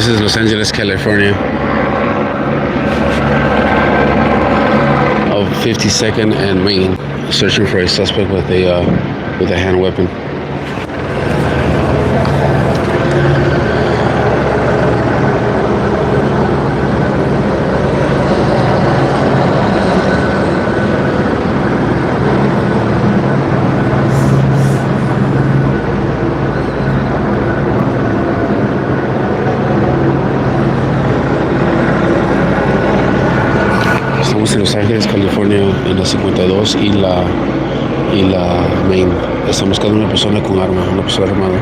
This is Los Angeles, California. Of 52nd and Main, searching for a suspect with a hand weapon. En Los Ángeles, California, en la 52 y la Main. Están buscando una persona con arma, una persona armada.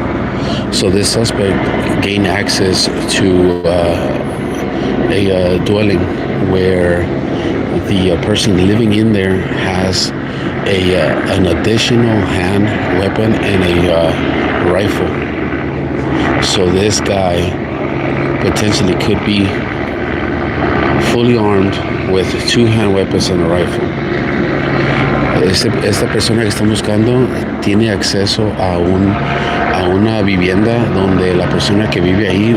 So this suspect gained access to a dwelling where the person living in there has an additional hand weapon and a rifle. So this guy potentially could be fully armed with 2 hand weapons and a rifle. Esta persona que están buscando tiene acceso a una vivienda donde la persona que vive ahí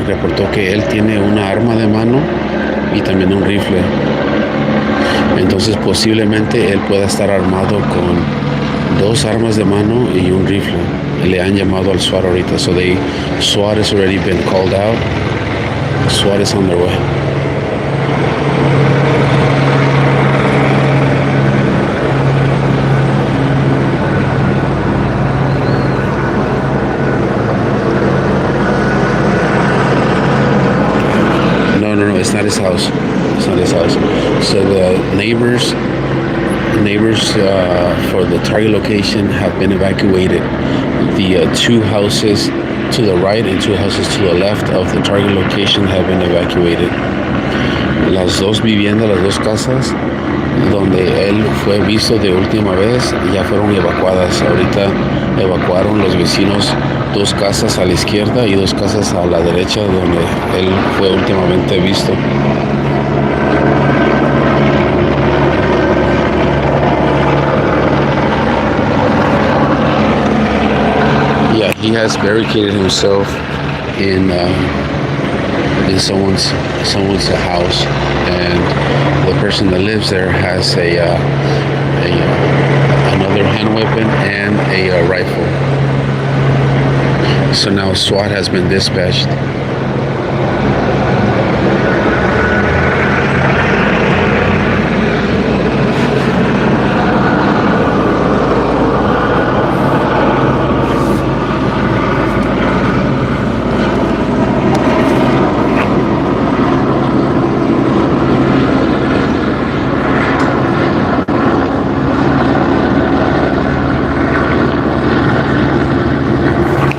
reportó que él tiene una arma de mano y también un rifle. Entonces posiblemente él pueda estar armado con 2 armas de mano y un rifle. Le han llamado al SWAT ahorita. So SWAT has already been called out. SWAT is on their way. No, it's not his house. It's not his house. So the neighbors for the target location have been evacuated. The 2 houses to the right and 2 houses to the left of the target location have been evacuated. Las 2 viviendas, las 2 casas donde él fue visto de última vez ya fueron evacuadas. Ahorita evacuaron los vecinos 2 casas a la izquierda y 2 casas a la derecha donde él fue últimamente visto. Yeah, he has barricaded himself in someone's house, and the person that lives there has another hand weapon and a rifle. So now SWAT has been dispatched.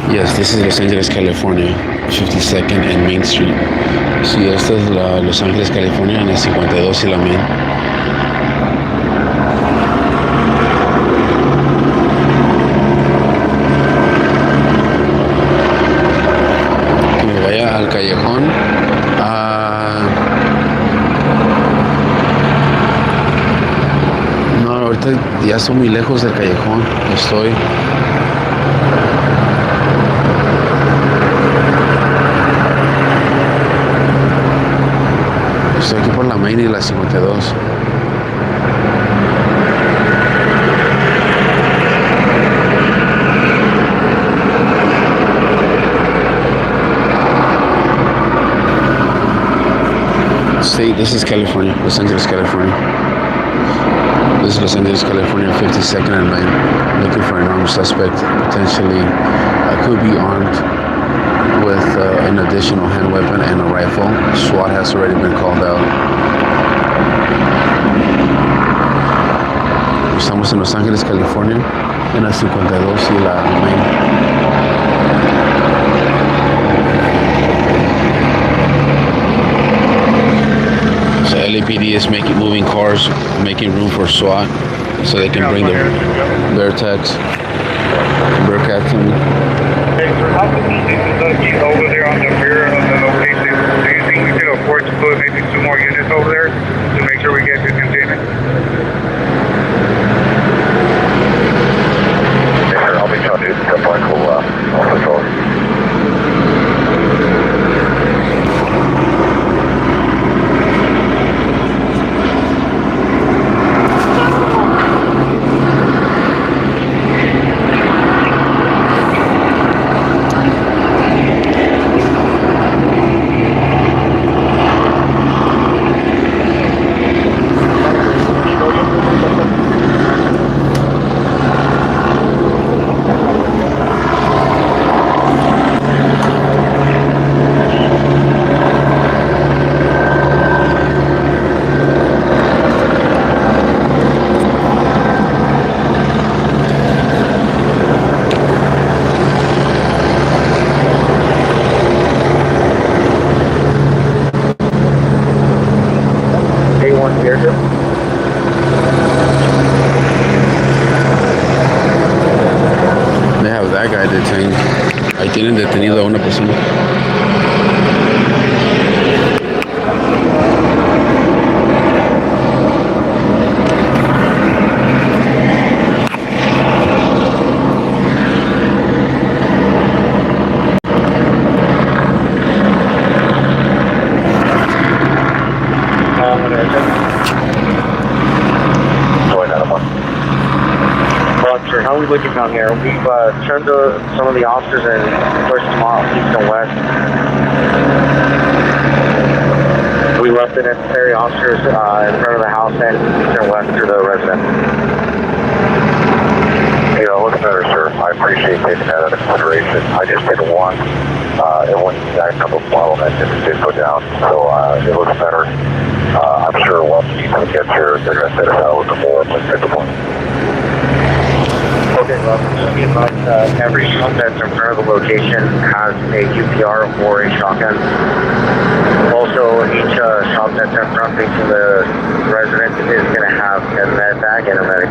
Yes, this is Los Angeles, California, 52nd and Main Street. Sí, esta es Los Ángeles, California, en la 52 y la Main. Que me vaya al callejón. No, ahorita ya estoy muy lejos del callejón. Estoy aquí por la Main y la 52. See, this is California, Los Angeles, California. This is Los Angeles, California, 52nd and Main. Looking for an armed suspect, potentially could be armed with an additional hand weapon and a rifle. SWAT has already been called out. Estamos en Los Ángeles, California, en la 52 y la Main. So LAPD is moving cars, making room for SWAT so they can bring their tags. Bearcats in. Hey, sir, how many units over there on the rear of the location? Do you think we can afford to put maybe 2 more units over there to make sure we get to containment? Yes, sir. I'll be trying to do some local office. tienen detenido a una persona. How are we looking down here? We've turned some of the officers and pushed them off east and west. We left the necessary officers in front of the house and east and west to the resident. You know, look better, sir. I appreciate taking that into consideration. I just didn't want everyone to act up a bottleneck if it did go down, so it looks better. I'm sure once you get here, they're going to set us out with a more predictable. Okay, well, just be advised, every shop that's in front of the location has a UPR or a shotgun. Also, each shop that's in front facing the resident is going to have a med bag and a medic.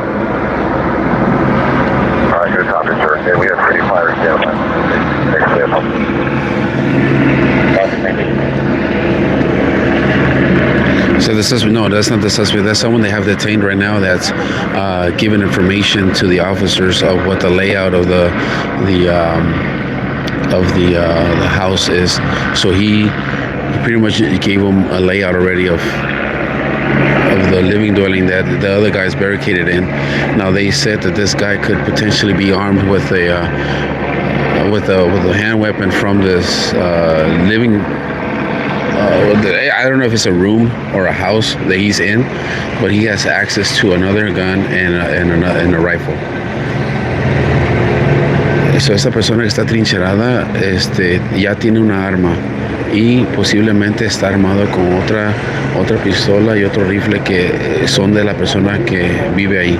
All right, good copy, sir. And we have pretty fire standby. Next vehicle. Thank you. So the suspect, no, that's not the suspect. That's someone they have detained right now. That's giving information to the officers of what the layout of the house is. So he pretty much gave them a layout already of the living dwelling that the other guy's barricaded in. Now they said that this guy could potentially be armed with a hand weapon from this living. I don't know if it's a room or a house that he's in, but he has access to another gun and a rifle. So esta persona que está trincherada, ya tiene una arma y posiblemente está armado con otra pistola y otro rifle que son de la persona que vive ahí.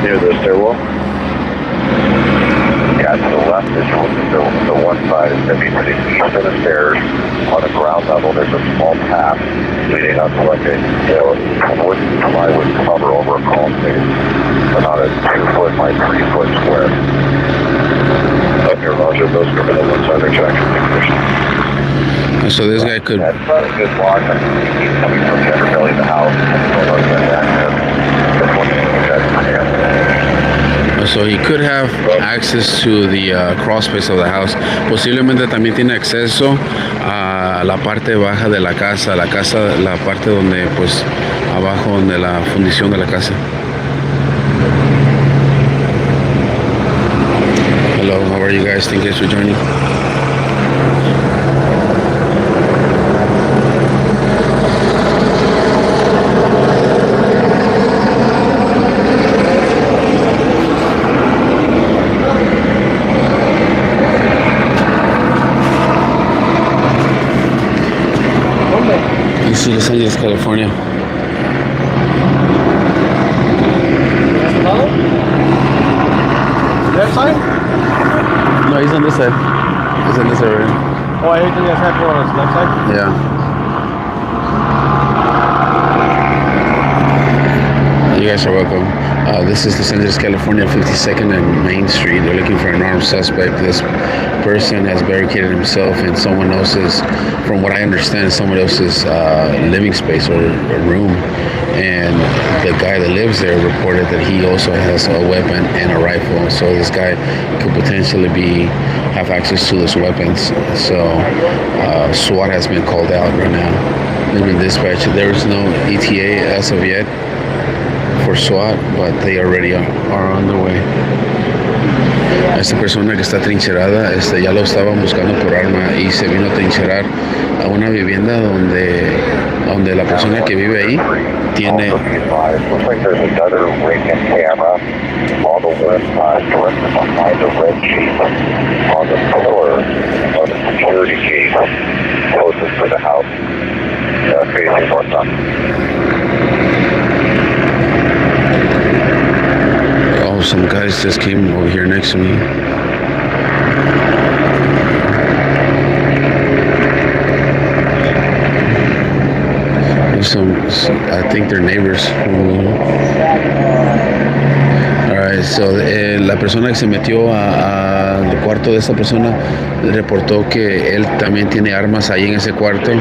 Near the stairwell? Yeah, to the left is the one side is going to be to the east of the stairs. On the ground level, there's a small path leading up to like a plywood cover over a crawl space. About a 2-foot by 3-foot square. Okay, Roger, those are the ones under check. So this guy could. That's not a good block. I think he's coming from the underbelly of the house. So he could have access to the crawl space of the house. Posiblemente también tiene acceso a la parte baja de la casa, la parte donde, pues, abajo donde la fundición de la casa. Hello, how are you guys? Thank you guys for joining. Los Angeles, California. Left side? No, he's on this side. He's on this side right now. Oh, everything that's happening on his left side? Yeah. You guys are welcome. This is Los Angeles, California, 52nd and Main Street. They're looking for an armed suspect. This person has barricaded himself in someone else's, from what I understand, someone else's living space or room. And the guy that lives there reported that he also has a weapon and a rifle. So this guy could potentially have access to those weapons. So SWAT has been called out right now. They've been dispatched. There is no ETA as of yet for SWAT, but they already are on the way. A esta persona que está trincherada, ya lo estaban buscando por arma y se vino a trincherar a una vivienda donde la persona que vive ahí tiene. Looks like there's another ring and camera on the west side, directly behind the red sheet on the pillar of the security gate closest to the house, facing north side. Oh, some guys just came over here next to me. I think they're neighbors. Alright, so la persona que se metió al cuarto de esta persona reportó que él también tiene armas ahí en ese cuarto.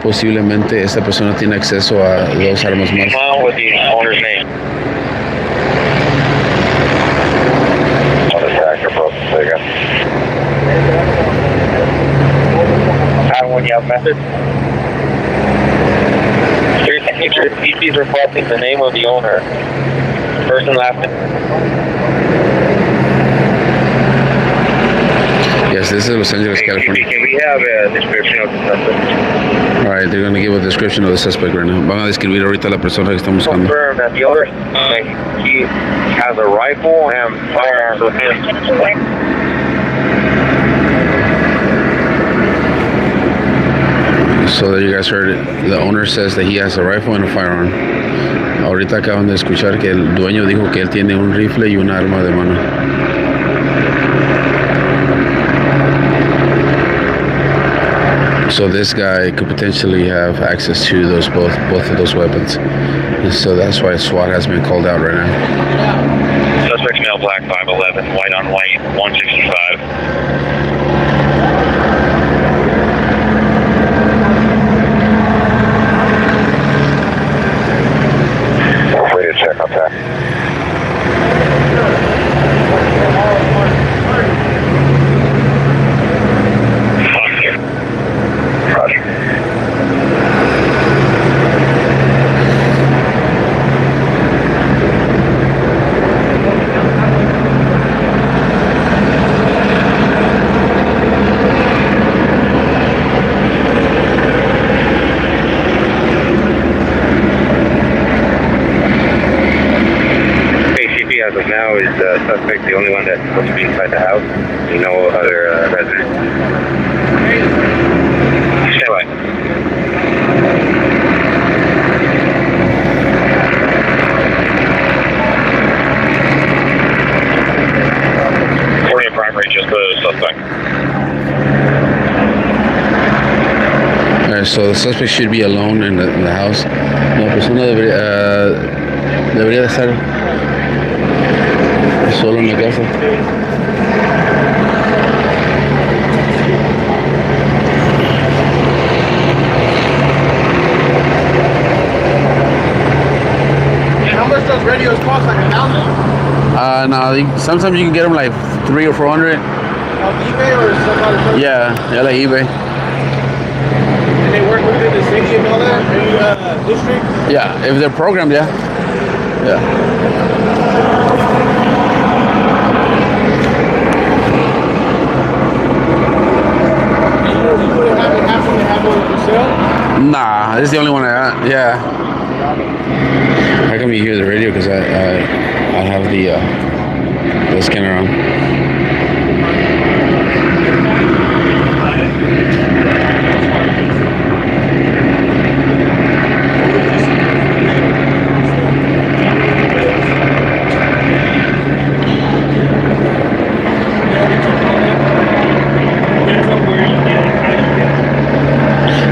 Posiblemente esta persona tiene acceso a 2 armas más. CP's requesting the name of the owner. Person last name. Yes, this is Los Angeles, California. Can we have a description of the suspect? Alright, they're gonna give a description of the suspect right now. Van a describir ahorita la persona que estamos buscando. Confirm that the owner, he has a rifle and firearms with him. So that you guys heard it. The owner says that he has a rifle and a firearm. Ahorita acaban de escuchar que el dueño dijo que él tiene un rifle y un arma de mano. So this guy could potentially have access to both of those weapons. And so that's why SWAT has been called out right now. Suspect male, black, 5'11", white on white, 165. Ready to check on that. Roger. As of now, is the suspect the only one that's supposed to be inside the house? No other residents? Stand by. Korean primary, just the suspect. Alright, so the suspect should be alone in the house. La persona debería de estar solo en la casa. How much does radios cost? Like $1,000? No, sometimes you can get them like $300 or $400. On eBay or somebody? Yeah, like eBay. And they work within the city and all that? Any district? Yeah, if they're programmed, yeah. You wouldn't have one for sale? Nah, this is the only one I got. Yeah. How come you hear the radio? Because I have the scanner on.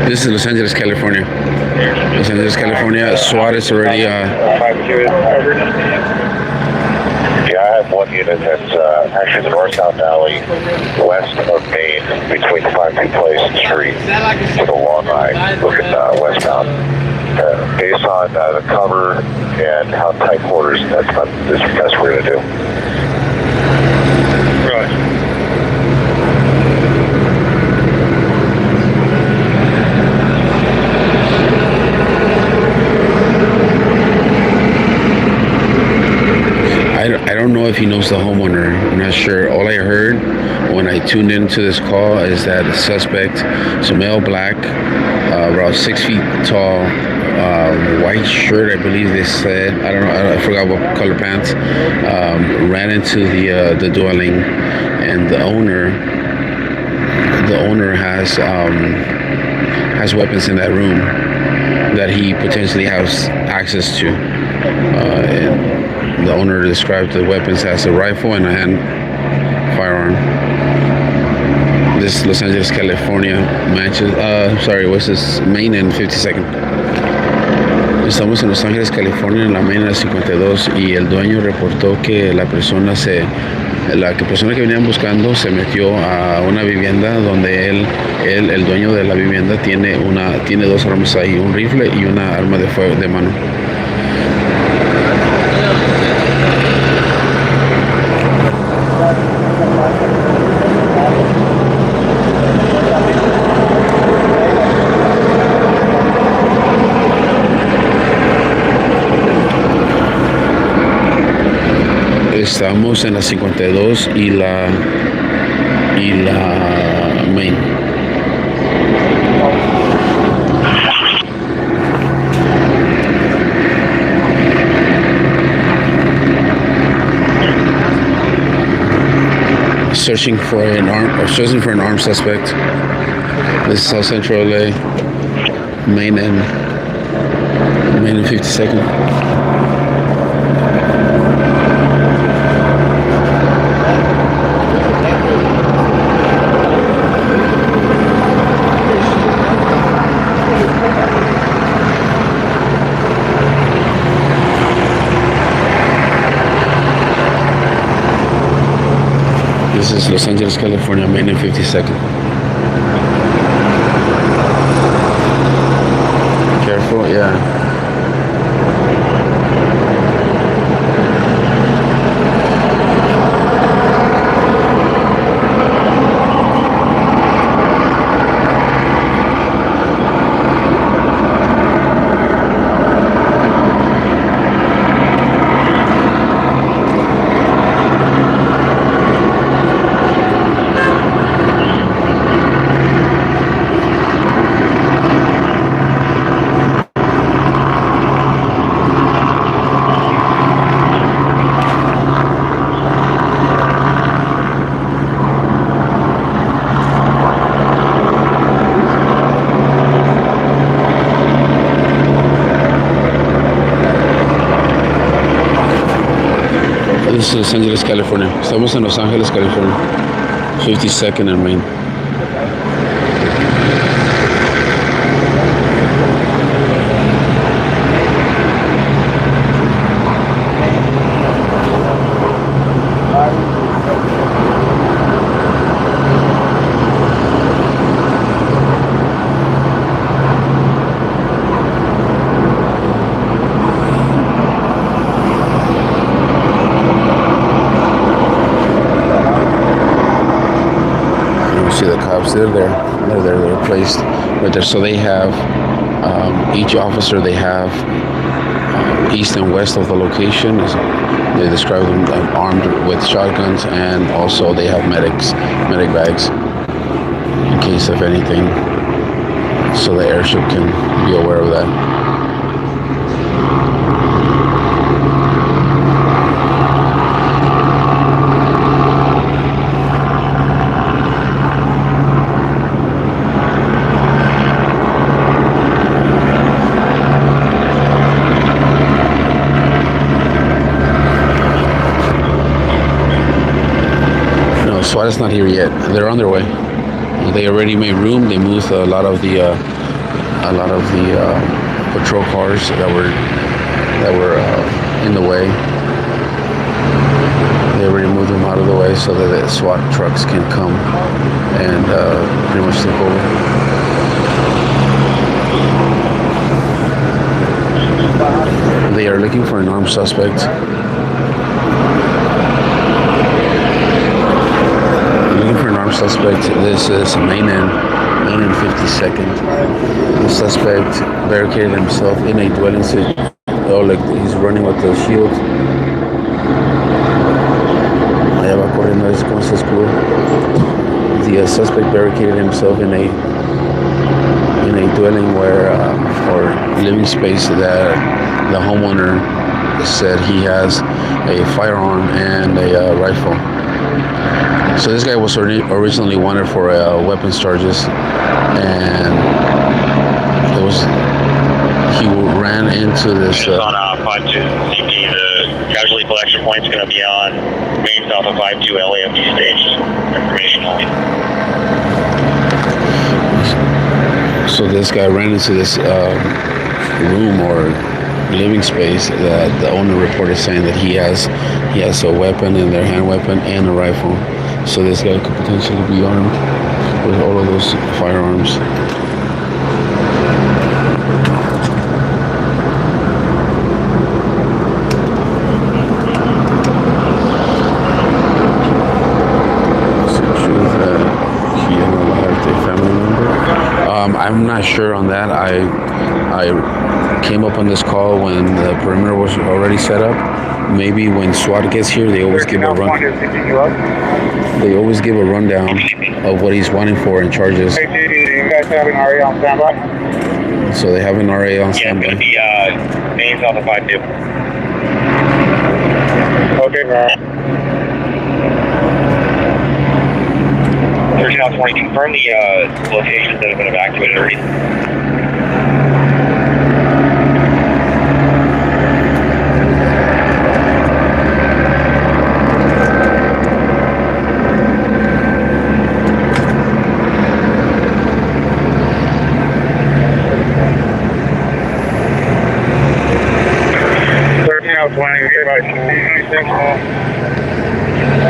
This is Los Angeles, California. Los Angeles, California. SWAT is already Yeah, I have one unit that's actually the northbound alley west of Main between 52 Place and Street with a long eye looking westbound. Based on the cover and how tight quarters, that's what we're going to do. Right. I don't know if he knows the homeowner. I'm not sure. All I heard when I tuned into this call is that the suspect, so male black, about 6 feet tall, white shirt, I believe they said. I don't know. I forgot what color pants. Ran into the dwelling, and the owner has weapons in that room that he potentially has access to. And the owner described the weapons as a rifle and a hand firearm. This is Los Angeles, California, what's this? Main and 52nd. Estamos en Los Ángeles, California, en la Main en la 52, y el dueño reportó que la persona que venían buscando se metió a una vivienda donde el dueño de la vivienda tiene dos armas ahí, un rifle y una arma de fuego de mano. Estamos en la 52 y la Main. Searching for an armed suspect. This is South Central LA, Main and 52nd. This is Los Angeles, California, Main and 52nd. Careful, yeah. This is Los Angeles, California. Estamos en Los Ángeles, California. 52nd and Main. The cops, they're placed right there. So they have each officer, they have east and west of the location. They describe them armed with shotguns, and also they have medic bags in case of anything, so the airship can be aware of that. SWAT is not here yet. They're on their way. They already made room. They moved a lot of the patrol cars that were in the way. They already moved them out of the way so that the SWAT trucks can come and pretty much take over. They are looking for an armed suspect. Looking for an armed suspect. This is Main and 52nd. The suspect barricaded himself in a dwelling site. Oh, like he's running with the shield. Allá va corriendo, es como se escudo. The suspect barricaded himself in a dwelling where or living space that the homeowner said he has a firearm and a rifle. So this guy was originally wanted for weapons charges, and he ran into this. On 52 CP, the casualty collection point is going to be on main south of 52 LAFD stage. Information only. So this guy ran into this room or living space that the owner reported saying that he has a weapon in their hand weapon and a rifle. So this guy could potentially be armed with all of those firearms. I'm not sure on that. I came up on this call when the perimeter was already set up. Maybe when SWAT gets here, they always give a rundown of what he's wanting for and charges. Hey, do you guys have an RA on standby? So they have an RA on Yeah, it's standby. going to be main south of 52. Okay, bro. 13-20, confirm the locations that have been evacuated already.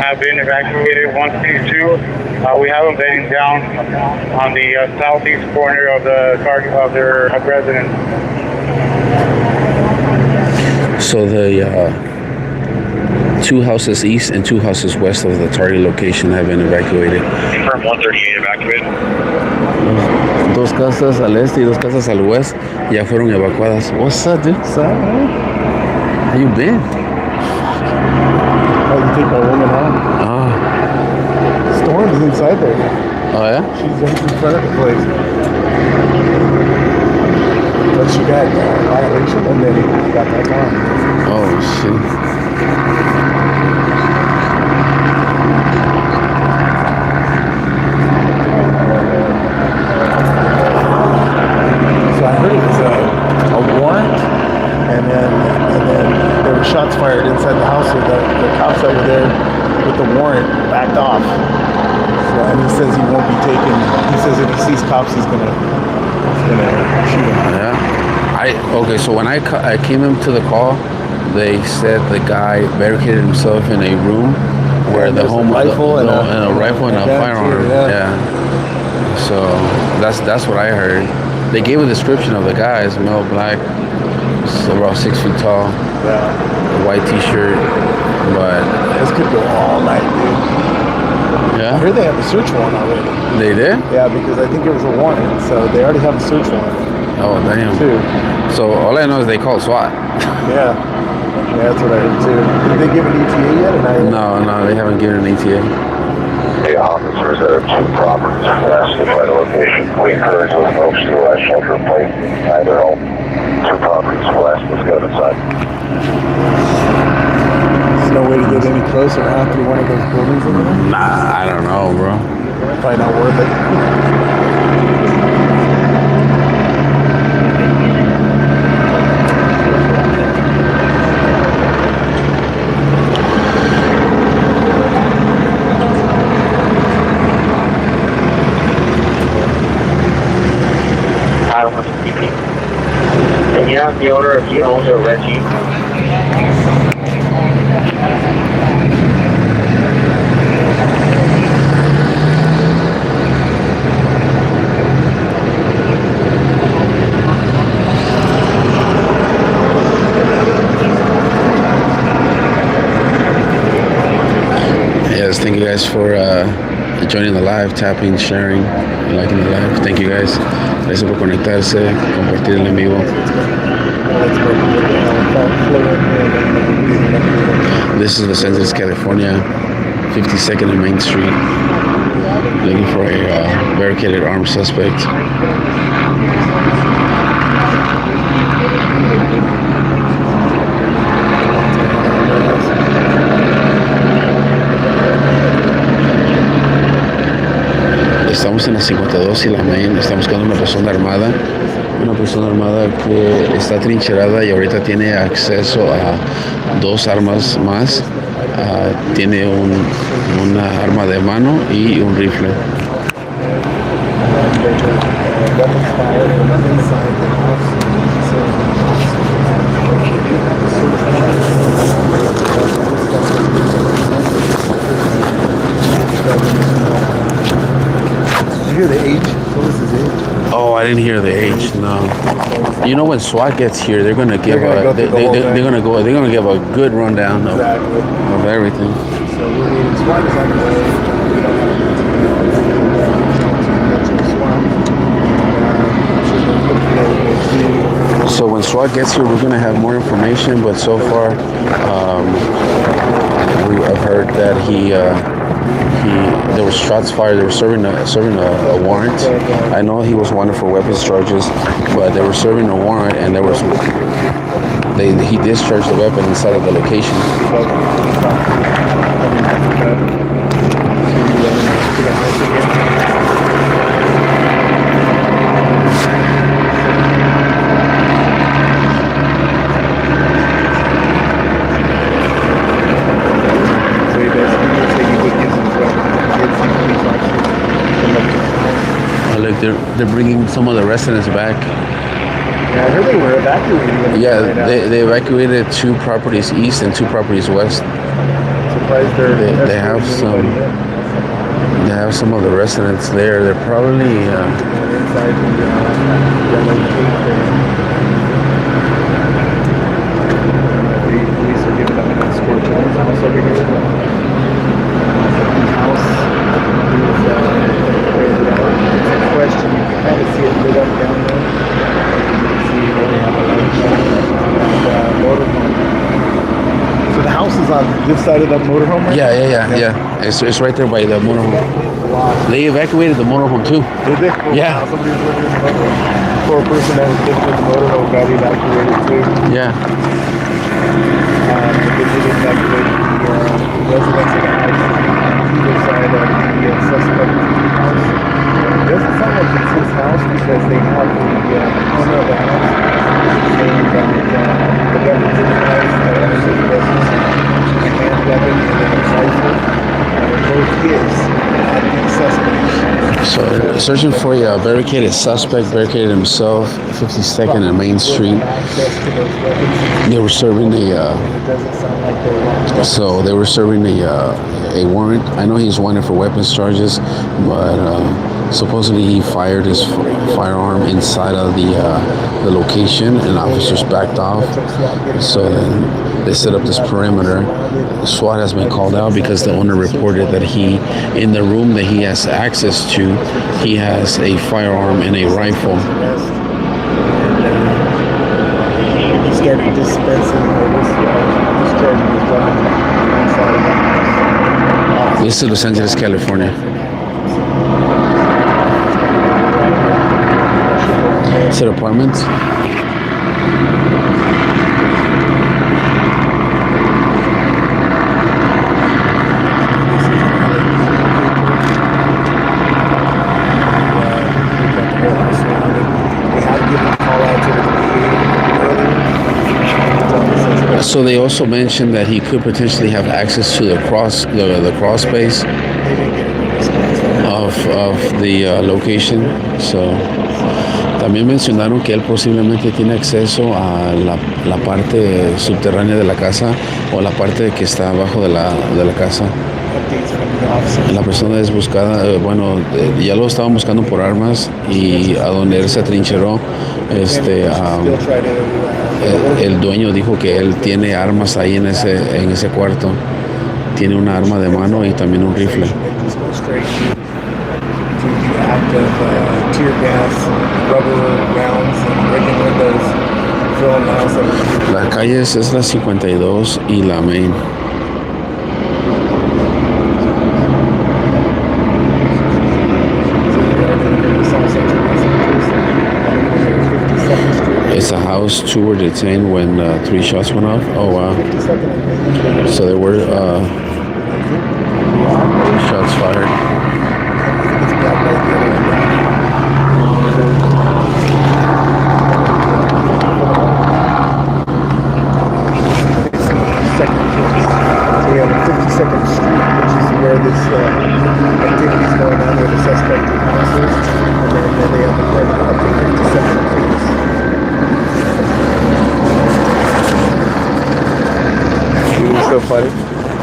Have been evacuated 152. We have them bedding down on the southeast corner of the target of their residence. So the 2 houses east and 2 houses west of the target location have been evacuated. Confirm 138 evacuated. Dos casas al este y 2 casas al west ya fueron evacuadas. What's up, dude? What's up, man? How you been? I can take my woman home. Oh. Storm is inside there. Oh, yeah? She's right in front of the place. But she got violation and then got back on. Oh, shit. So I heard it was a warrant, and then there were shots fired inside the house. So the cops that were there with the warrant backed off. So, and he says he won't be taken. He says if he sees cops, he's gonna shoot him. Yeah. Okay, so when I came into the call, they said the guy barricaded himself in a room where the home rifle and a rifle and a firearm. Too, yeah. So that's what I heard. They gave a description of the guy. It's male, black, so about 6 feet tall, white T-shirt, but This could go all night, dude. I yeah, heard they have a search warrant already. they did. Yeah, because I think it was a warrant, so they already have a search warrant Oh damn. too. So all I know is they called SWAT. Yeah, that's what I heard too. Did they give an ETA yet? Or not? No, they haven't given an ETA. The officers that are 2 properties west of that location, we encourage those folks to shelter in place inside their home. 2 properties west, let's go inside. There's no way to get any closer out through one of those buildings in there? Nah, I don't know, bro. Probably not worth it. And you have the owner if he owns a red Jeep. Thank you guys for joining the live, tapping, sharing, and liking the live. Thank you guys. Gracias por conectarse, compartir el en vivo. This is Los Angeles, California, 52nd and Main Street. Looking for a barricaded armed suspect. Estamos en la 52 y la Main. Estamos buscando una persona armada que está trincherada y ahorita tiene acceso a 2 armas más. Tiene una arma de mano y un rifle. Did you hear the age? What was his age? Oh, I didn't hear the age. No. You know, when SWAT gets here, they're gonna give they're gonna give a good rundown of everything. So we're needing SWAT is on the way. So when SWAT gets here, we're gonna have more information. But so far, I've heard that there was shots fired. They were serving a warrant. I know he was wanted for weapons charges, but they were serving a warrant, and he discharged the weapon inside of the location. They're bringing some of the residents back. Yeah, I heard they were evacuating. Yeah, they evacuated 2 properties east and 2 properties west. Surprised They have some of the residents there. They're probably inside the police are giving them an escort to the house over here. Question, you can kind of see it lit up down there. You can see where they have a motorhome. So the house is on this side of the motorhome, right? Yeah. It's right there by the motorhome. Wow. They evacuated the motorhome too. Did they? Oh, Yeah. wow. Somebody was living in the motorhome. Poor person that was living in the motorhome got evacuated too. Yeah. They did evacuate the residents of the house. Either side of the suspect's house. It doesn't sound like it's his house because they have the owner of the house saying that the weapons in the house are his business, a handweapon and a rifle, both his and the suspects. So searching for a barricaded suspect, barricaded himself, 52nd and Main Street. They were serving a warrant. I know he's wanted for weapons charges, but supposedly he fired his firearm inside of the location, and officers backed off. So then they set up this perimeter. SWAT has been called out because the owner reported that in the room that he has access to, he has a firearm and a rifle. He started dispensing discharging his weapon inside of the house. This is Los Angeles, California. Is it apartments? So they also mentioned that he could potentially have access to the crawl space of the location. So también mencionaron que él posiblemente tiene acceso a la parte subterránea de la casa o la parte que está abajo de la casa. La persona es buscada, ya lo estaban buscando por armas y a donde él se atrincheró, el dueño dijo que él tiene armas ahí en ese cuarto. tiene una arma de mano y también un rifle. They just go straight to the act of tear gas, rubber rounds, and breaking windows, filling the house up. Las calles es la 52 y la Main. It's a house. 2 were detained when 3 shots went off. Oh wow! So there were shots fired. We have 52nd Street, which is where this activity is going on, where the suspected house is, and then they have the corner up to 52nd Street. It was so funny.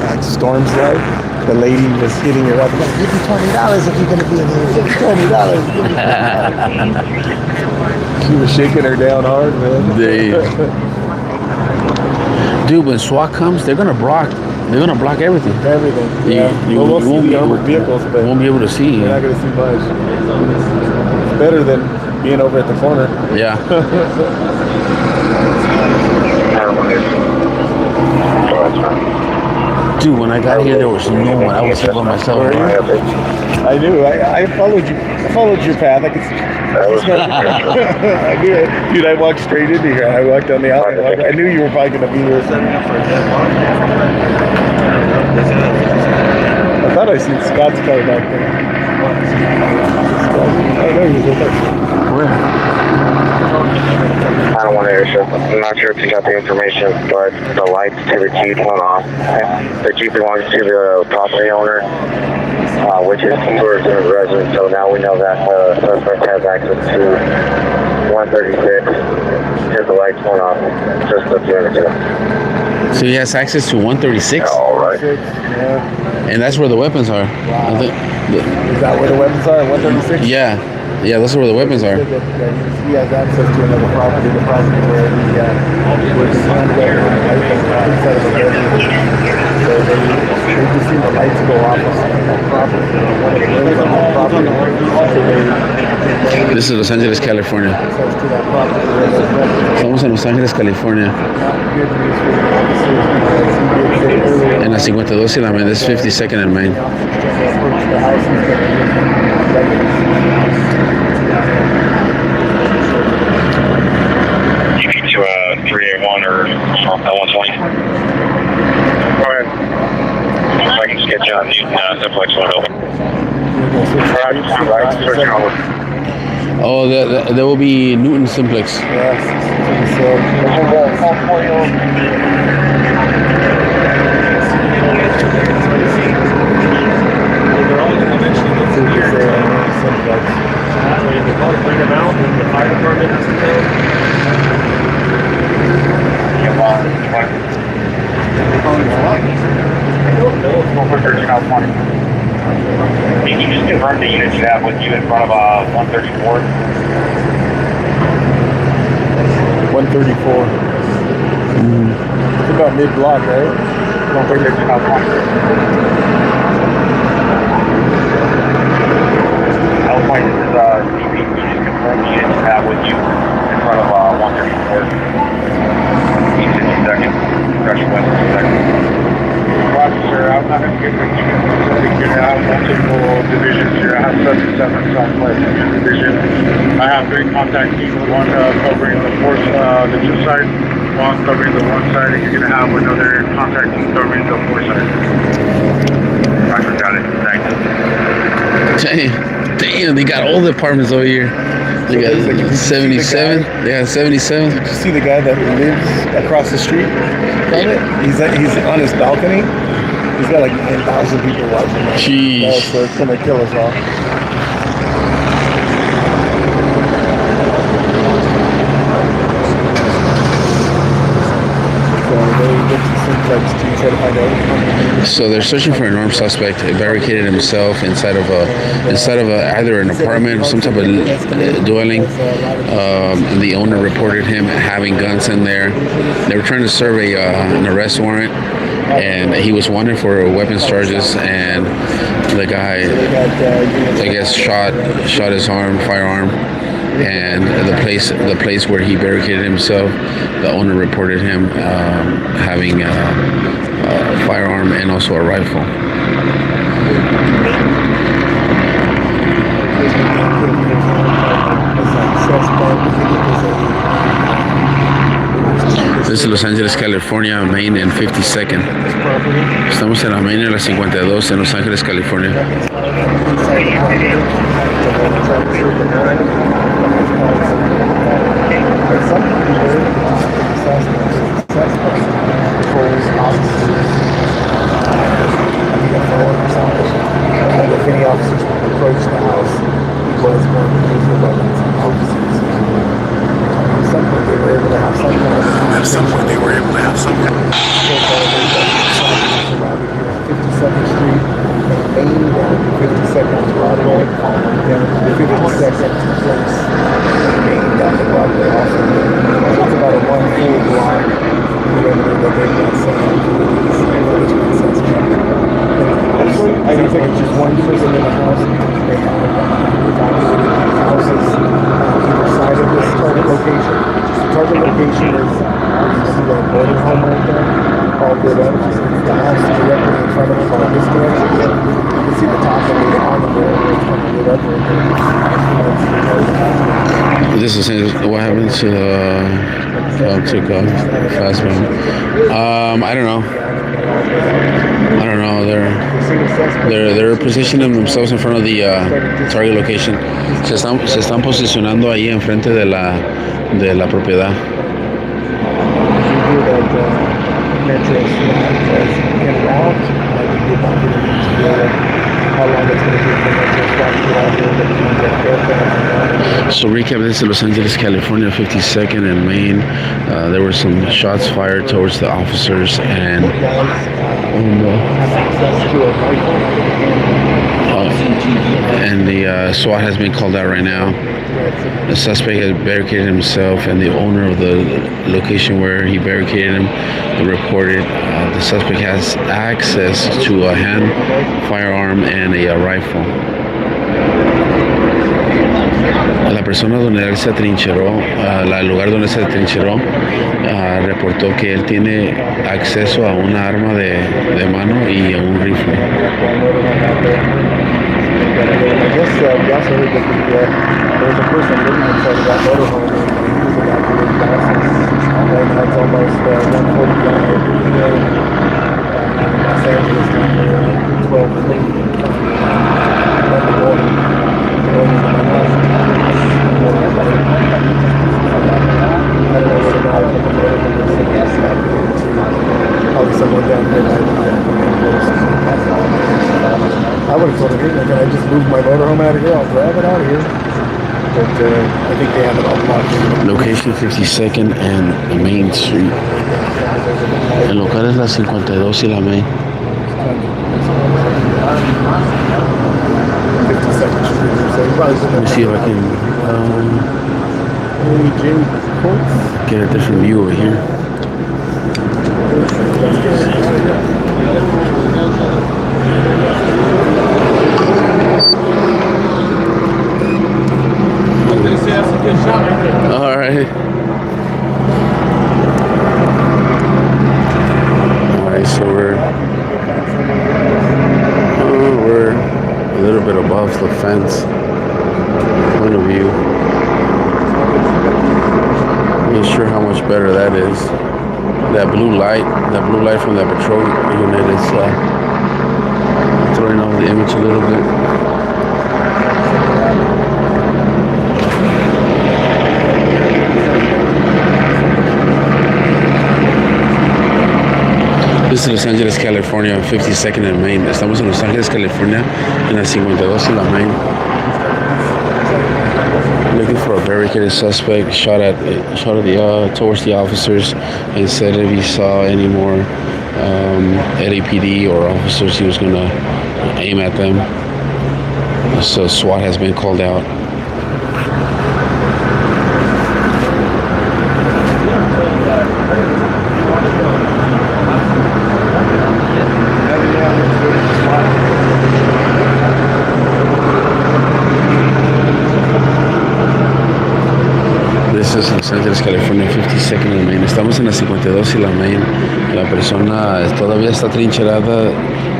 At Storm's Life, the lady was hitting her up, like, give me $20 if you're going to be in here. Give me $20. Give me $20. She was shaking her down hard, man. Dude, when SWAT comes, they're gonna block everything. Everything. Yeah. You We'll see won't the armored vehicles, but won't be able to see. you're not going to see much. It's better than being over at the corner. Yeah. Dude, when I got here, there was no one. I was here by myself. I knew. I followed you. I followed your path. I could see. I knew it. Dude, I walked straight into here. I walked down the alley. I knew you were probably going to be here. I thought I seen Scott's car back there. I know he was with us. Where? I don't want to airship. I'm not sure if you got the information, but the lights to the Jeep went off. The Jeep belongs to the property owner, which is towards the resident. So now we know that the suspect has access to 136 because the lights went off just a few minutes ago. So he has access to 136? All right. Yeah. And that's where the weapons are. Wow. I think, Is that where the weapons are? 136? yeah, those are where the weapons are. He has access to another property, the property where he was unaware inside of the building. So they just seen the lights go off on that property. One of the rooms on that property. So they This is Los Angeles, California. access to that property where those weapons Estamos en Los Ángeles, California. are. Good news for the officers because he did say earlier. En la 52 y la Main. This is 52nd and Main. The officers approached the house and said, "Records." EP to 381 or L120. Go ahead. If I can just get John Newton, Simplex 1 over. Oh, there will be Newton Simplex. Yes. Bring them out, and the fire department has to go. Can you just confirm the units you have with you in front of 134? 134. It's about mid-block, right? 136 California. This is DP. Can you just confirm the units you have with you in front of 134? 62nd. Pressure west 2nd. Roger, sir. I'm not going to get with you. You're going to have multiple divisions here. I have 77 Southwest Division. I have 3 contact teams, one covering the the 2 side, one covering the 1 side, and you're going to have another contact team covering the 4 side. Roger, got it. Thanks. Damn, they got all the apartments over here. They got 77. They got 77. Did you see the guy that lives across the street from it? He's on his balcony. He's got like 10,000 people watching him. Jeez. So it's gonna kill us all. So they're searching for an armed suspect. He barricaded himself inside of either an apartment or some type of dwelling. And the owner reported him having guns in there. They were trying to serve an arrest warrant. and he was wanted for weapons charges, and the guy, I guess, shot his firearm, and the place where he barricaded himself, the owner reported him having a firearm and also a rifle. This is Los Angeles, California, Main and 52nd. Estamos en la Main en la 52 en Los Ángeles, California. If any officers approached the house, he was going to use the weapons and officers. At some point they were able to have some kind of... At some point they were able to have some kind of... So far, they've got surrounded here at 52nd Street, and Main down to 52nd Broadway, down to 52nd Place, and Main down to Broadway also. So it's about a one full block perimeter that they've got set up for these suspects. I don't think it's just one person in the house. They have evacuated houses on either side of this target location. The target location is, you see that boarding home right there, all lit up. The house directly in front of us on this direction. You can see the top of the awning there, where it's kind of lit up right there. This is what happened to fast man. I don't know. They're positioning themselves in front of the target location. Se están posicionando ahí enfrente de la propiedad. So recap, this is Los Angeles, California, 52nd and Main. There were some shots fired towards the officers, and the SWAT has been called out right now. The suspect has barricaded himself, and the owner of the location where he barricaded him reported the suspect has access to a hand firearm and a rifle. La persona donde él se atrincheró, el lugar donde se atrincheró, reportó que él tiene acceso a una arma de mano y a un rifle. I guess we also heard that there was a person living inside of that motorhome, and he was evacuated by and that's almost 1:45 p.m. Los Angeles time, 12:30 probably someone down here I would have told him, I just moved my motorhome out of here, I'll grab it out of here. But I think they have it all blocked. Location 52nd and Main Street. El local es la 52 y la Main. 52nd Street. Let me see if I can get a different view over here. All right. So we're a little bit above the fence. Point of view. I'm not sure how much better that is. That blue light from that patrol unit is throwing off the image a little bit. This is Los Angeles, California, 52nd and Main. Estamos en Los Ángeles, California, en la 52 y la Main. Looking for a barricaded suspect. Shot at towards the officers, and said if he saw any more LAPD or officers, he was gonna aim at them. So SWAT has been called out. la 52 y la Main. La persona todavía está trincherada,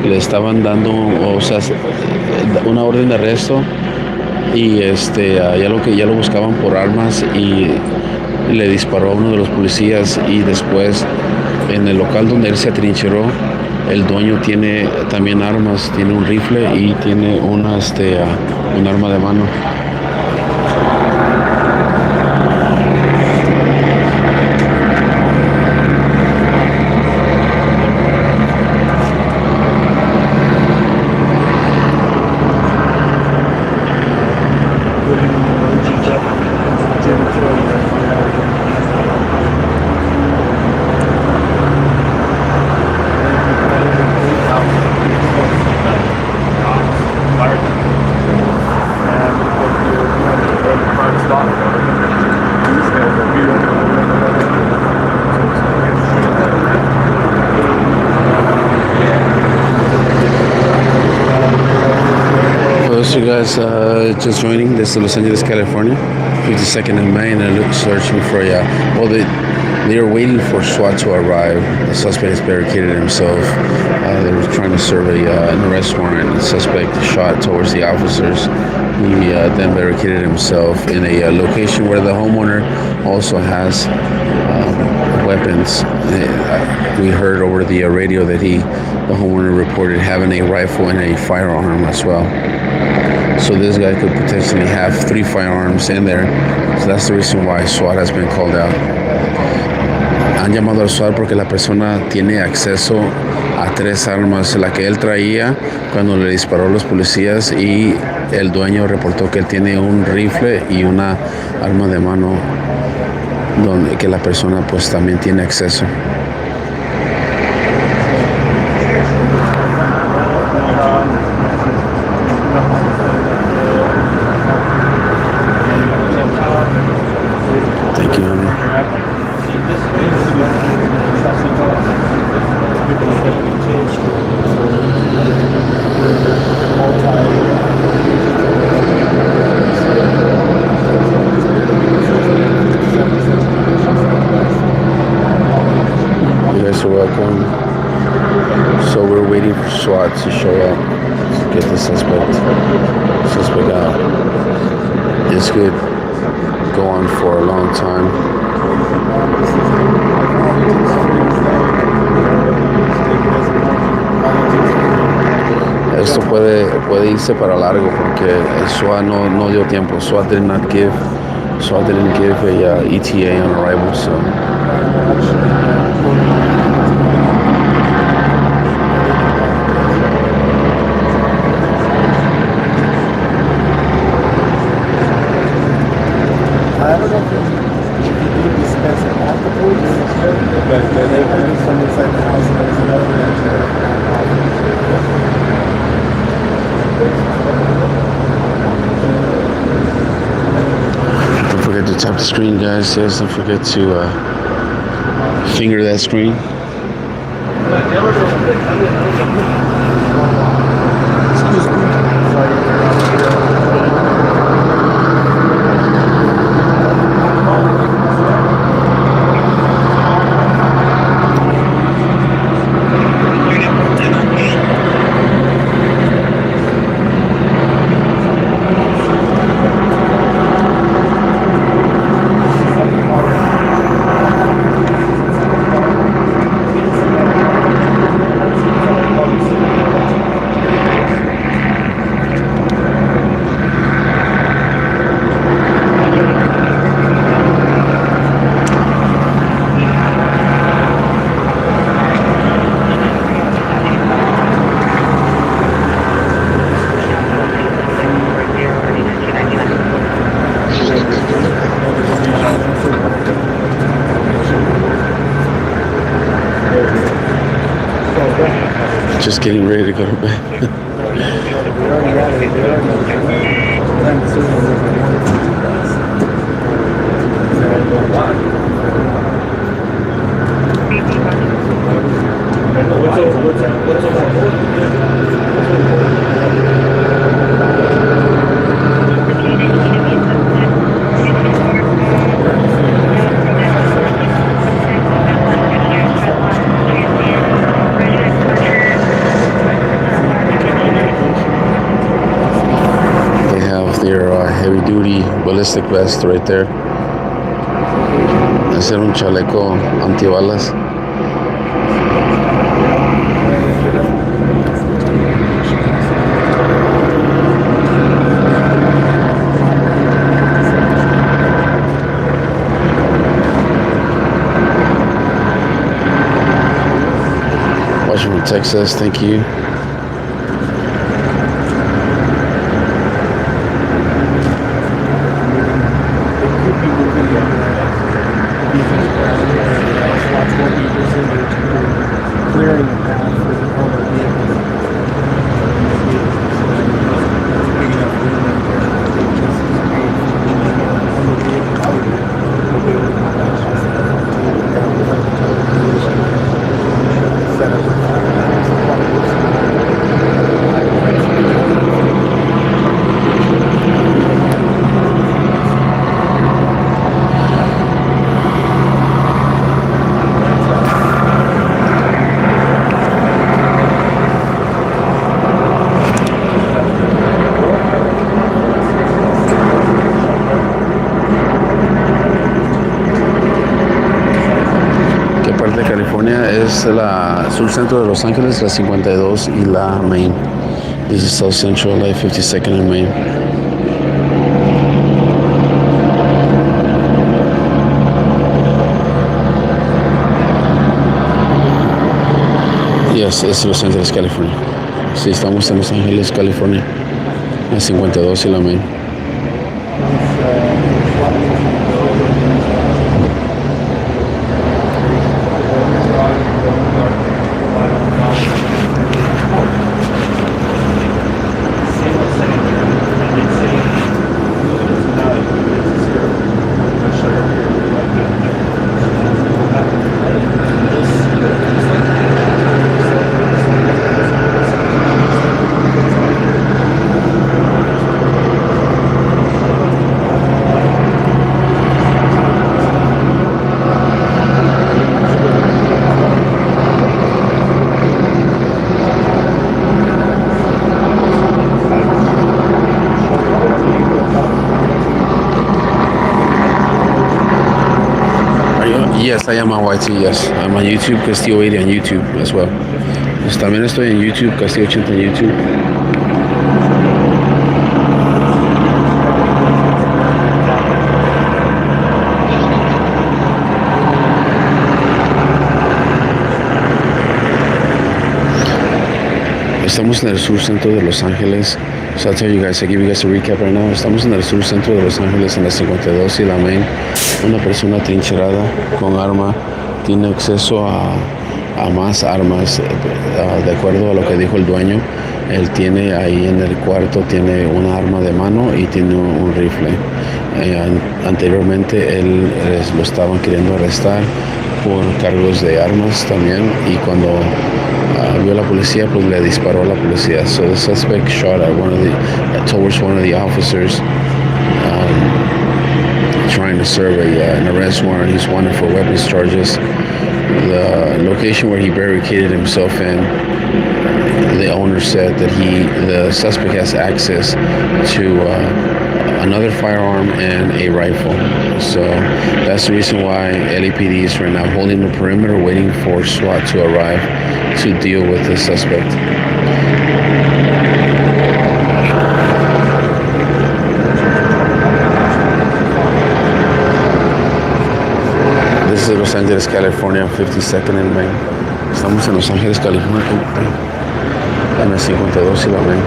le estaban dando, o sea, una orden de arresto y ya lo buscaban por armas y le disparó a uno de los policías y después en el local donde él se atrincheró, el dueño tiene también armas, tiene un rifle y tiene un arma de mano. For those of you guys just joining, this is Los Angeles, California, 52nd and Main, and they're searching for they are waiting for SWAT to arrive. The suspect has barricaded himself. They were trying to serve an arrest warrant. The suspect shot towards the officers. He then barricaded himself in a location where the homeowner also has weapons. We heard over the radio that the homeowner reported having a rifle and a firearm as well. So this guy could potentially have 3 firearms in there. So that's the reason why SWAT has been called out. Han llamado al SWAT porque la persona tiene acceso a 3 armas, la que él traía cuando le disparó a los policías, y el dueño reportó que él tiene un rifle y una arma de mano donde que la persona pues también tiene acceso. Thank you, honey. You guys are welcome. So we're waiting for SWAT to show up to get the suspect out. This could go on for a long time. Esto puede irse para largo porque el SWAT no dio tiempo. SWAT didn't give a ETA on arrival, so. I don't know if you dispense it at the police, but they come from inside the house and there's another. Don't forget to tap the screen, guys. Yes, don't forget to finger that screen. Excuse me. Sorry. Just getting ready to go to bed. ballistic vest right there. Ese era un chaleco antibalas. Watching from Texas, thank you. Clearing the path for the other vehicles. Big enough room in there to just create on the vehicle. We'll be able to come back to set up the De California es la sur centro de Los Ángeles, la 52 y la Main. This is South Central, like 52nd and Main. Yes, es Los Ángeles, California. Sí, estamos en Los Ángeles, California, la 52 y la Main. Yes, I am on YT, yes. I'm on YouTube, Castillo 80 on YouTube as well. Pues también estoy en YouTube, Castillo 80 en YouTube. Estamos en el sur centro de Los Ángeles. So I'll tell you guys, I give you guys a recap right now. Estamos en el sur centro de Los Ángeles, en la 52 y la Main. Una persona trincherada con arma tiene acceso a más armas, de acuerdo a lo que dijo el dueño. Él tiene ahí en el cuarto, tiene una arma de mano y tiene un rifle. Anteriormente él lo estaban queriendo arrestar por cargos de armas también, y cuando vio a la policía, pues le disparó a la policía. So the suspect shot at towards one of the officers, trying to serve an arrest warrant. He's wanted for weapons charges. The location where he barricaded himself in, the owner said that the suspect has access to another firearm and a rifle. So that's the reason why LAPD is right now holding the perimeter, waiting for SWAT to arrive to deal with the suspect. This is Los Angeles, California, 52nd and Main. Estamos en Los Ángeles, California, en la 52 y la Main.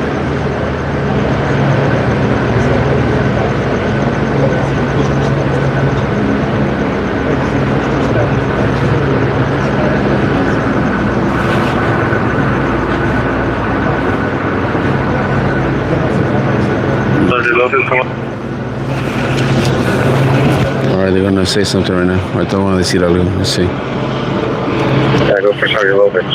Alright, they're gonna say something right now. Ahorita van a decir algo. Let's see. Yeah, go for Sergeant Lopez.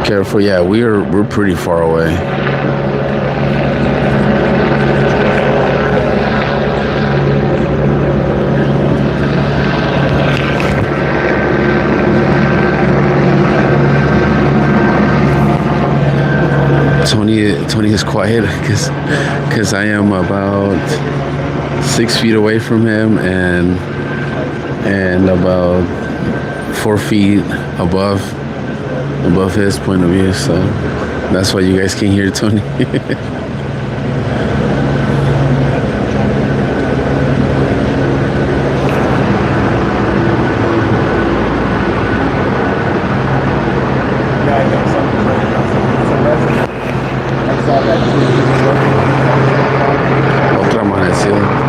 Careful, yeah, we're pretty far away. Tony is quiet because I am about 6 feet away from him and about 4 feet above his point of view. So that's why you guys can hear Tony. Otra amanecida.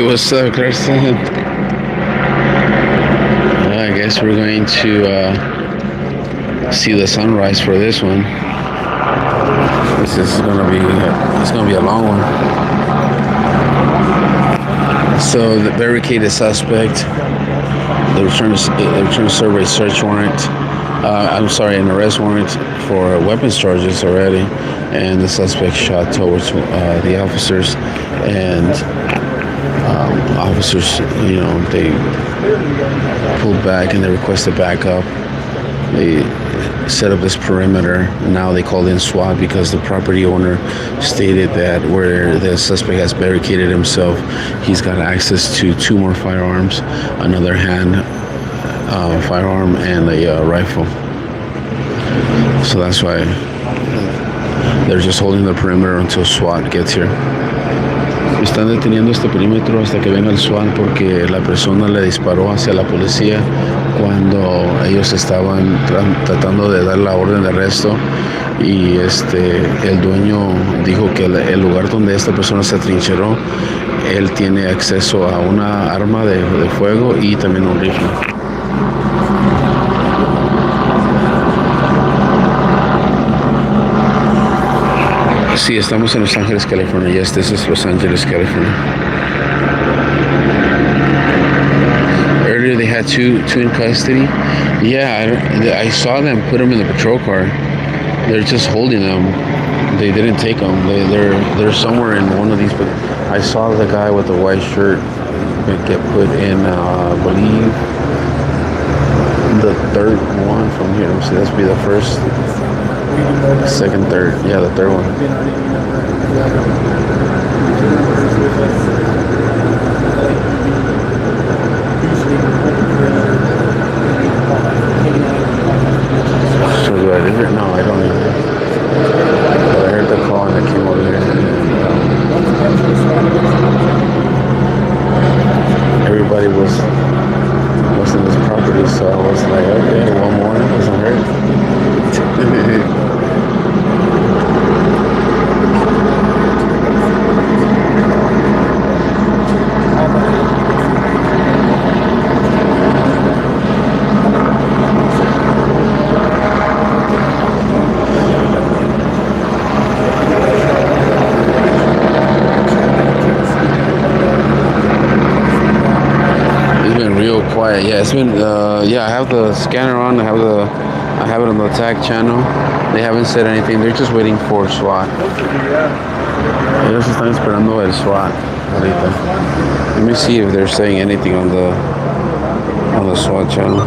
What's up, Carson? I guess we're going to see the sunrise for this one. This is gonna be a long one. So the barricaded suspect. They were trying to serve a search warrant. An arrest warrant for weapons charges already, and the suspect shot towards the officers and. Officers, they pulled back and they requested backup. They set up this perimeter. Now they called in SWAT because the property owner stated that where the suspect has barricaded himself, he's got access to 2 more firearms, another hand firearm, and a rifle. So that's why they're just holding the perimeter until SWAT gets here. Están deteniendo este perímetro hasta que venga el SWAT porque la persona le disparó hacia la policía cuando ellos estaban tratando de dar la orden de arresto, y el dueño dijo que el lugar donde esta persona se atrincheró, él tiene acceso a una arma de fuego y también un rifle. Sí, estamos en Los Ángeles, California. Yes, this is Los Angeles, California. Earlier they had two in custody. Yeah, I saw them put them in the patrol car. They're just holding them. They didn't take them. They're somewhere in one of these. But I saw the guy with the white shirt get put in, I believe, the third one from here. So this will be the first. Second, third. Yeah, the third one. So do I leave it? No, I don't leave it. But I heard the call and I came over here. Everybody was in this property, so I was like, okay, one more, doesn't hurt. quiet. Yeah, it's been. Yeah, I have the scanner on. I have it on the attack channel. They haven't said anything. They're just waiting for SWAT. Ellos están esperando el SWAT ahorita. Let me see if they're saying anything on the SWAT channel.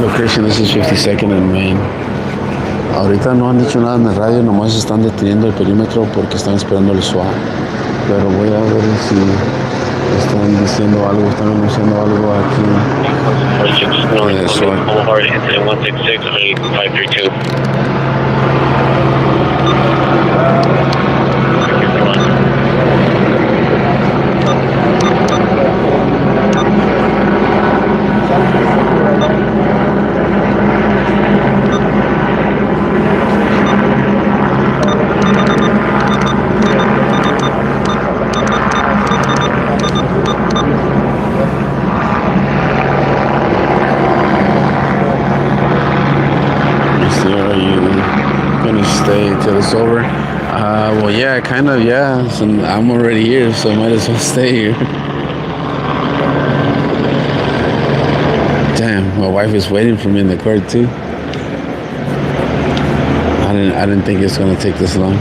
Location, this is 52nd and Main. Ahorita no han dicho nada en el radio, nomás están deteniendo el perímetro porque están esperando el SWAT. Pero voy a ver si están diciendo algo, están anunciando algo aquí. SWAT. Boulevard, incident 166, 532. Stay till it's over. Well, yeah, kind of, yeah. So I'm already here, so I might as well stay here. Damn, my wife is waiting for me in the car too. I didn't think it's gonna take this long.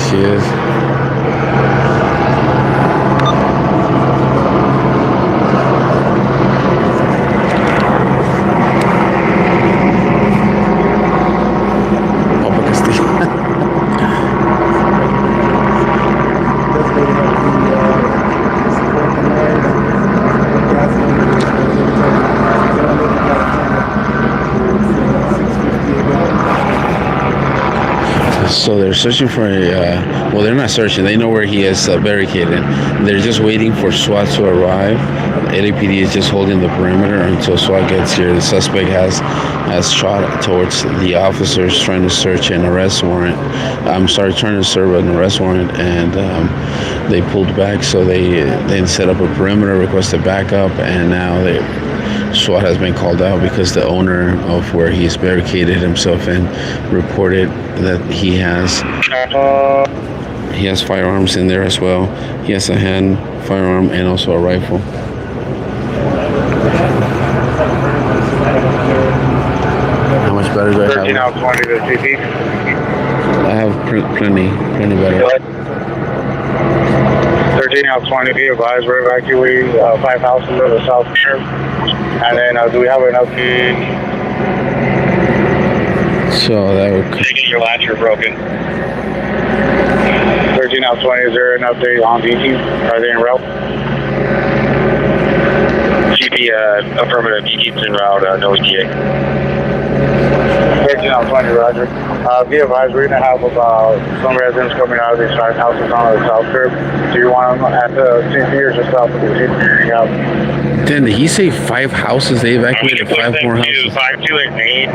She is. Opa Castillo. So they're searching for well, they're not searching. They know where he is barricaded. They're just waiting for SWAT to arrive. LAPD is just holding the perimeter until SWAT gets here. The suspect has shot towards the officers trying to search an arrest warrant. Trying to serve an arrest warrant, and they pulled back. So they set up a perimeter, requested backup, and now SWAT has been called out because the owner of where he's barricaded himself in reported that he has firearms in there as well. He has a hand firearm and also a rifle. How much better do I have? 13 out 20 to CP. I have plenty better. 13 out 20, be advised, we're evacuating 5 houses to the south here. And then, do we have enough? So that would. Taking your latch, you're broken. 13 out 20, is there an update on VT? Are they en route? GP, affirmative, VT's en route, no ETA. 13 out 20, roger. Be advised, we're going to have about some residents coming out of these 5 houses on the south curb. Do you want them at the CP or just south of the CP? Then did he say 5 houses? They evacuated 5 more houses. 5-2 at Main,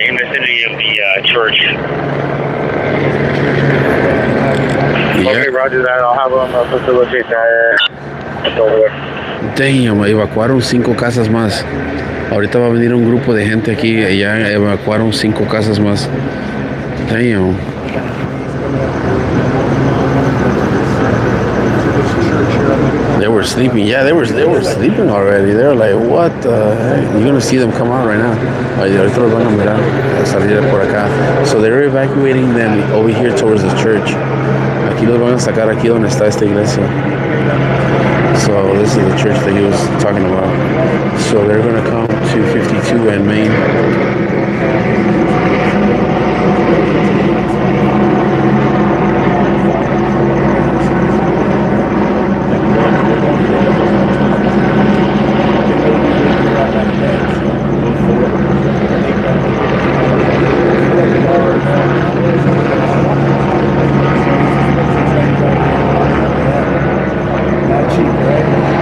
in the vicinity of the church. Yeah. Okay, roger that. I'll have them facilitate that. Over there. Damn, evacuaron 5 casas más. Ahorita va a venir un grupo de gente aquí. Ya evacuaron 5 casas más. Damn. They were sleeping. Yeah, they were sleeping already. They were like, what the heck? You're gonna see them come out right now. Ahorita los van a mirar salir por acá. So they're evacuating them over here towards the church. Aquí los van a sacar aquí donde está esta iglesia. So this is the church that he was talking about. So they're gonna come to 52 and Main.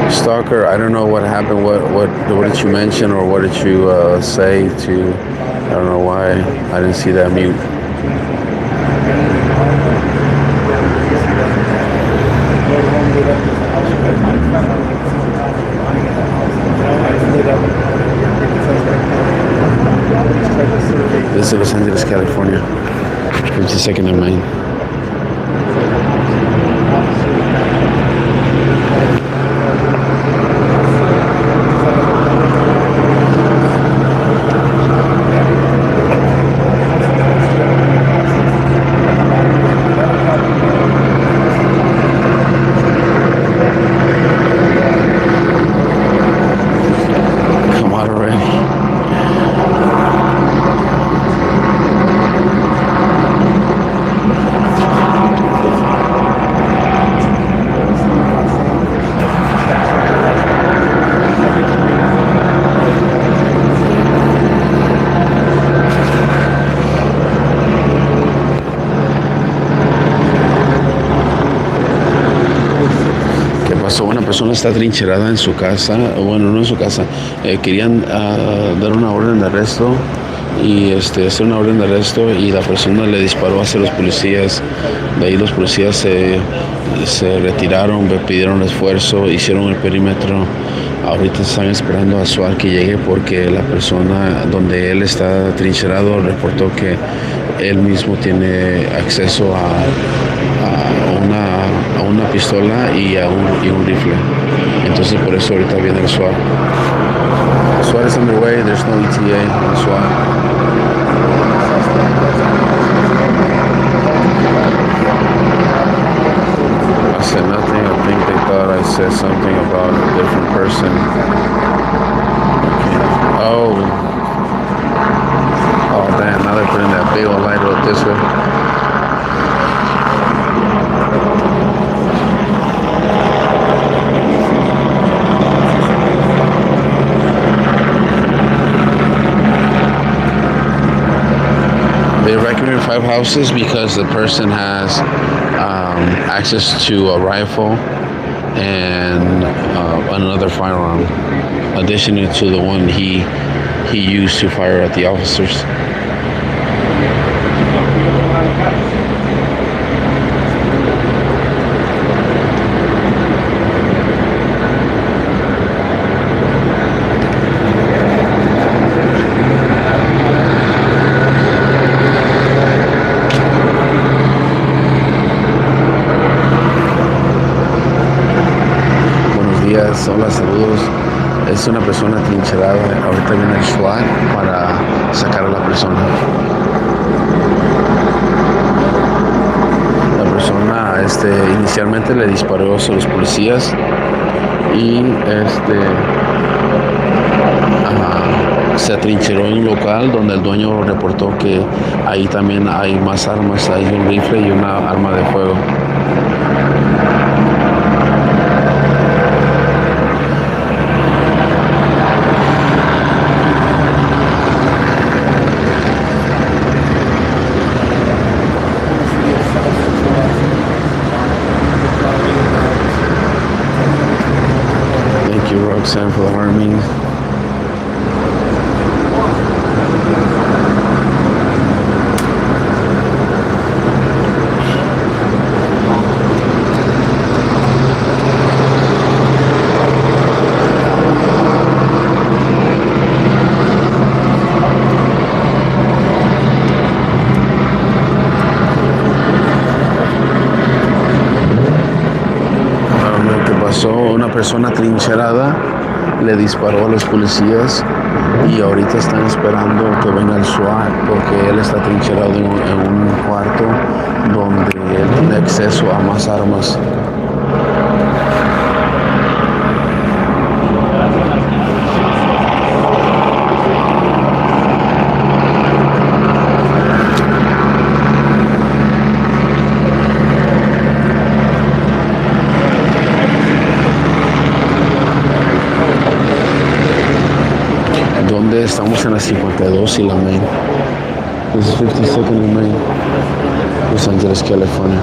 Stalker, I don't know what happened. What what did you mention or what did you say to? I don't know why I didn't see that mute. This is Los Angeles, California, 52nd and Main. Come on already. Una persona está trincherada en su casa, bueno, no en su casa, querían dar una orden de arresto y hacer una orden de arresto y la persona le disparó hacia los policías. De ahí los policías se retiraron, pidieron esfuerzo, hicieron el perímetro. Ahorita están esperando a SWAT que llegue porque la persona donde él está trincherado reportó que él mismo tiene acceso a una pistola y a un rifle. Entonces por eso ahorita viene el SWAT. SWAT is underway, there's no ETA on SWAT. I said nothing. I think they thought I said something about a different person. Okay. Oh damn, now they're putting that big old light up this way. They evacuated 5 houses because the person has access to a rifle and another firearm, additionally to the one he used to fire at the officers. Hola, saludos. Es una persona trincherada. Ahorita viene el SWAT para sacar a la persona. La persona inicialmente le disparó a los policías y se atrincheró en un local donde el dueño reportó que ahí también hay más armas, hay un rifle y una arma de fuego. Roxanne for the harming. Lo que pasó, una persona trincherada le disparó a los policías y ahorita están esperando que venga el SWAT porque él está trincherado en un cuarto donde él tiene acceso a más armas. Estamos en la 52 y la Main. This is 52nd and Main, Los Angeles, California.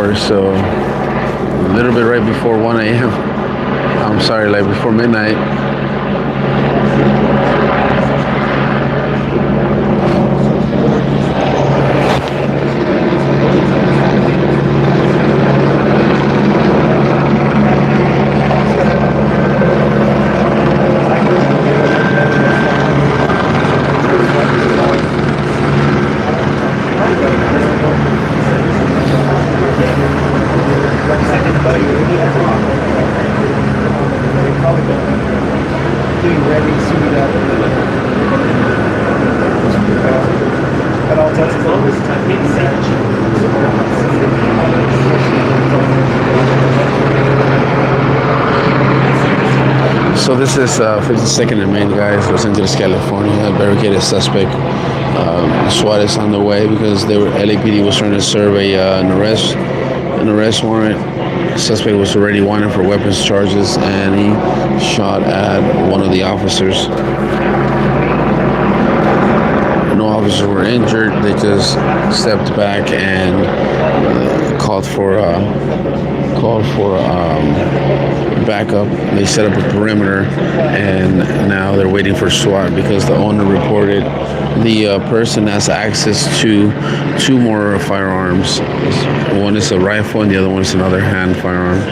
hour, so a little bit right before 1 a.m. I'm sorry, like before midnight. So this is 52nd and Main, guys, Los Angeles, California. Barricaded suspect. SWAT is on the way because LAPD was trying to serve an arrest warrant. Suspect was already wanted for weapons charges, and he shot at one of the officers. No officers were injured. They just stepped back and called for backup. They set up a perimeter, and now they're waiting for SWAT because the owner reported the person has access to 2 more firearms. One is a rifle and the other one is another hand firearm.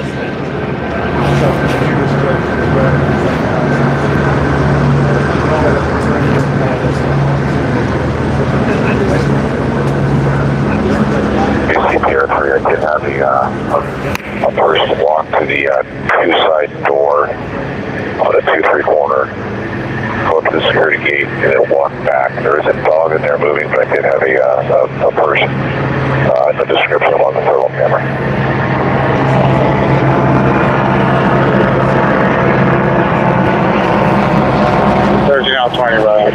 I did have a person walk to the 2-side door on a 2-3 corner, go up to the security gate, and then walk back. There is a dog in there moving, but I did have a person, the description on the thermal camera. Thursday out 20 right.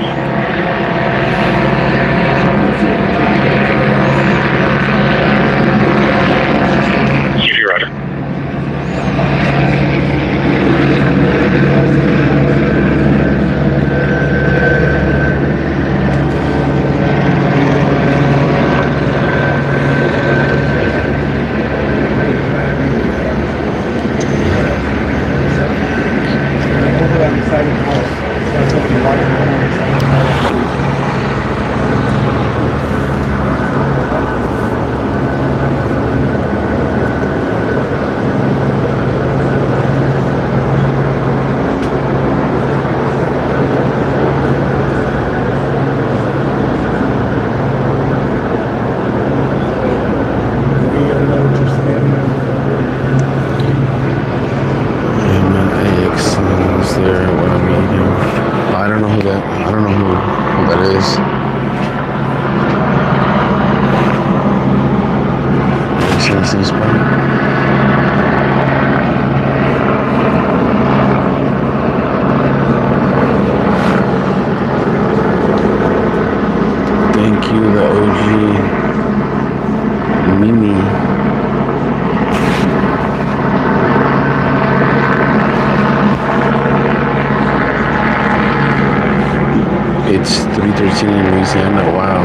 It's 3:13 in Louisiana. Wow.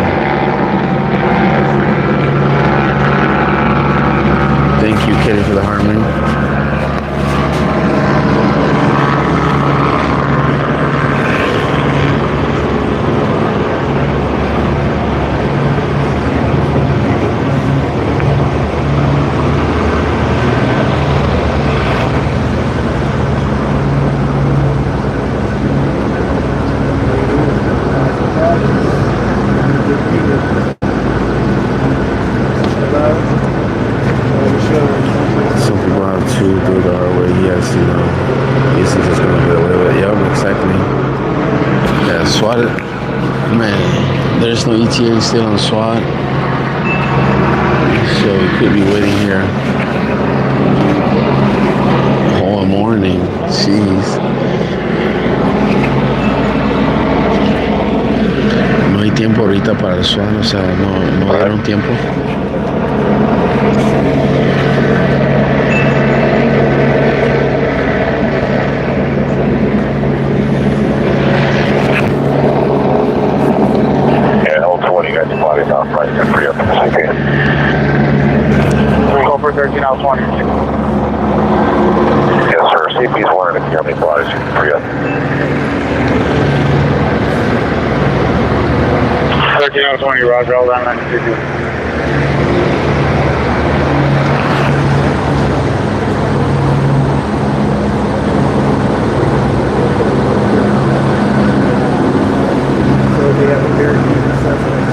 Thank you, Kelly, for the harmony. SWAT, man, there's no ETA still on SWAT, so we could be waiting here all morning. Jeez, no hay tiempo ahorita para el SWAT, o sea, no dieron tiempo. 20. Yes, sir. CP's wanted if you have any bodies you can free up. 13 out of 20, Roger, all that 92. So they have a barricade assessment.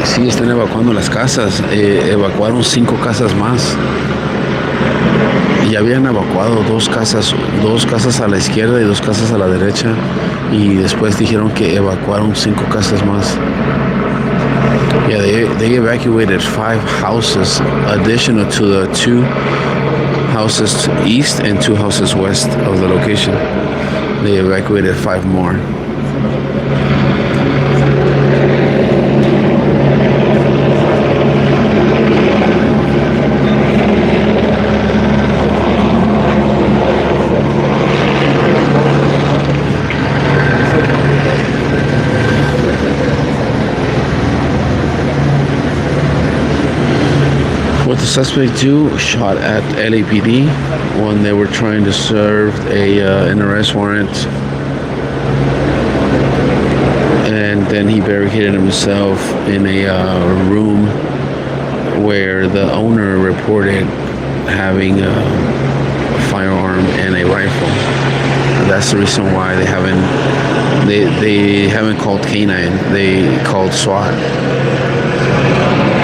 Sí, están evacuando las casas. Evacuaron 5 casas más. Y habían evacuado 2 casas a la izquierda y 2 casas a la derecha. Y después dijeron que evacuaron 5 casas más. Yeah, they evacuated 5 houses, additional to the 2 houses east and 2 houses west of the location. They evacuated 5 more. What the suspect do? Shot at LAPD when they were trying to serve an arrest warrant, and then he barricaded himself in a room where the owner reported having a firearm and a rifle. And that's the reason why they haven't called K9. They called SWAT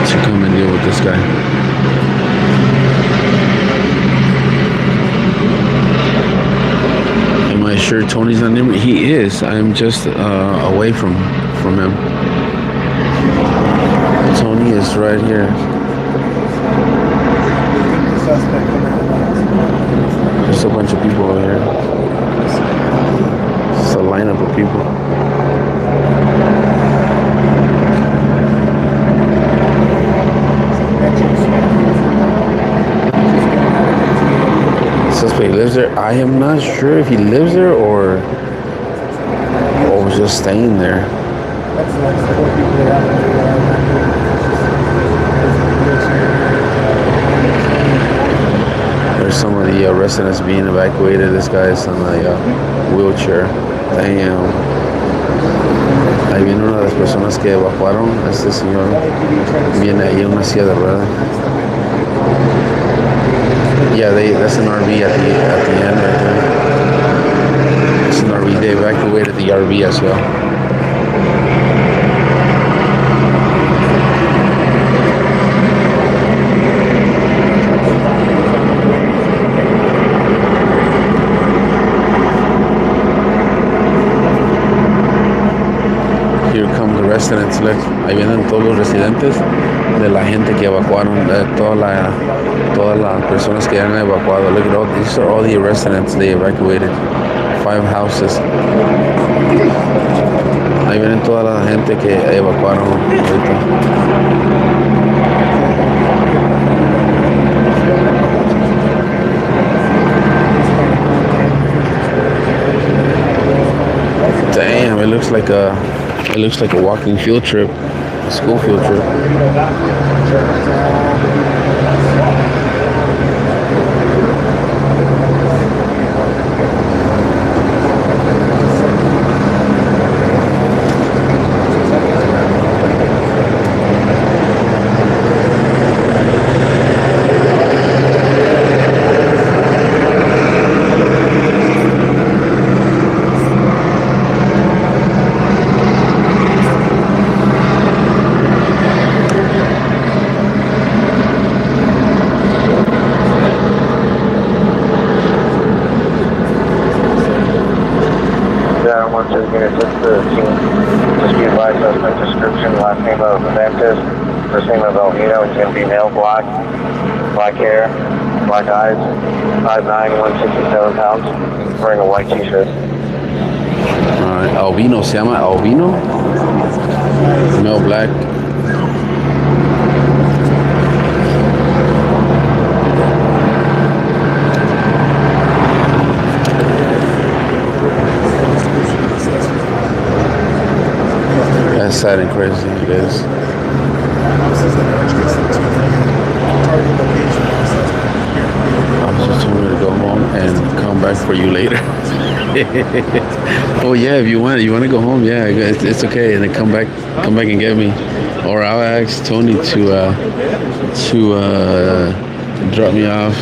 to come and deal with this guy. Am I sure Tony's not near me? He is. I'm just away from him. Tony is right here. There's a bunch of people over here. It's a lineup of people. Suspect lives there. I am not sure if he lives there or was just staying there. There's some of the residents being evacuated. This guy is on a wheelchair. Damn. Ahí viene una de las personas que evacuaron. Este señor viene ahí en una silla de ruedas. Yeah, that's an RV at the end right there. It's an RV. They evacuated the RV as well. Here come the residents. Look, ahí vienen todos los residentes de la gente que evacuaron, todas las personas que han evacuado. Look at all, these are all the residents they evacuated. 5 houses. Ahí vienen toda la gente que evacuaron ahorita. Damn, it looks like a walking field trip, a school field trip. First name of Alvino, he's going to be male, black hair, black eyes, 5'9", 167 pounds, wearing a white t-shirt. Albino, se llama Albino? Male, black. That's sad and crazy. It is. Houses that are adjacent to the target location. I just told me to go home and come back for you later. Oh yeah, if you want to go home, yeah, it's okay, and then come back and get me, or I'll ask Tony to drop me off.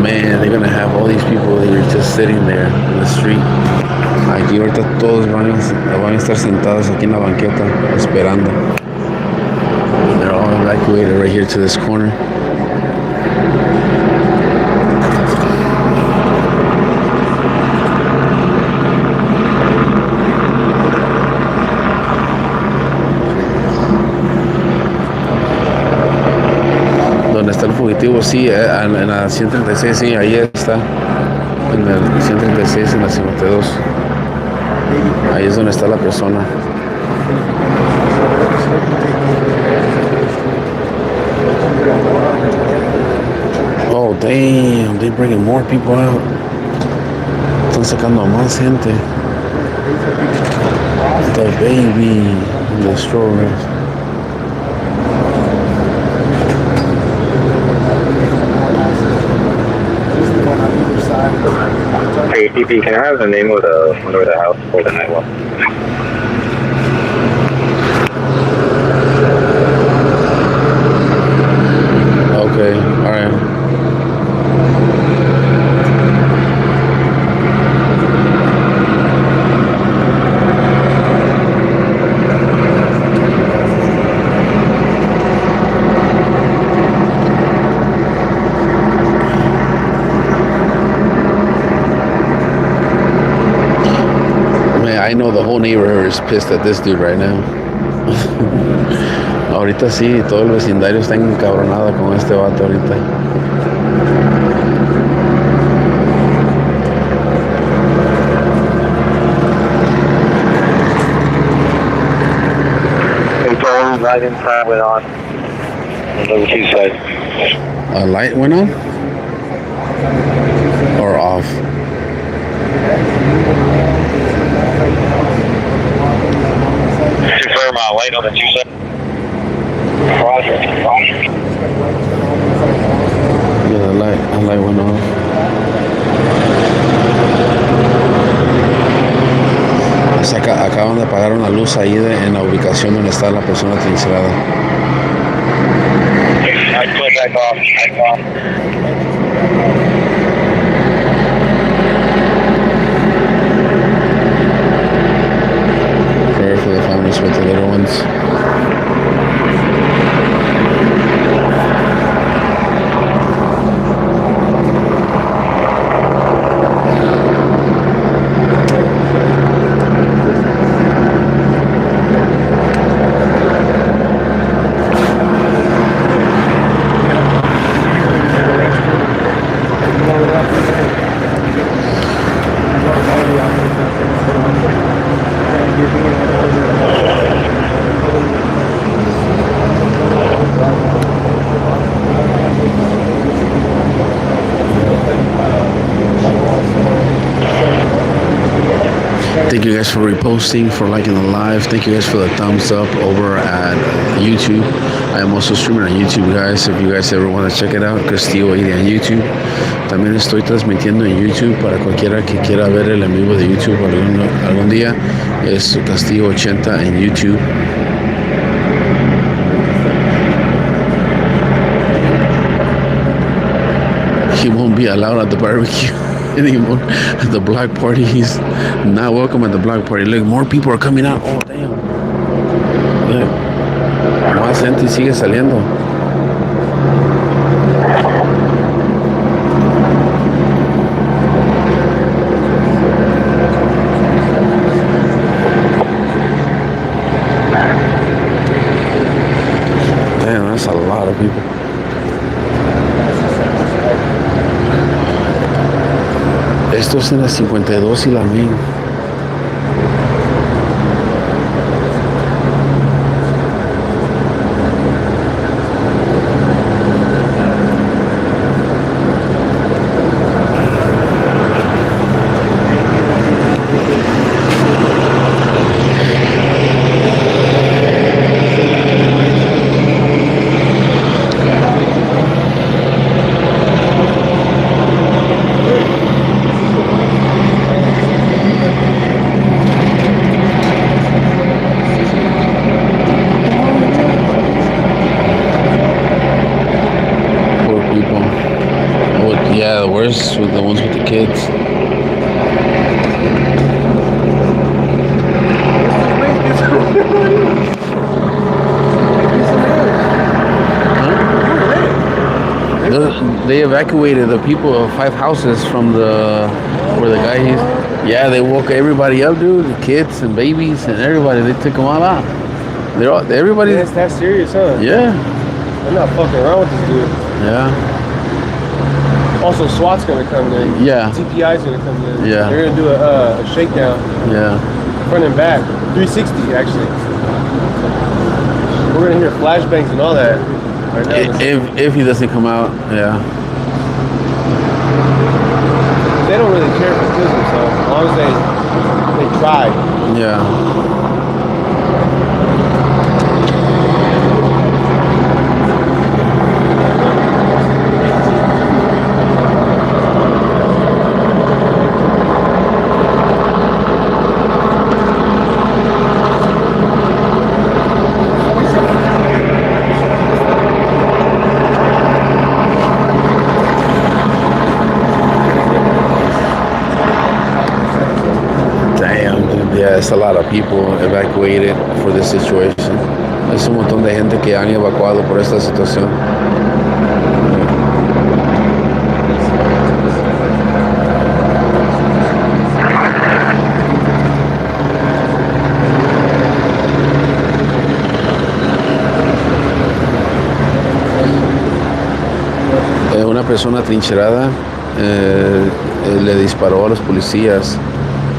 Man, they're gonna have all these people that are just sitting there in the street. Aquí ahorita todos van a estar sentados aquí en la banqueta esperando. They're all evacuated right here to this corner. Donde está el fugitivo, sí, en la 136, sí, ahí está. En el 136, en la 52. Ahí es donde está la persona. Oh, damn, they're bringing more people out. Están sacando a más gente. The baby, the strollers. Hey, DP, can I have the name of the owner of the house for the 911? Okay, all right. I know the whole neighborhood is pissed at this dude right now. Ahorita sí, todo el vecindario está encabronado con este vato ahorita. Control, right inside went on. On the two side. A light went on? Or off? Confirm light on the two side. Yeah, the light went off. Pues acaban de apagar una luz ahí en la ubicación donde está la persona trincerada. I put that off. Prayer for the families with the little ones. Thank you guys for reposting, for liking the live. Thank you guys for the thumbs up over at YouTube. I am also streaming on YouTube, guys. If you guys ever want to check it out, Castillo 80 en YouTube. También estoy transmitiendo en YouTube para cualquiera que quiera ver el en vivo de YouTube algún día. Es Castillo 80 en YouTube. He won't be allowed at the barbecue anymore. At the block party, he's not welcome at the block party. Look, more people are coming out. Oh, damn. Look, más gente sigue saliendo. Damn, that's a lot of people. Esto es en la 52 y la Main. Yeah, the worst with the ones with the kids. They evacuated the people of 5 houses from where the guy is. Yeah, they woke everybody up, dude. The kids and babies and everybody. They took them all out. Everybody. It's that serious, huh? Yeah. I'm not fucking around with this dude. Yeah. Also, SWAT's gonna come in. Yeah. TPI's gonna come in. Yeah. They're gonna do a shakedown. Yeah. Front and back. 360 actually. We're gonna hear flashbangs and all that. Right now. If he doesn't come out, yeah. They don't really care if he kills himself, as long as they try. Yeah. Es a lot of people evacuated for this situation. Es un montón de gente que han evacuado por esta situación. Una persona trincherada le disparó a los policías.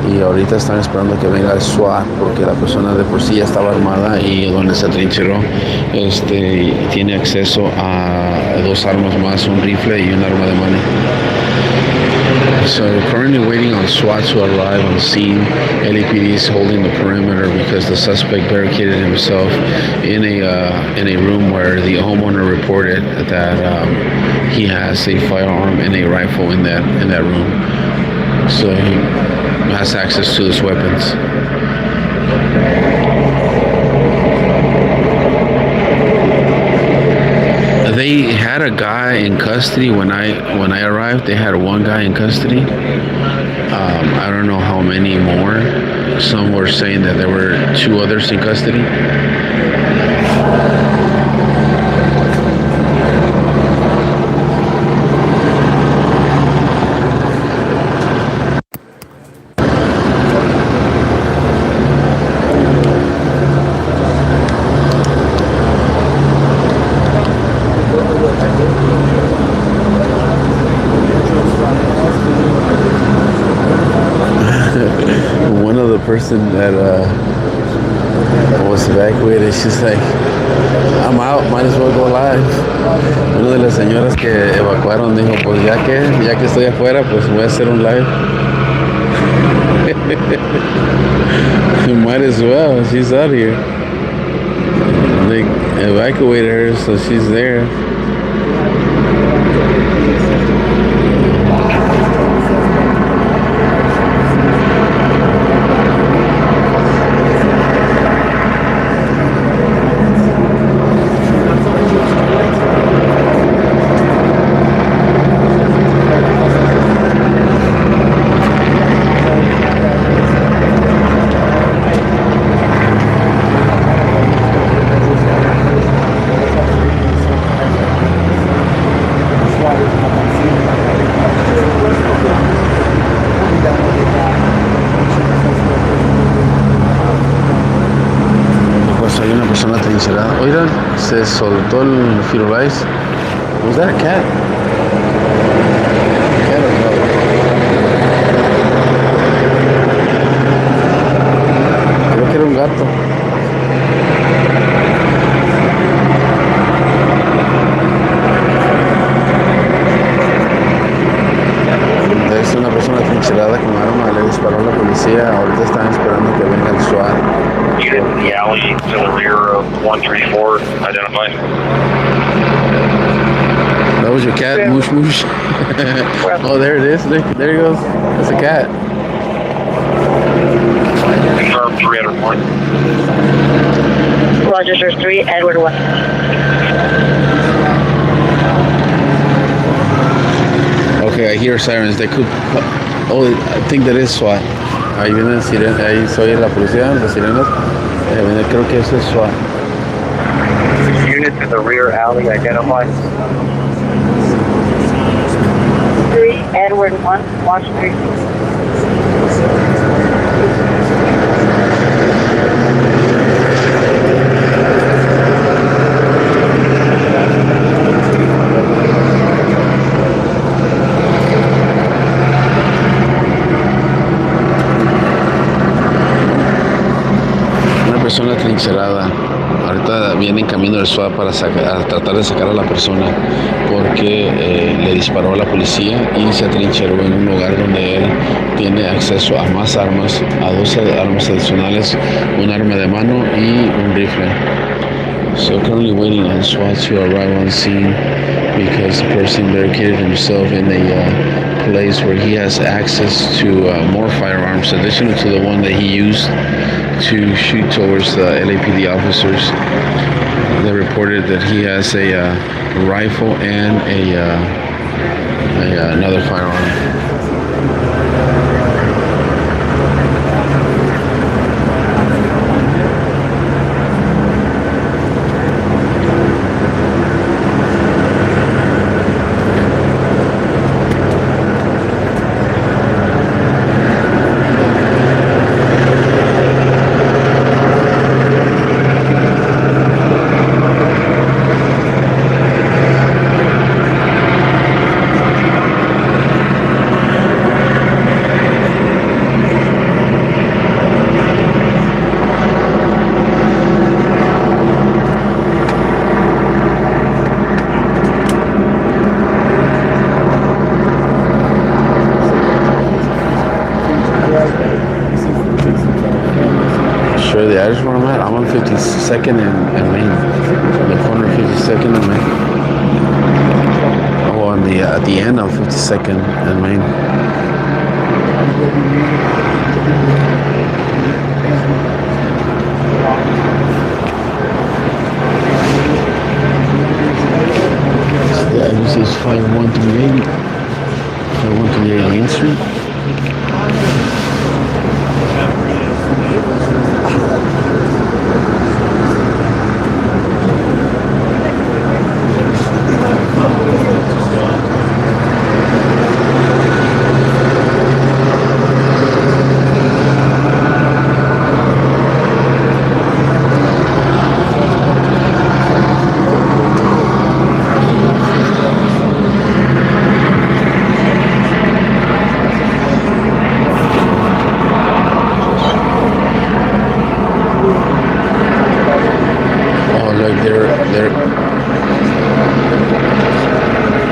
Y ahorita están esperando que venga el SWAT porque la persona de por sí ya estaba armada y donde se atrincheró tiene acceso a 2 armas más, un rifle y un arma de mano. So currently waiting on SWAT to arrive on scene. LAPD is holding the perimeter because the suspect barricaded himself in a room where the homeowner reported that he has a firearm and a rifle in that room. So he has access to those weapons. They had a guy in custody when I arrived. They had one guy in custody. I don't know how many more. Some were saying that there were 2 others in custody. Person that was evacuated, she's like, I'm out, might as well go live. Una de las señoras que evacuaron dijo, pues ya que estoy afuera, pues voy a hacer un live. Might as well, she's out here. They evacuated her, so she's there. Oigan, se soltó el firulais. Was that a cat? Cat or no? Creo que era un gato. Es una persona trincherada con arma, le disparó a la policía. Ahorita están esperando que venga el SWAT. Unit in the alley to the rear of 134, identify. That was your cat, Moosh Moosh. Oh, there it is. Look, there he goes. That's a cat. Confirm 301. Roger, 3, Edward 1. Okay, I hear sirens. They could. Oh, I think that is SWAT. Ahí vienen sirenas. Ahí soy la policía, las sirenas. Creo que eso es SWAT. Unit to the rear alley identified. 3, Edward 1, Watch 3. Una persona trincherada. Ahorita viene en camino del SWAT para tratar de sacar a la persona porque le disparó a la policía y se atrincheró en un lugar donde él tiene acceso a más armas, a 12 armas adicionales, un arma de mano y un rifle. So currently waiting on SWAT to arrive on scene because the person barricaded himself in a place where he has access to more firearms, additional to the one that he used to shoot towards the LAPD officers. They reported that he has a rifle and another firearm. Sure, the address where I'm at. I'm on 52nd and Main. On the corner of 52nd and Main. Oh, on the at the end of 52nd and Main. The address is 5138. 5138 Main Street.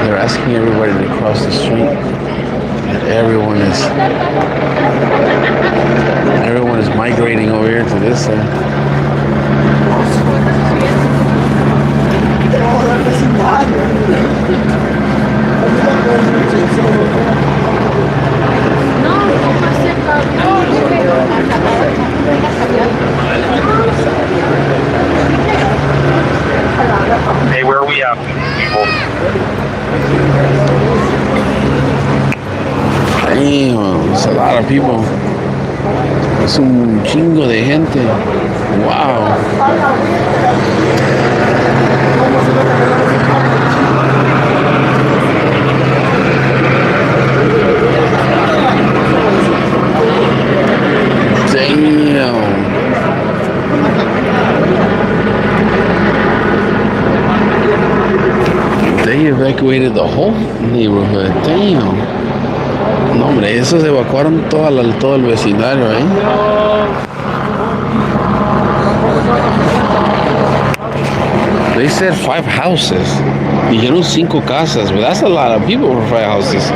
They're asking everybody to cross the street, and everyone is migrating over here to this side. Hey, where are we at? Damn, it's a lot of people. Es un chingo de gente. Wow. Damn. They evacuated the whole neighborhood. Damn. No, hombre, esos evacuaron todo el vecindario, ¿eh? They said 5 houses. Dijeron 5 casas, but that's a lot of people for 5 houses.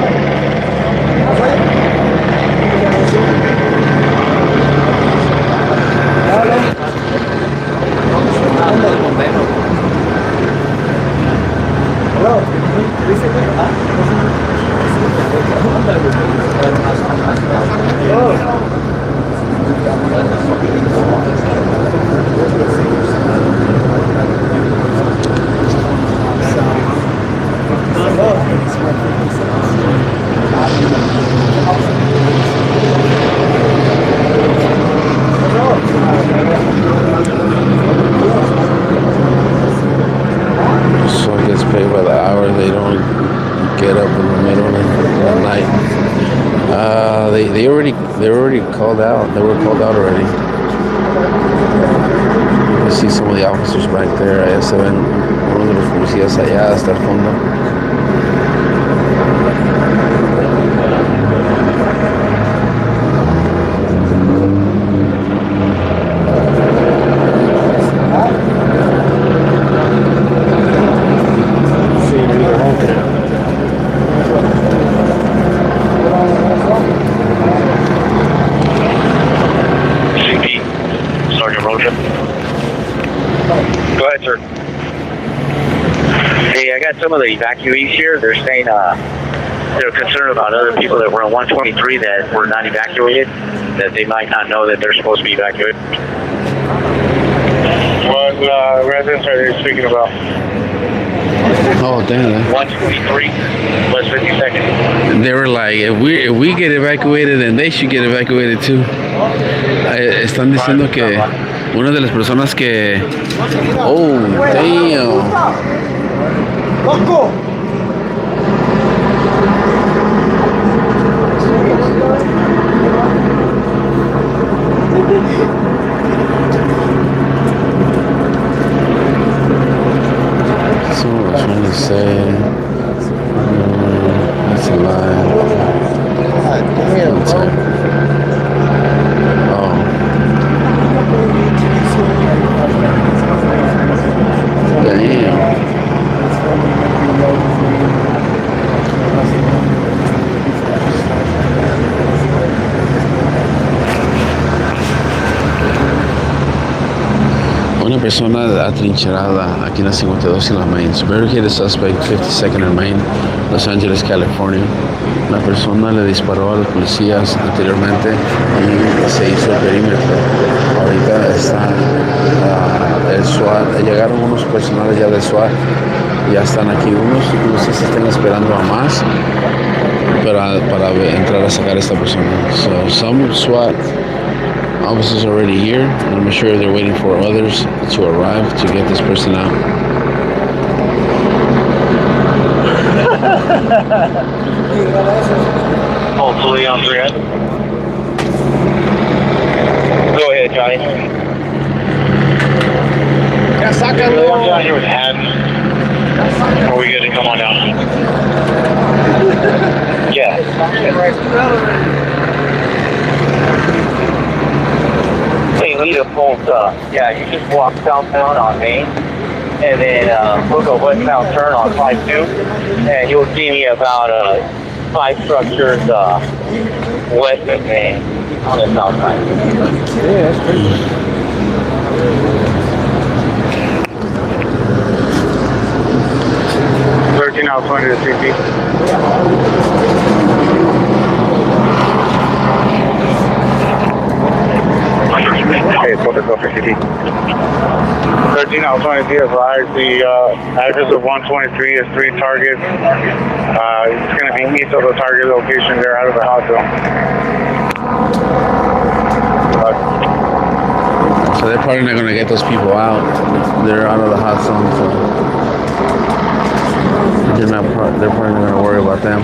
early that night. They were already called out. They were called out already. You see some of the officers back there. Allá se ven uno de los policías allá hasta el fondo. Go ahead, sir. Hey, I got some of the evacuees here. They're saying they're concerned about other people that were on 123 that were not evacuated, that they might not know that they're supposed to be evacuated. What residents are they speaking about? Oh damn! 123 West 52nd. They were like, if we get evacuated, then they should get evacuated too. Están diciendo que una de las personas que, oh damn. So what I'm trying to say, that's a lie. Oh. Damn. Una persona atrincherada aquí en la 52 y la Main. Barricaded suspect, 52nd and Main, Los Angeles, California. La persona le disparó a los policías anteriormente y se hizo el perímetro. Ahorita está el SWAT. Llegaron unos personales ya del SWAT. Ya están aquí unos. No sé si están esperando a más para entrar a sacar a esta persona. So some SWAT officers are already here, and I'm sure they're waiting for others to arrive to get this person out. Hopefully on 300. Go ahead, Johnny. I'm down here with Hatton. Are we good to come on down? Yeah. Hey, lead a bolt yeah, you just walk southbound on Main, and then book a westbound turn on 52, and you'll see me about 5 structures west of Main on the south side. Yeah, that's pretty. 13 out 20 to CP. Hey, it's Walter Gopher CT. 13 out 20 DFI. The address of 123 is 3 targets. It's going to be east of the target location. They're out of the hot zone. So they're probably not going to get those people out. They're out of the hot zone, so they're probably not going to worry about them.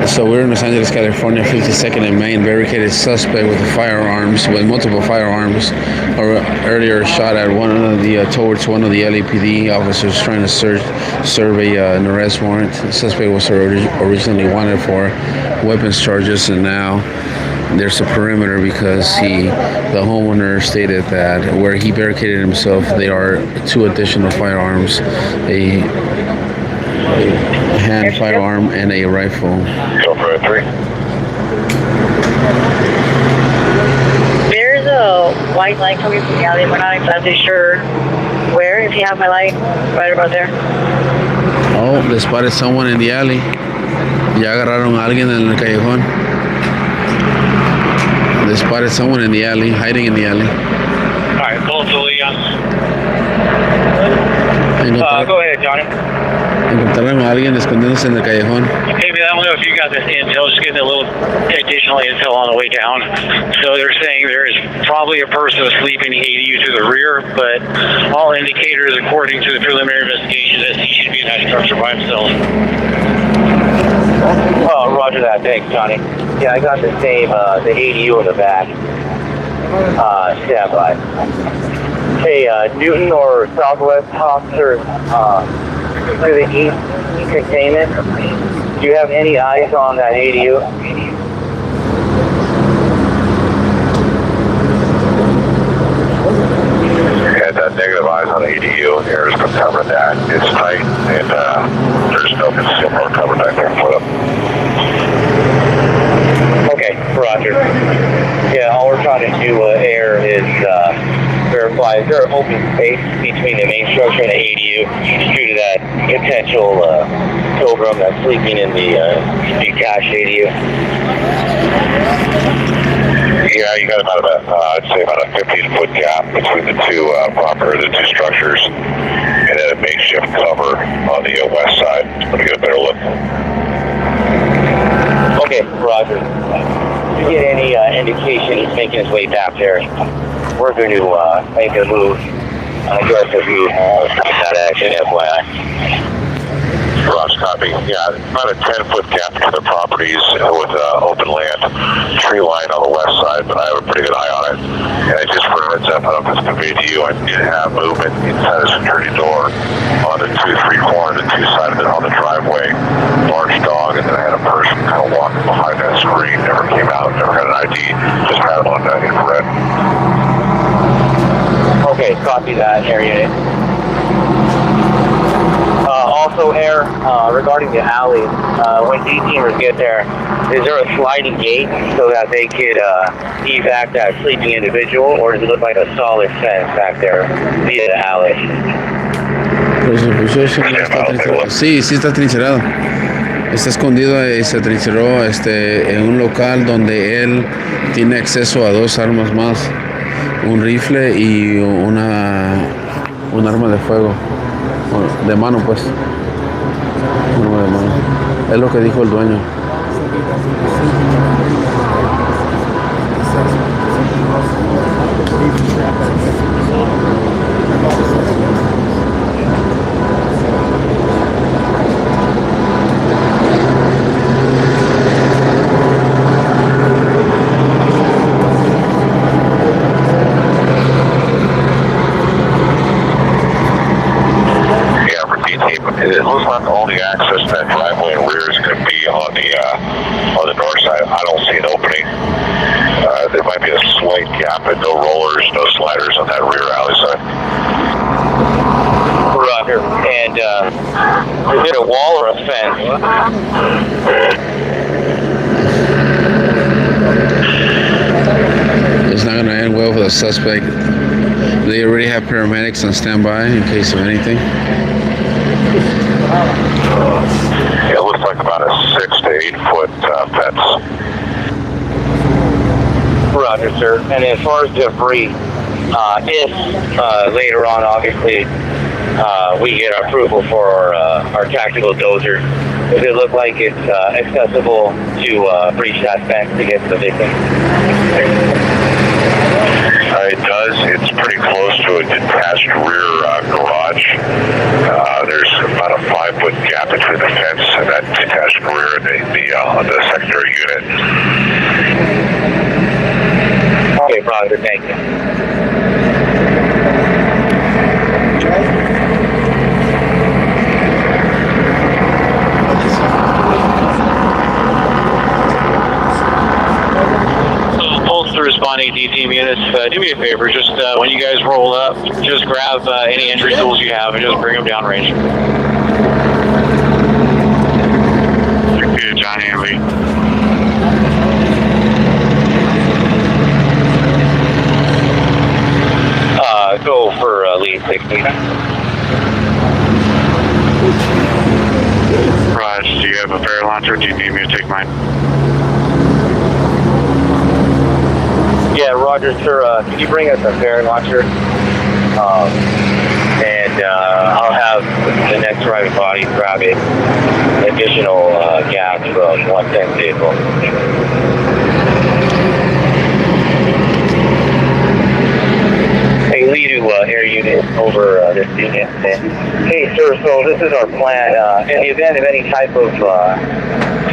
So we're in Los Angeles, California, 52nd and Main. Barricaded suspect with firearms, with multiple firearms, or earlier shot at towards one of the LAPD officers trying to serve an arrest warrant. The suspect was originally wanted for weapons charges, and now there's a perimeter because the homeowner stated that where he barricaded himself, there are 2 additional firearms, a hand firearm and a rifle. Go for a 3. There's a white light coming from the alley. We're not exactly sure where. If you have my light, right about there. Oh, they spotted someone in the alley. Ya agarraron a alguien en el callejón. They spotted someone in the alley, hiding in the alley. Alright, pull to Leon. Go ahead, Johnny. Encontraron a alguien escondiéndose en el callejón. Hey, man, I don't know if you got this intel, just getting a little additional intel on the way down. So they're saying there is probably a person asleep in the ADU to the rear, but all indicators, according to the preliminary investigation, that he should be in that structure by himself. Roger that. Thanks, Johnny. Yeah, I got the same, the ADU in the back. Stand by. Hey, Newton or Southwest officers, to the east containment. Do you have any eyes on that ADU? Had that negative eyes on the ADU. Air is covering that. It's tight, and there's no concealment cover back there for them. Okay, Roger. Yeah, all we're trying to do, Air, is verify, is there an open space between the main structure and the ADU due to that potential pilgrim that's sleeping in the detached ADU? Yeah, you got about I'd say about a 15-foot gap between the two the two structures, and then a makeshift cover on the west side. Let me get a better look. Okay, Roger. Did you get any indication he's making his way back there? We're going to make a move, aggressive move, that action, FYI. Ross, copy. Yeah, about a 10-foot gap between the properties with open land, tree line on the west side, but I have a pretty good eye on it. And I just for a heads up, I don't know if it's conveyed to you, I did have movement inside the security door on the 2-3 corner, the two side of it on the driveway. Large dog, and then I had a person kind of walking behind that screen, never came out, never had an ID, just had it on infrared. Okay, copy that, Air Unit. Also, Air, regarding the alley, when D-teamers get there, is there a sliding gate so that they could evac that sleeping individual, or does it look like a solid fence back there via the alley? Pues el buceo no está trincherado. Sí, sí está trincherado. Está escondido y se trincheró en un local donde él tiene acceso a 2 armas más, un rifle y un arma de fuego, de mano pues, un arma de mano. Es lo que dijo el dueño. It looks like all the access to that driveway and rear is going to be on the north side. I don't see an opening. There might be a slight gap, but no rollers, no sliders on that rear alley side. Roger. And is it a wall or a fence? It's not going to end well for the suspect. They already have paramedics on standby in case of anything. It looks like about a 6 to 8 foot fence. Roger, sir. And as far as debris, if later on, obviously, we get approval for our tactical dozer, does it look like it's accessible to breach that fence to get to the victim? It does. It's pretty close to a detached rear garage. There's about a 5-foot gap between the fence and that detached rear and the secondary unit. Okay, Roger, thank you. Responding D-team units, do me a favor, just when you guys roll up, just grab any entry tools you have and just bring them downrange. Johnny and Lee. Go for lead 60. Raj, do you have a fare launcher? Do you need me to take mine? Yeah, Roger, sir. Can you bring us a fare launcher? And I'll have the next driving body grab an additional gas from 110 vehicle. Hey, Lee. Castillo air unit over this incident. Hey, sir, so this is our plan. In the event of any type of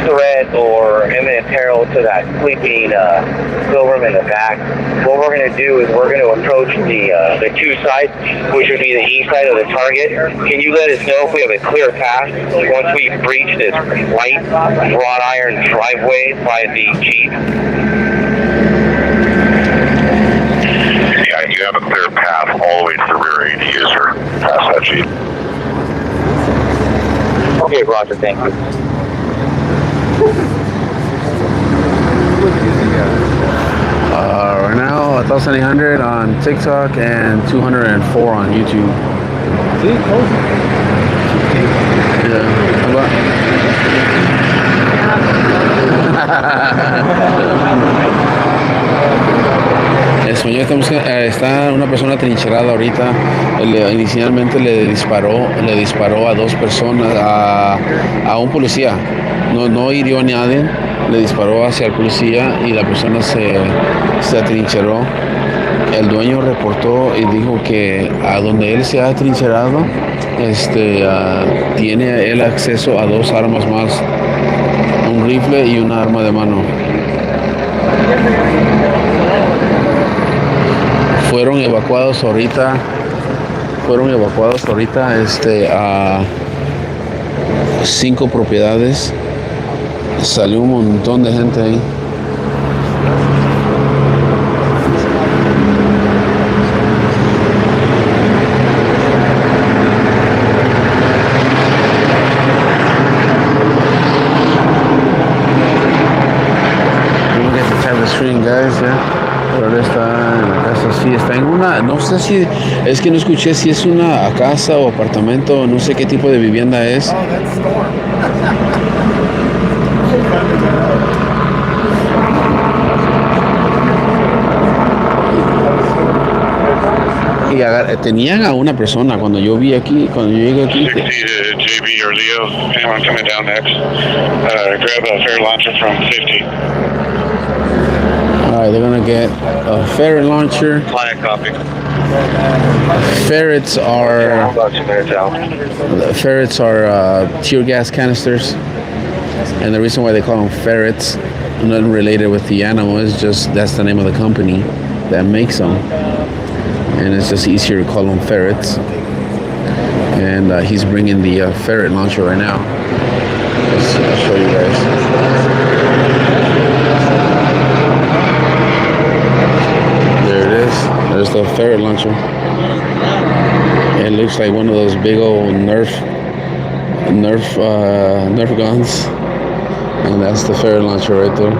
threat or imminent peril to that sleeping pilgrim in the back, what we're going to do is we're going to approach the two sides, which would be the east side of the target. Can you let us know if we have a clear path once we breach this white wrought iron driveway by the Jeep? Yeah, you have a clear path all the way to the rear ADU, sir. Past that Jeep. Okay, Roger, thank you. Right now, 1,800 on TikTok and 204 on YouTube. See, close. Yeah. Español, está una persona trincherada ahorita. Inicialmente le disparó a dos personas, a un policía. No hirió a nadie, le disparó hacia el policía y la persona se atrincheró. El dueño reportó y dijo que a donde él se ha atrincherado, tiene él acceso a dos armas más, un rifle y una arma de mano. Fueron evacuados ahorita a 5 propiedades. Salió un montón de gente ahí. Screen, guys, pero ahora está en la casa, sí, está en una, no sé si, es que no escuché si es una casa o apartamento, no sé qué tipo de vivienda es. Oh, that's Storm. Y tenían a una persona cuando yo llegué aquí. 60 to JB or Leo, anyone coming down next, grab a fair launcher from 50. Alright, they're gonna get a ferret launcher. Client copy. Ferrets are About 2 minutes out. tear gas canisters, and the reason why they call them ferrets, nothing related with the animal, is just that's the name of the company that makes them, and it's just easier to call them ferrets. And he's bringing the ferret launcher right now. I'll show you guys. There's the ferret launcher. It looks like one of those big old Nerf guns, and that's the ferret launcher right there.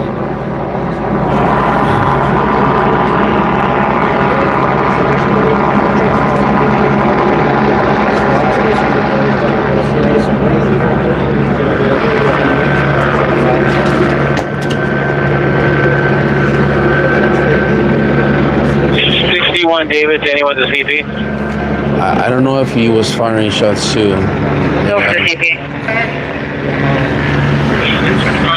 David, to anyone to CP? I don't know if he was firing shots too. Go for the CP.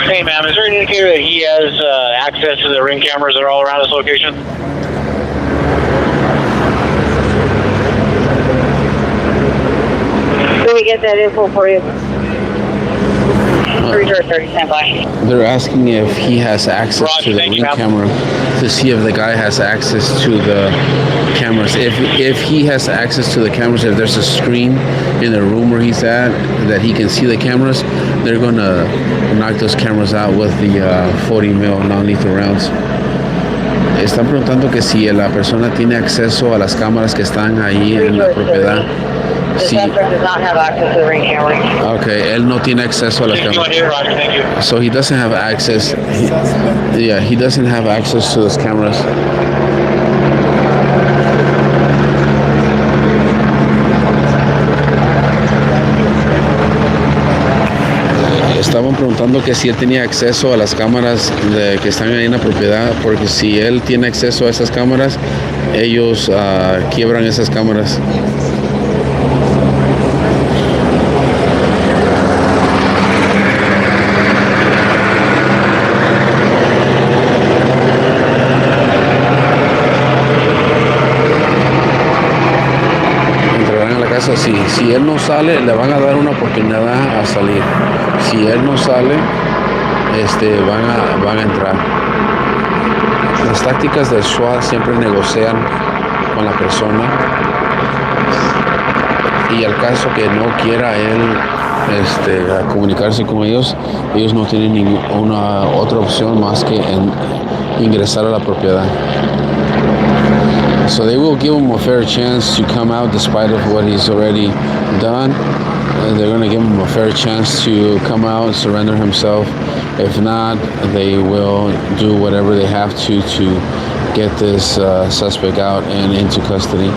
Hey, ma'am, is there an indicator that he has access to the ring cameras that are all around this location? Let me get that info for you. 30 standby. They're asking if he has access to the ring camera to see if the guy has access to the cameras. If he has access to the cameras, if there's a screen in the room where he's at that he can see the cameras, they're gonna knock those cameras out with the 40 mil non-lethal rounds. Están preguntando que si la persona tiene acceso a las cámaras que están ahí en la propiedad. The suspect does not have access to the ring camera. Okay, él no tiene acceso a las cámaras. So he doesn't have access. He doesn't have access to those cameras. Estaban preguntando que si él tenía acceso a las cámaras que están ahí en la propiedad, porque si él tiene acceso a esas cámaras, ellos quiebran esas cámaras. es así. Si él no sale, le van a dar una oportunidad a salir. Si él no sale, van a entrar. Las tácticas del SWAT siempre negocian con la persona, y al caso que no quiera él comunicarse con ellos no tienen ninguna otra opción más que ingresar a la propiedad. So they will give him a fair chance to come out despite of what he's already done. They're going to give him a fair chance to come out and surrender himself. If not, they will do whatever they have to get this suspect out and into custody.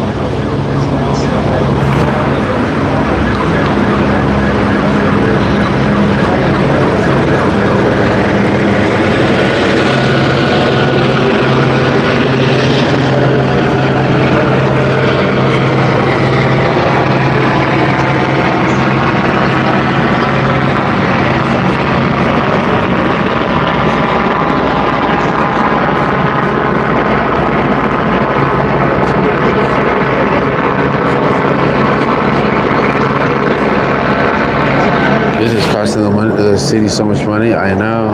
The city so much money. I know.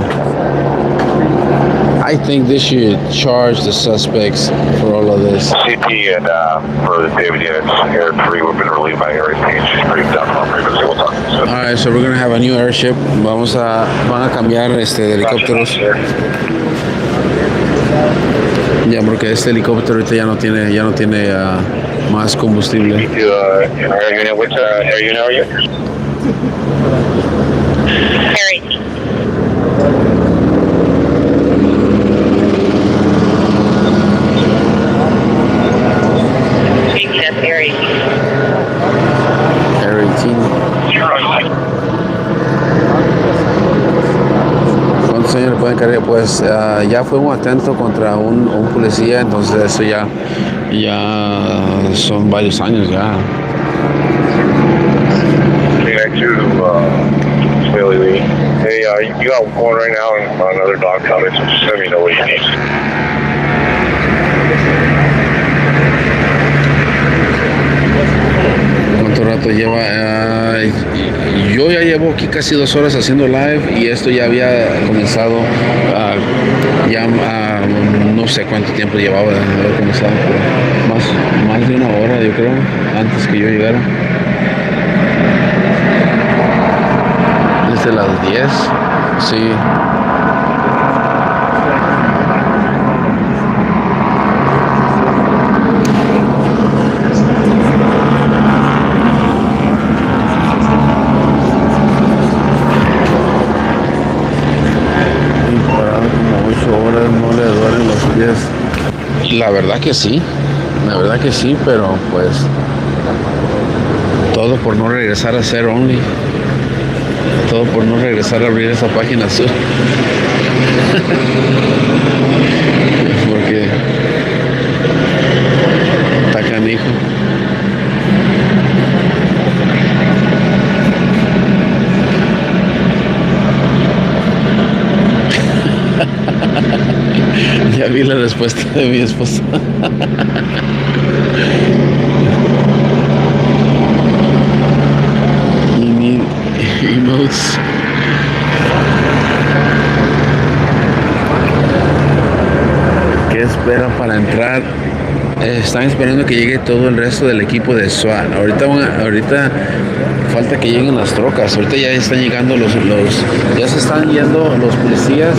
I think they should charge the suspects for all of this. CP and for the David units, Air 3, we've been relieved by Area P. She's pretty down on frequency. We'll talk to you soon. Alright, so we're gonna have a new airship. Van a cambiar de helicópteros. Ya, porque este helicóptero ahorita ya no tiene más combustible. Air unit, which air unit are you? Harry. That's Harry. Air 18. ¿Cuántos años le pueden cargar? Pues ya fue un atento contra un policía, entonces eso ya son varios años ya. Hey, you got one right now and another dog coming, so just let me know what you need. ¿Cuánto rato lleva? Yo ya llevo aquí casi 2 horas haciendo live y esto ya había comenzado, no sé cuánto tiempo llevaba de haber comenzado, pero más de 1 hora yo creo, antes que yo llegara. Desde las 10, sí. La verdad que sí, pero pues todo por no regresar a ser only, todo por no regresar a abrir esa página azul. Porque está canijo. Ya vi la respuesta de mi esposa. You need emotes. ¿Qué esperan para entrar? Están esperando que llegue todo el resto del equipo de SWAT. Ahorita falta que lleguen las trocas. Ahorita ya están llegando ya se están yendo los policías.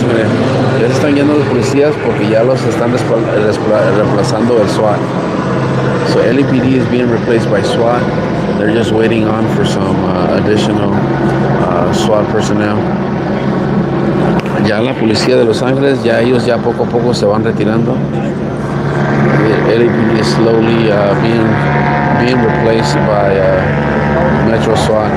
Ya se están yendo los policías porque ya los están reemplazando el SWAT. So LAPD is being replaced by SWAT. They're just waiting on for some additional SWAT personnel. Ya la policía de Los Ángeles, ellos poco a poco se van retirando. The LAPD is slowly being replaced by Metro SWAT.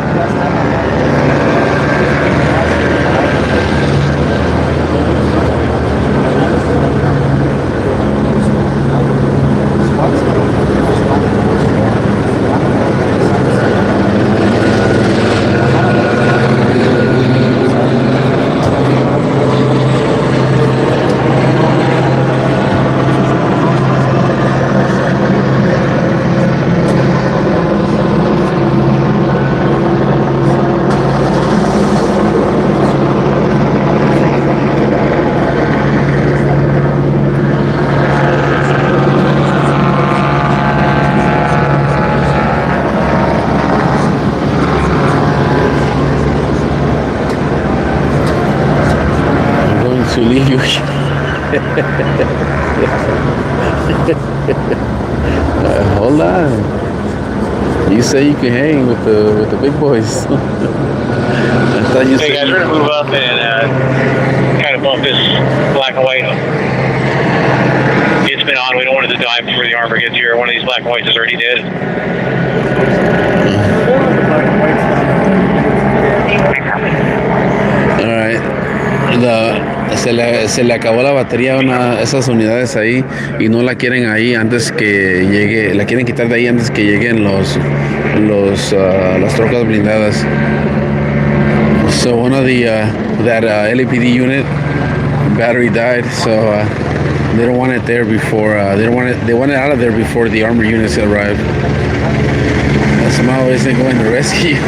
to leave you. Hold on. You say you can hang with the big boys. I thought you Hey guys, we're gonna move up and kind of bump this black and white. It's been on. We don't want it to die before the armor gets here. One of these black and whites is already dead. All right. Se le acabó la batería a una esas unidades ahí y no la quieren ahí antes que llegue, la quieren quitar de ahí antes que lleguen las trocas blindadas. So one of the that LAPD unit battery died, so they don't want it there before they want it out of there before the armor units arrive. Somehow isn't going to rescue.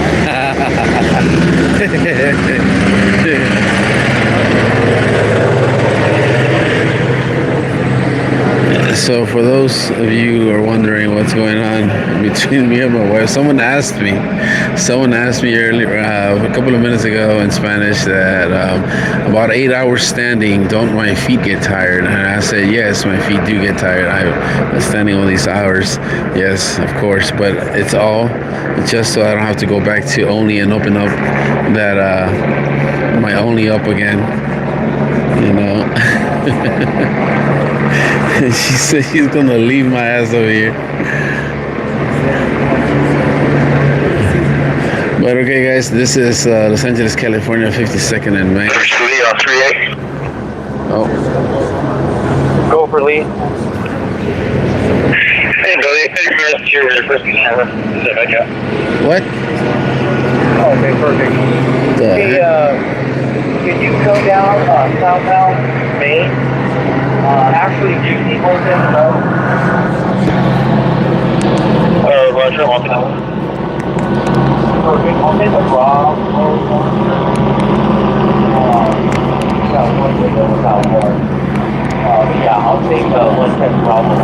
So for those of you who are wondering what's going on between me and my wife, someone asked me earlier, a couple of minutes ago in Spanish that about 8 hours standing, don't my feet get tired? And I said, yes, my feet do get tired. I'm standing all these hours. Yes, of course, but it's all just so I don't have to go back to only and open up that my only up again, you know. She said she's gonna leave my ass over here. But okay, guys, this is Los Angeles, California, 52nd and Main. Lee on 3A. Oh, Go for Lee. Hey, Billy, thank you for your first camera. what? Okay, perfect. The Hey, heck? can you go down southbound Main? Actually, do you see what's in the road? Roger, I'm walking out. Perfect. I'll take the Rob. Yeah, I'll take the 110 Bravo.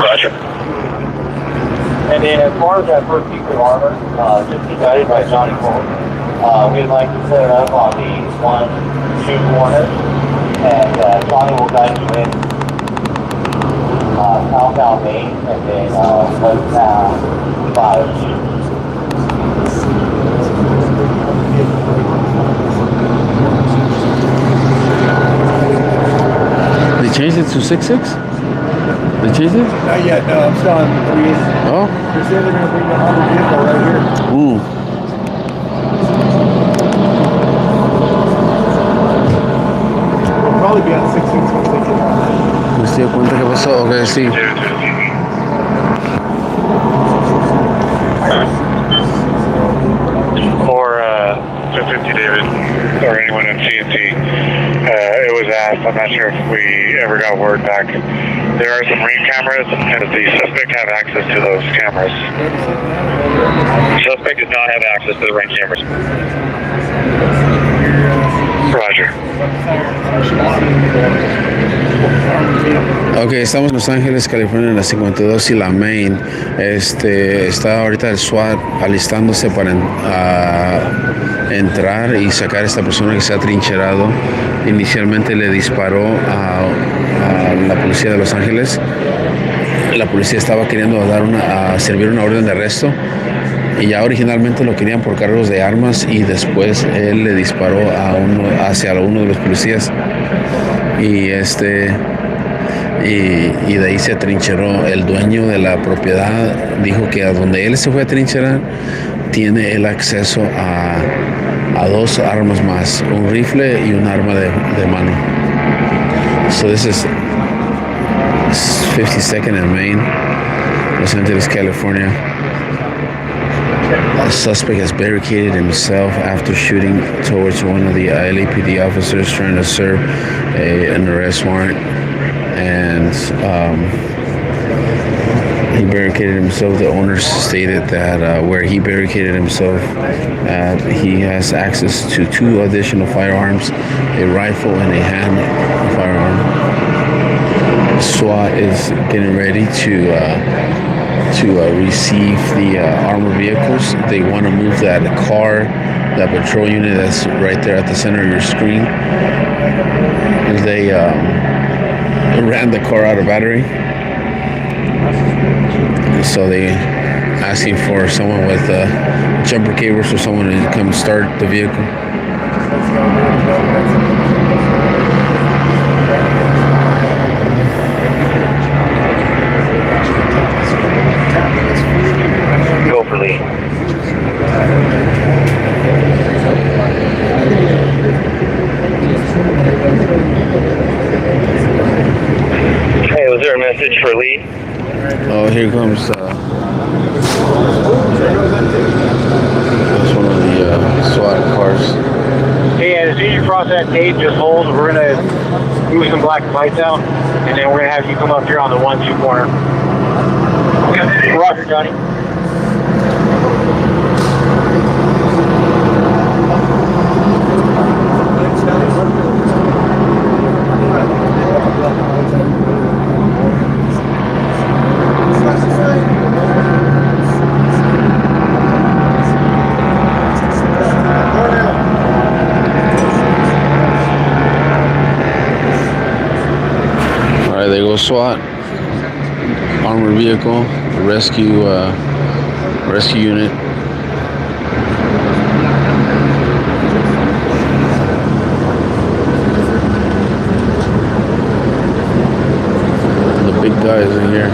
Roger. And then as far as that first piece of armor, just be guided by Johnny Cole. We'd like to set it up on the 1-2 corner, and Johnny will guide you in southbound Main, and then westbound 5. They changed it to 6-6? They changed it? Not yet, no, I'm still on 3. Oh? They say they're gonna bring the Honda vehicle right here. Ooh. We'll probably be on 6-6 once they get on. Me estoy dando cuenta que pasó. Ok, sí. For 250 David, or anyone in CNT, it was asked, I'm not sure if we ever got word back. There are some ring cameras, and the suspect have access to those cameras. Suspect does not have access to the ring cameras. Roger. Ok, estamos en Los Ángeles, California, en la 52 y la Main. Está ahorita el SWAT alistándose para entrar y sacar a esta persona que se ha trincherado. Inicialmente le disparó a la policía de Los Ángeles. La policía estaba queriendo servir una orden de arresto. Y ya originalmente lo querían por cargos de armas y después él le disparó hacia uno de los policías. Y de ahí se atrincheró. El dueño de la propiedad dijo que a donde él se fue a trincherar tiene el acceso a 2 armas más, un rifle y un arma de mano. So this is 52nd and Main, Los Angeles, California. The suspect has barricaded himself after shooting towards one of the LAPD officers trying to serve an arrest warrant. And he barricaded himself. The owners stated that where he barricaded himself, he has access to 2 additional firearms, a rifle and a hand firearm. SWAT is getting ready to receive the armored vehicles. They want to move that car, that patrol unit that's right there at the center of your screen. They ran the car out of battery, so they asking for someone with jumper cables for someone to come start the vehicle. Go for Lee. Hey, was there a message for Lee? Oh, here comes that's one of the SWAT cars. Hey, as soon as you cross that gate, just hold. We're gonna move some black lights out, and then we're gonna have you come up here on the 1-2 corner. Roger, Johnny. Alright, there goes SWAT. Armored vehicle, rescue unit. The big guys in here.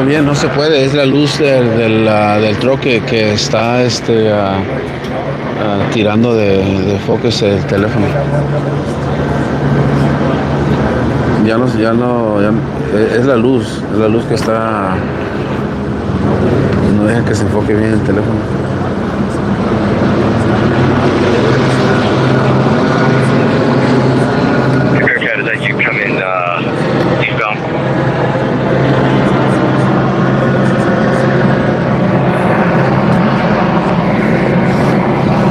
Bien, no se puede, es la luz del troque que está tirando de focus el teléfono. Ya no, es la luz que está, no deja que se enfoque bien el teléfono. Bearcat, is that you come in eastbound?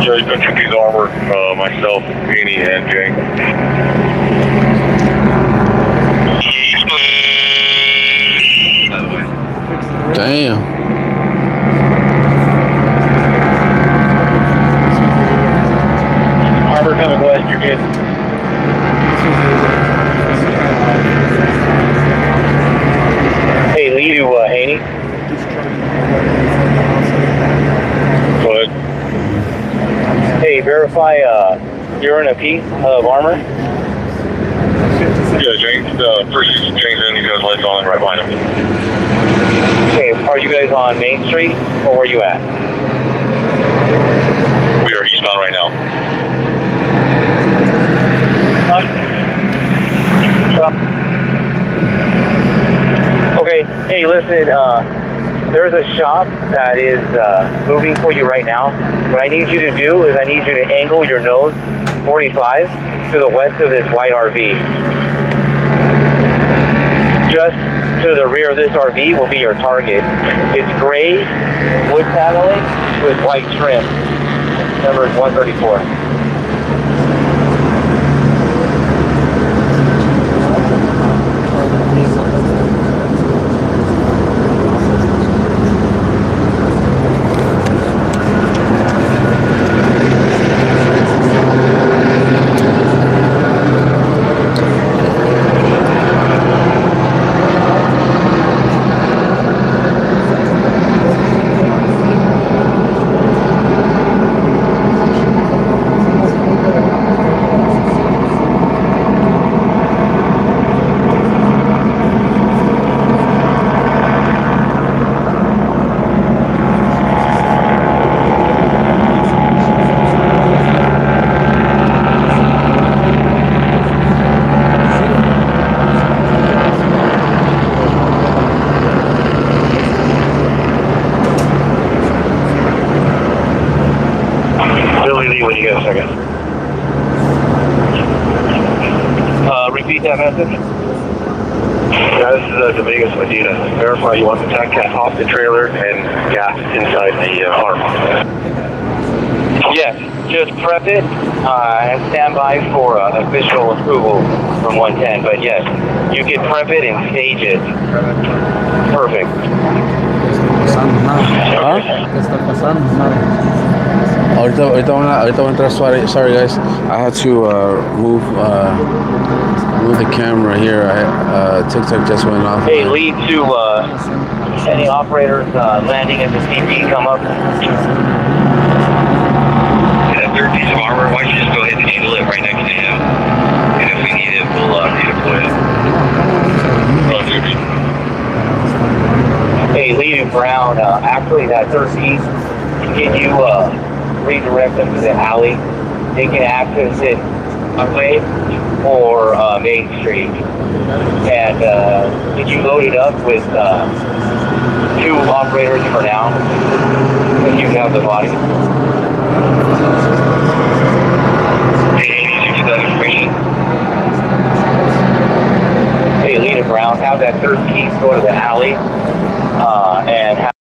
Judge Country's armor, myself, Penny, and Jay. Damn. Armor coming west, you're good. Hey, Lee to Haney. Go ahead. Hey, verify you're in a piece of armor. Yeah, James. First James in. He's got his lights on right behind him. Okay, are you guys on Main Street or where are you at? We are eastbound right now. Okay. Hey, listen. There's a shop that is moving for you right now. What I need you to do is I need you to angle your nose 45 to the west of this white RV. Just to the rear of this RV will be your target. It's gray wood paneling with white trim. Number is 134. that message? Yeah, this is Dominguez Medina. Verify you want the TAC cat off the trailer and gas inside the arm. Yes, just prep it and stand by for official approval from 110. But yes, you can prep it and stage it. Perfect. Huh? Ahorita van a entrar. Sorry guys, I had to move the camera here. TikTok just went off. Hey, lead to any operators landing at the CP come up. That third piece of armor, why don't you just go ahead and handle it right next to him? And if we need it, we'll redeploy it. Hey, lead and Brown, actually that third piece, can you redirect them to the alley? They can access it Broadway or Main Street. And did you load it up with 2 operators for now? If you have the body. Hey, Lena Brown, have that third piece go to the alley and have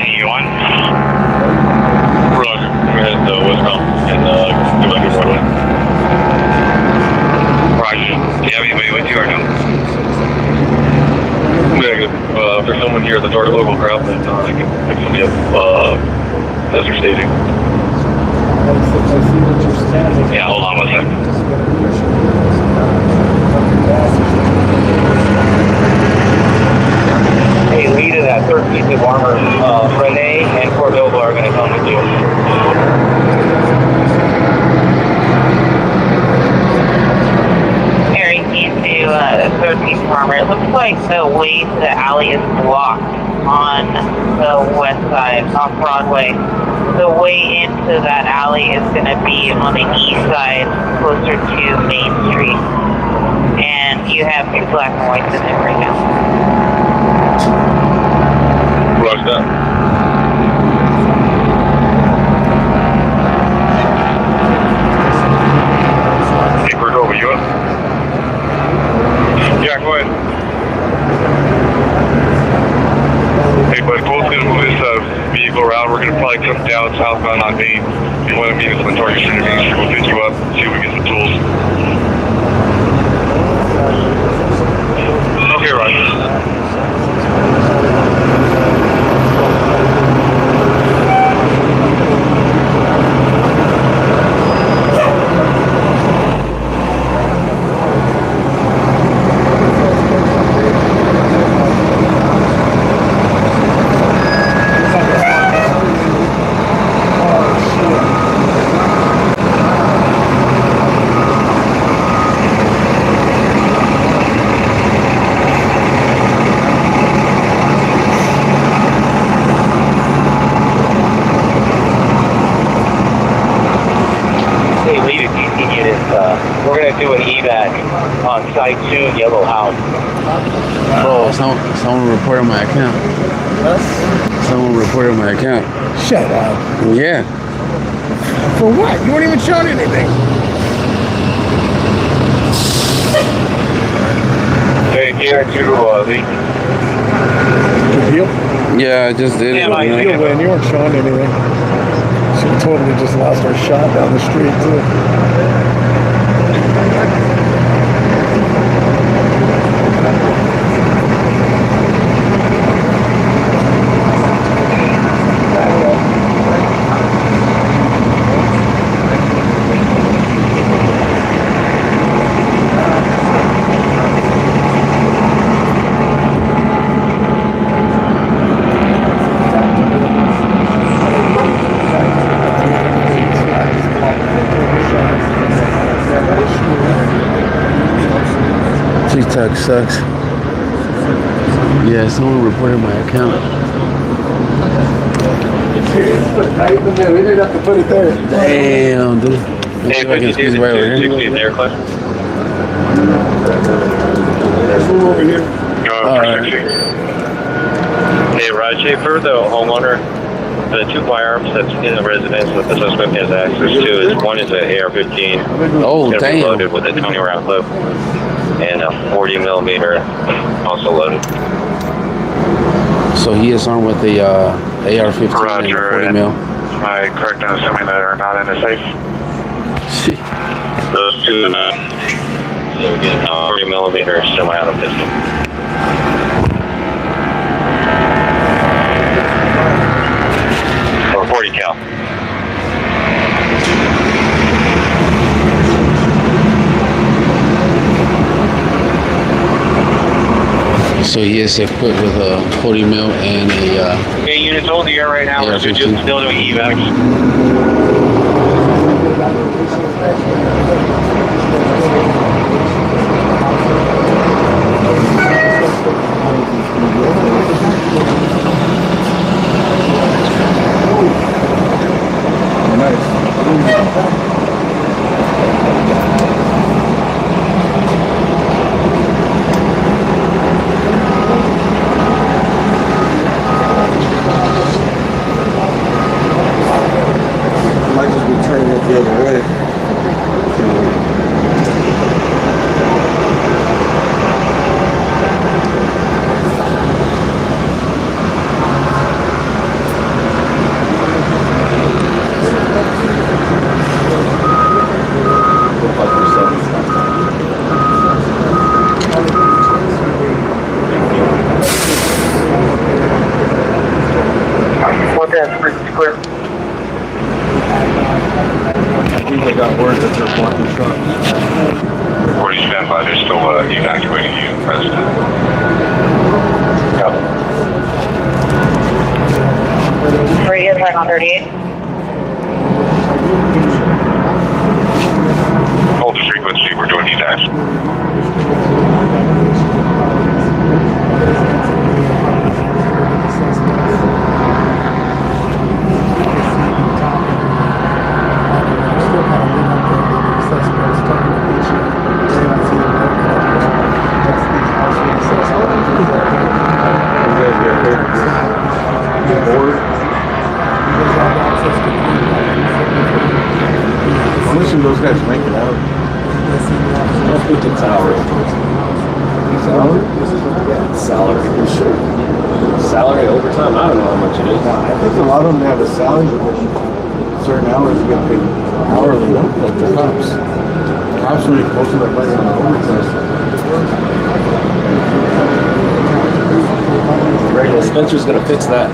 you on? Roger. We're heading to westbound and go back to Broadway. Roger. Do you have anybody with you or no? Negative. If there's someone here at the door, local crowd, then I can pick somebody up as they're staging. Yeah, hold on 1 second. hey, lead of that third piece of armor, Renee and Cordova are going to come with you. Mary, into the third piece of armor. It looks like the way to the alley is blocked on the west side, off Broadway. The way into that alley is going to be on the east side, closer to Main Street. And you have 2 black and whites in there right now. Roger that. Hey, Cordova, you up? Yeah, go ahead. Hey, bud, Cole's gonna move this vehicle around. We're gonna probably come down southbound on Main. If you want to meet us on Target Street, Main Street, we'll pick you up, see if we get some tools. Okay, Roger. We're going to do an evac on Site 2, Yellow House. Bro, someone reported my account. Someone reported my account. Shut up. Yeah. For what? You weren't even showing anything. Hey, Garrett, you leak. Good deal. Yeah, I just did Yeah, it. Mike, man. Deal, man. You weren't showing anything. She totally just lost our shot down the street, too. TikTok sucks. Yeah, someone reported my account. Right in the middle. We didn't have to put it there. Damn, dude. Hey, I can squeeze right over here. in the air class. Move over here. You All right. Hey, Rajay, for the homeowner, the 2 firearms that's in the residence that the suspect has access to is one is an AR-15. Oh, It's gonna be damn. loaded with a 20 round clip and a 40 millimeter also loaded. So he is armed with the AR-15 and Roger, 40 and mil. am I correct in assuming that are not in the safe? Those 2 so again, 40 millimeter semi-auto pistol. Or 40 cal. So he is equipped with a 40 mil and a Okay, units hold the air right now. We're just AR-15. still doing evacs. Might just be turning it the other way. What that's pretty clear. I think they got word that they're blocking trucks. 40 standby, they're still evacuating you, President. Radio track on 38. Hold the frequency, we're doing evacs. I'm wishing those guys make it out. I think it's salary. Salary? Yeah, it's salary. You sure? Salary overtime? I don't know how much it is. I think a lot of them have a salary, but then certain hours get paid hourly, like the cops. Cops really close to their place on overtime. Well, Spencer's gonna fix that.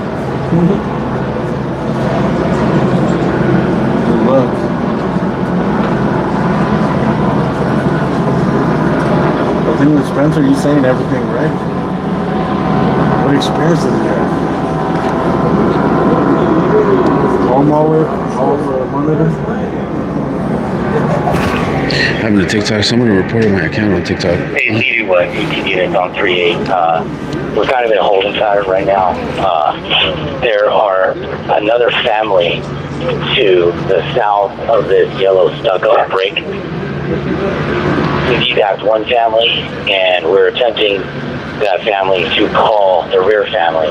Good luck. The thing with Spencer, he's saying everything right. What experience does he have? Home all over a monitor? Having a TikTok. Somebody reported my account on TikTok. Hey, CD1, 18 units on 38. We're kind of in a holding pattern right now. There are another family to the south of this yellow stucco break. We've evacuated one family, and we're attempting that family to call the rear family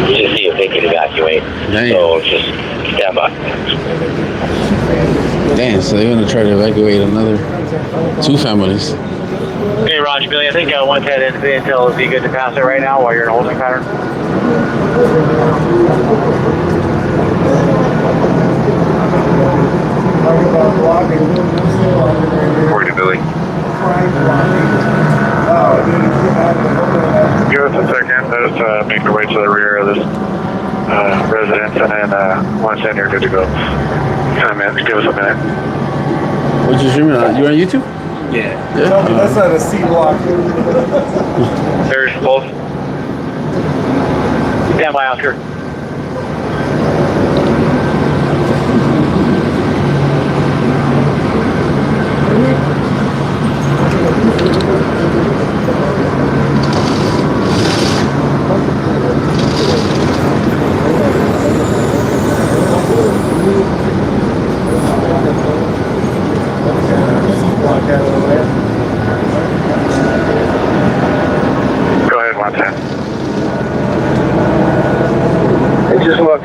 to see if they can evacuate. Damn. So just stand by. Damn, so they're gonna try to evacuate another 2 families. Hey, Roger, Billy, I think once that intel is be good to pass it right now while you're in a holding pattern. Forty, Billy. Give us a second. Let us make our way to the rear of this residence, and then once in, you're good to go. Give us a minute. What you streaming on? You on YouTube? Yeah. That's not a C block. There's both. Stand by, Oscar.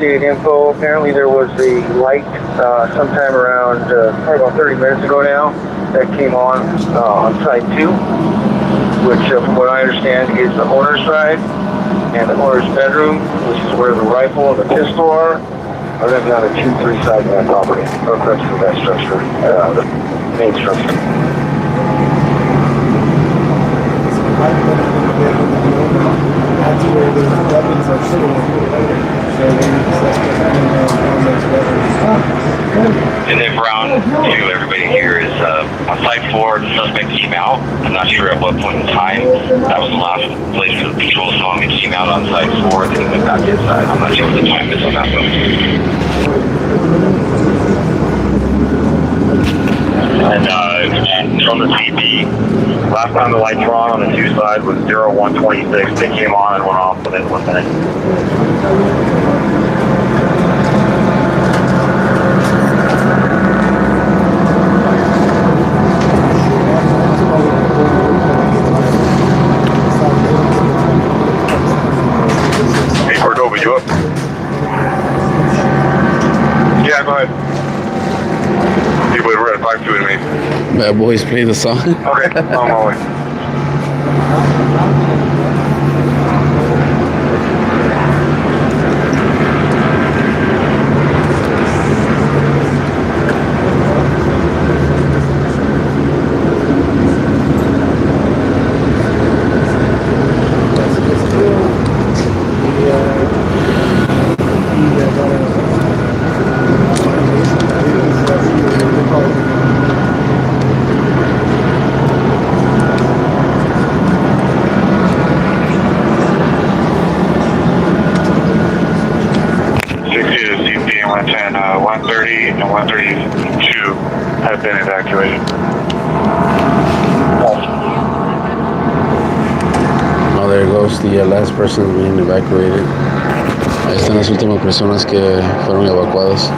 updated info. Apparently there was a light sometime around probably about 30 minutes ago now that came on side 2, which from what I understand is the owner's side, and the owner's bedroom, which is where the rifle and the pistol are going to be on the 2-3 side of that property, or that's for that structure, the main structure. That's where the weapons are sitting. So they suspect on those weapons. And then round 2, everybody here is on site 4, the suspect came out. I'm not sure at what point in time. That was the last place for the patrol song. It came out on site 4, then he went back inside. I'm not sure what the time is on that one. And from the CP, last time the lights were on the 2 side was 0126. They came on and went off within 1 minute. Hey, Cordova, you up? Yeah, go ahead. People are at 5-2 to me. Bad Boys play the song. Okay, on my way. And 130 and 132 have been evacuated. Oh, there goes the last person being evacuated. Ahí están las últimas personas que fueron evacuadas.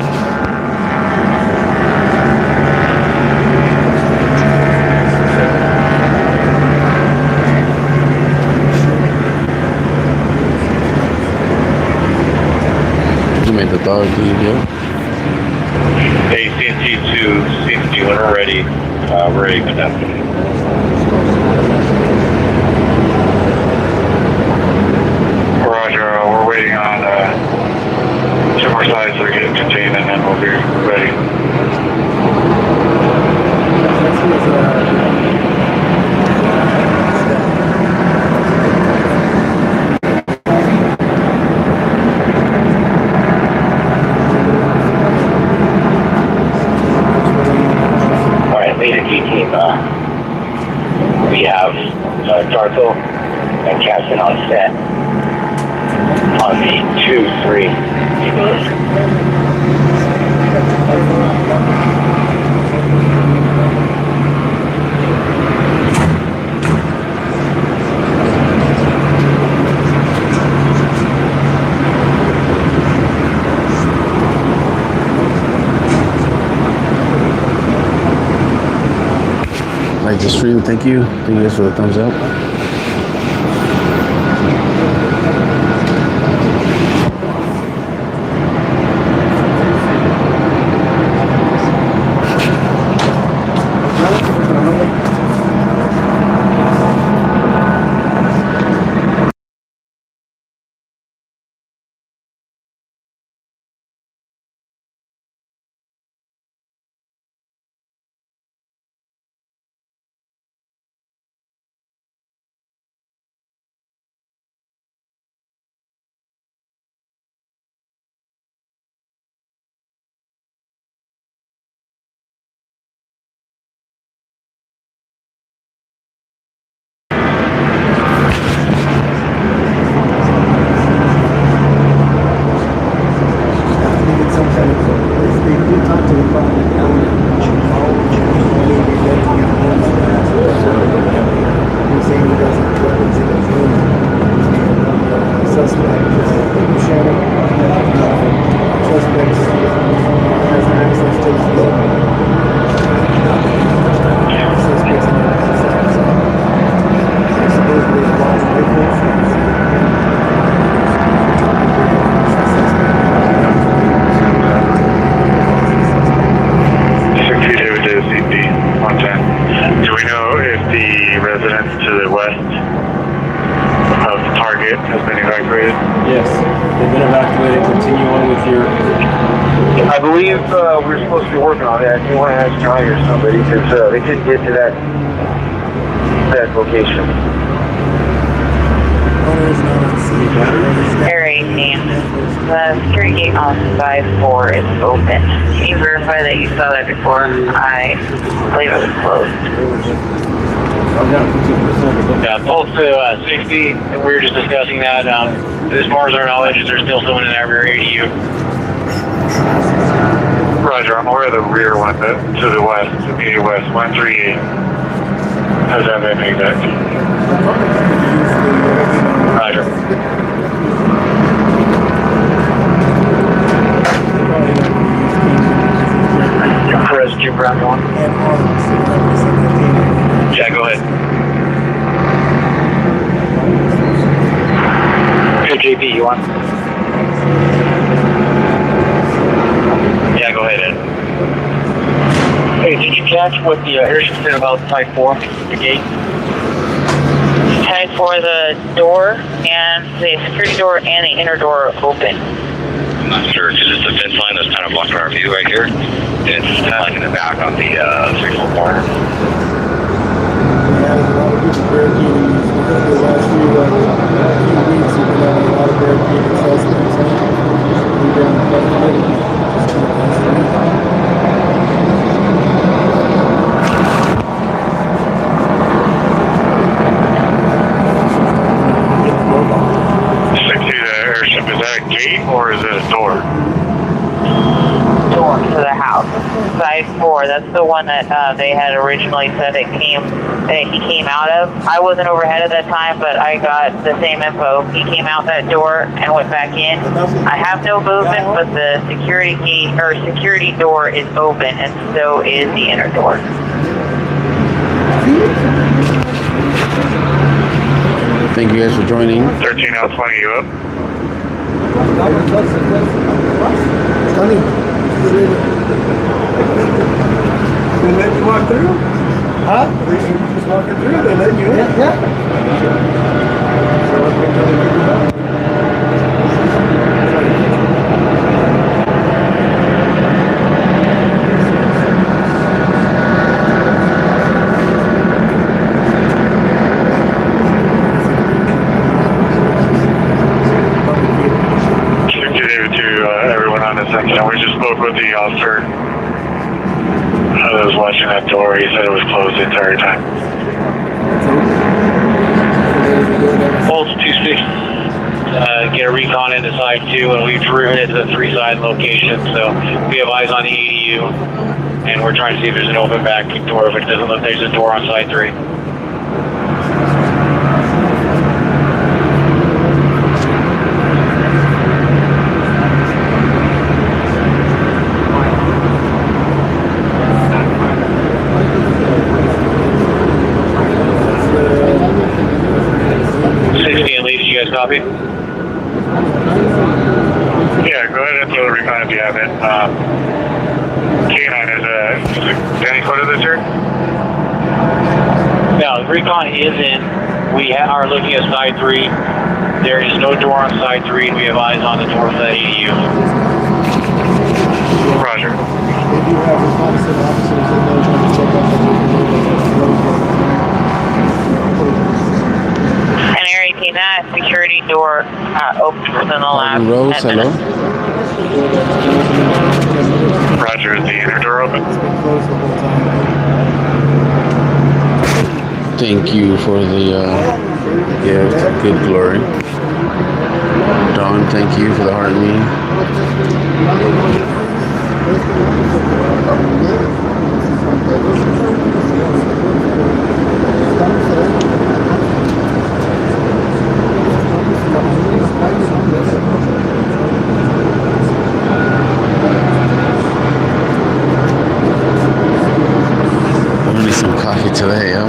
You made the dog leave, yeah? Hey, CNC2, CNC when we're ready. We're ready for that. Roger, we're waiting on 2 more sides that are getting contained, and then we'll be ready. We have Darko and Captain on set on the 2-3. Like the stream, thank you. Thank you guys for the thumbs up. you're. I believe we're supposed to be working on that. You want to ask Johnny or somebody because they did get to that location. Area 18. The security gate on side 4 is open. Can you verify that you saw that before? I believe it was closed. Yeah, pulse to 60, and we were just discussing that. As far as our knowledge, there's still someone in that rear ADU. Roger, I'm aware of the rear one to the west, immediate west, 138. How's that been exact? Roger. Press Jim Brown going. Yeah, go ahead. Hey, JP, you want? Yeah, go ahead, Ed. Hey, did you catch what the Harrison said about type 4, the gate? Type 4, the door and the security door and the inner door are open. I'm not sure, because it's a fence line that's kind of blocking our view right here. It's kind of like in the back on the 6-foot corner. Yeah, there's a lot of people barricading these. Within the last few weeks, we've been having a lot of barricading suspects. We've been Is that a gate or is it a door? Door to the house. Side 4, that's the one that they had originally said that he came out of. I wasn't overhead at that time, but I got the same info. He came out that door and went back in. I have no movement, but the security key or security door is open, and so is the inner door. Thank you guys for joining. 13 out 20, you up? Honey, they let you walk through? Huh? They just walking through, they let you in? Yeah. We just spoke with the officer that was watching that door. He said it was closed the entire time. Pulse 26, get a recon into side 2, and we've driven it to the 3 side location. So we have eyes on the ADU, and we're trying to see if there's an open back door. If it doesn't look, there's a door on side 3. Copy? Yeah, go ahead and throw the recon if you have it. K9, is any code of this here? No, the recon is in. We are looking at side 3. There is no door on side 3, and we have eyes on the door for that ADU. Roger. They do have reconnaissance officers in there trying to check out the that security door opened within the last 10 Rose, hello. minutes. Roger, is the inner door open? Thank you for the gift. Good glory. Dawn, thank you for the heart me. I'm gonna need some coffee today, yo.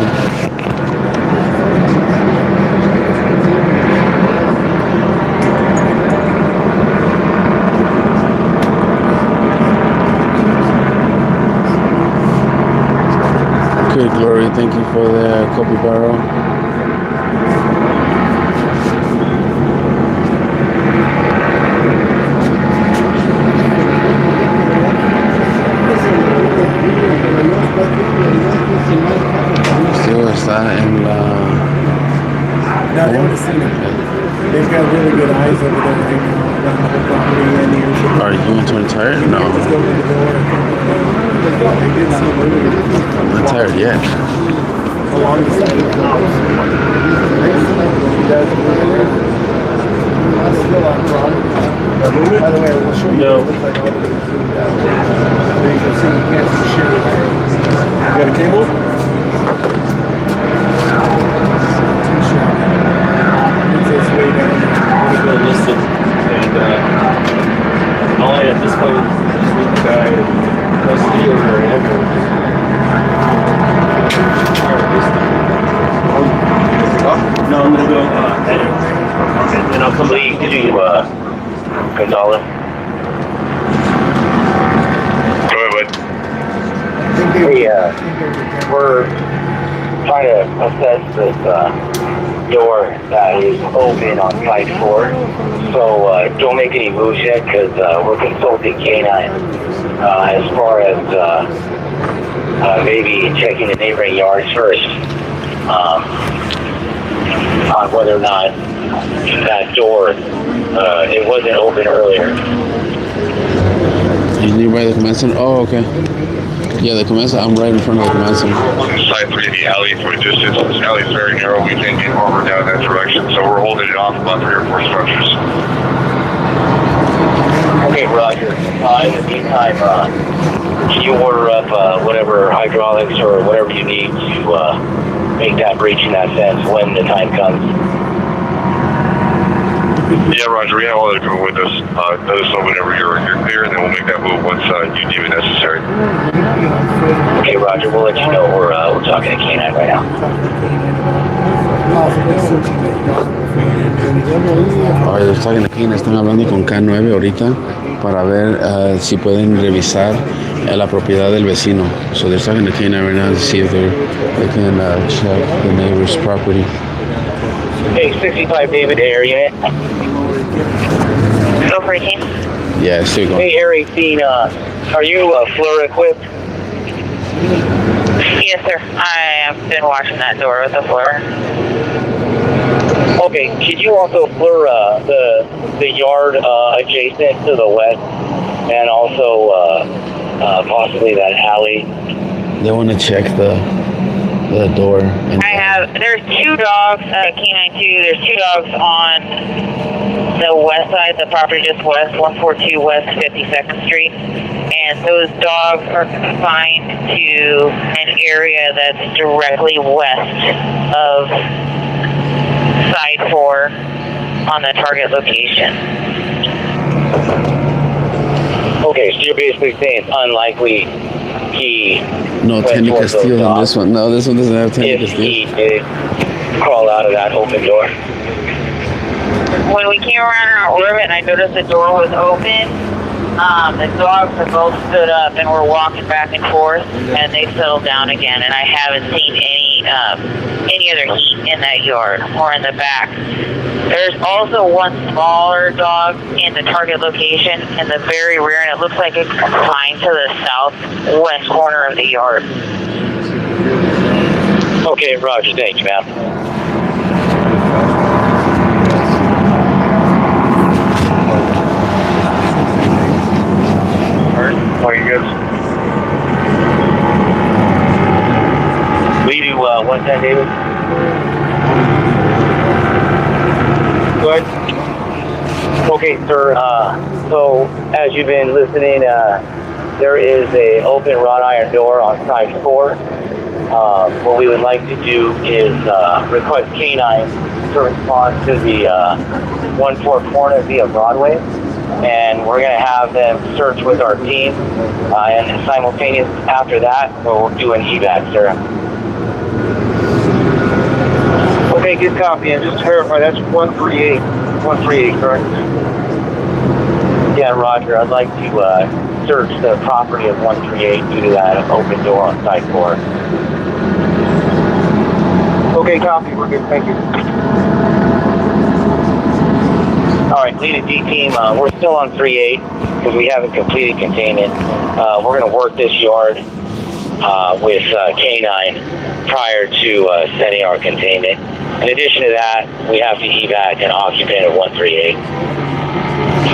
Good glory, thank you for the copy barrel. Are you going to retire? No. Just go in the door. They did see moving. I'm not tired yet. Along the side of the house. You guys move in there? That's still on Broadening. By the way, we'll show you what it looks like all the way through that. There you can see, you can't see shit. You got a cable? It's this way down. I'm gonna go listen, and all I at this point is just meet the guy and Castillo or Andrew. No, I'm gonna go edit. And I'll come back to you, Gonzalez. Go ahead, bud. We're trying to assess this door that is open on site 4. So don't make any moves yet because we're consulting K9 as far as maybe checking the neighboring yards first on whether or not that door it wasn't open earlier. You nearby the command center? Oh, okay. Yeah, the command center. I'm right in front of the command center. Side 3 of the alley for a distance. This alley is very narrow. We can't get armor down that direction, so we're holding it off about 3 or 4 structures. Okay, Roger. In the meantime, can you order up whatever hydraulics or whatever you need to make that breach in that sense when the time comes? Yeah, Roger, we have all that equipment with us. Let us know whenever you're clear, and then we'll make that move once you deem it necessary. Okay, Roger, we'll let you know. We're talking to K9 right now. Ahora están hablando con K9 ahorita para ver si pueden revisar la propiedad del vecino. So they're talking to K9 right now to see if they can check the neighbor's property. Hey, 65 David, air unit. Go for 18. Yeah, still going. Hey, Air 18, are you FLIR equipped? Yes, sir. I have been watching that door with the floor. Okay, could you also FLIR the yard adjacent to the west and also possibly that alley? They want to check the door. There's 2 dogs, K92, there's 2 dogs on the west side of the property, just west, 142 West 52nd Street. And those dogs are confined to an area that's directly west of side 4 on the target location. Okay, so you're basically saying it's unlikely he No, Tenny Castillo on this one. No, this one doesn't have Tenny Castillo. He did crawl out of that open door. When we came around our orbit and I noticed the door was open, the dogs have both stood up and were walking back and forth, and they settled down again. And I haven't seen any other heat in that yard or in the back. There's also one smaller dog in the target location in the very rear, and it looks like it's confined to the southwest corner of the yard. Okay, Roger, thanks, man. How are you guys? Will you do 110, David? Good. Okay, sir. So as you've been listening, there is a open wrought iron door on side 4. What we would like to do is request K9 to respond to the 1-4 corner via Broadway. And we're going to have them search with our team, and simultaneous after that, we'll do an evac, sir. Okay, good copy, and just to verify, that's 138. 138, correct? Yeah, Roger, I'd like to search the property of 138 due to that open door on site 4. Okay, copy, we're good, thank you. All right, lead a D team. We're still on 3-8 because we haven't completed containment. We're going to work this yard with K9 prior to setting our containment. In addition to that, we have to evac an occupant of 138.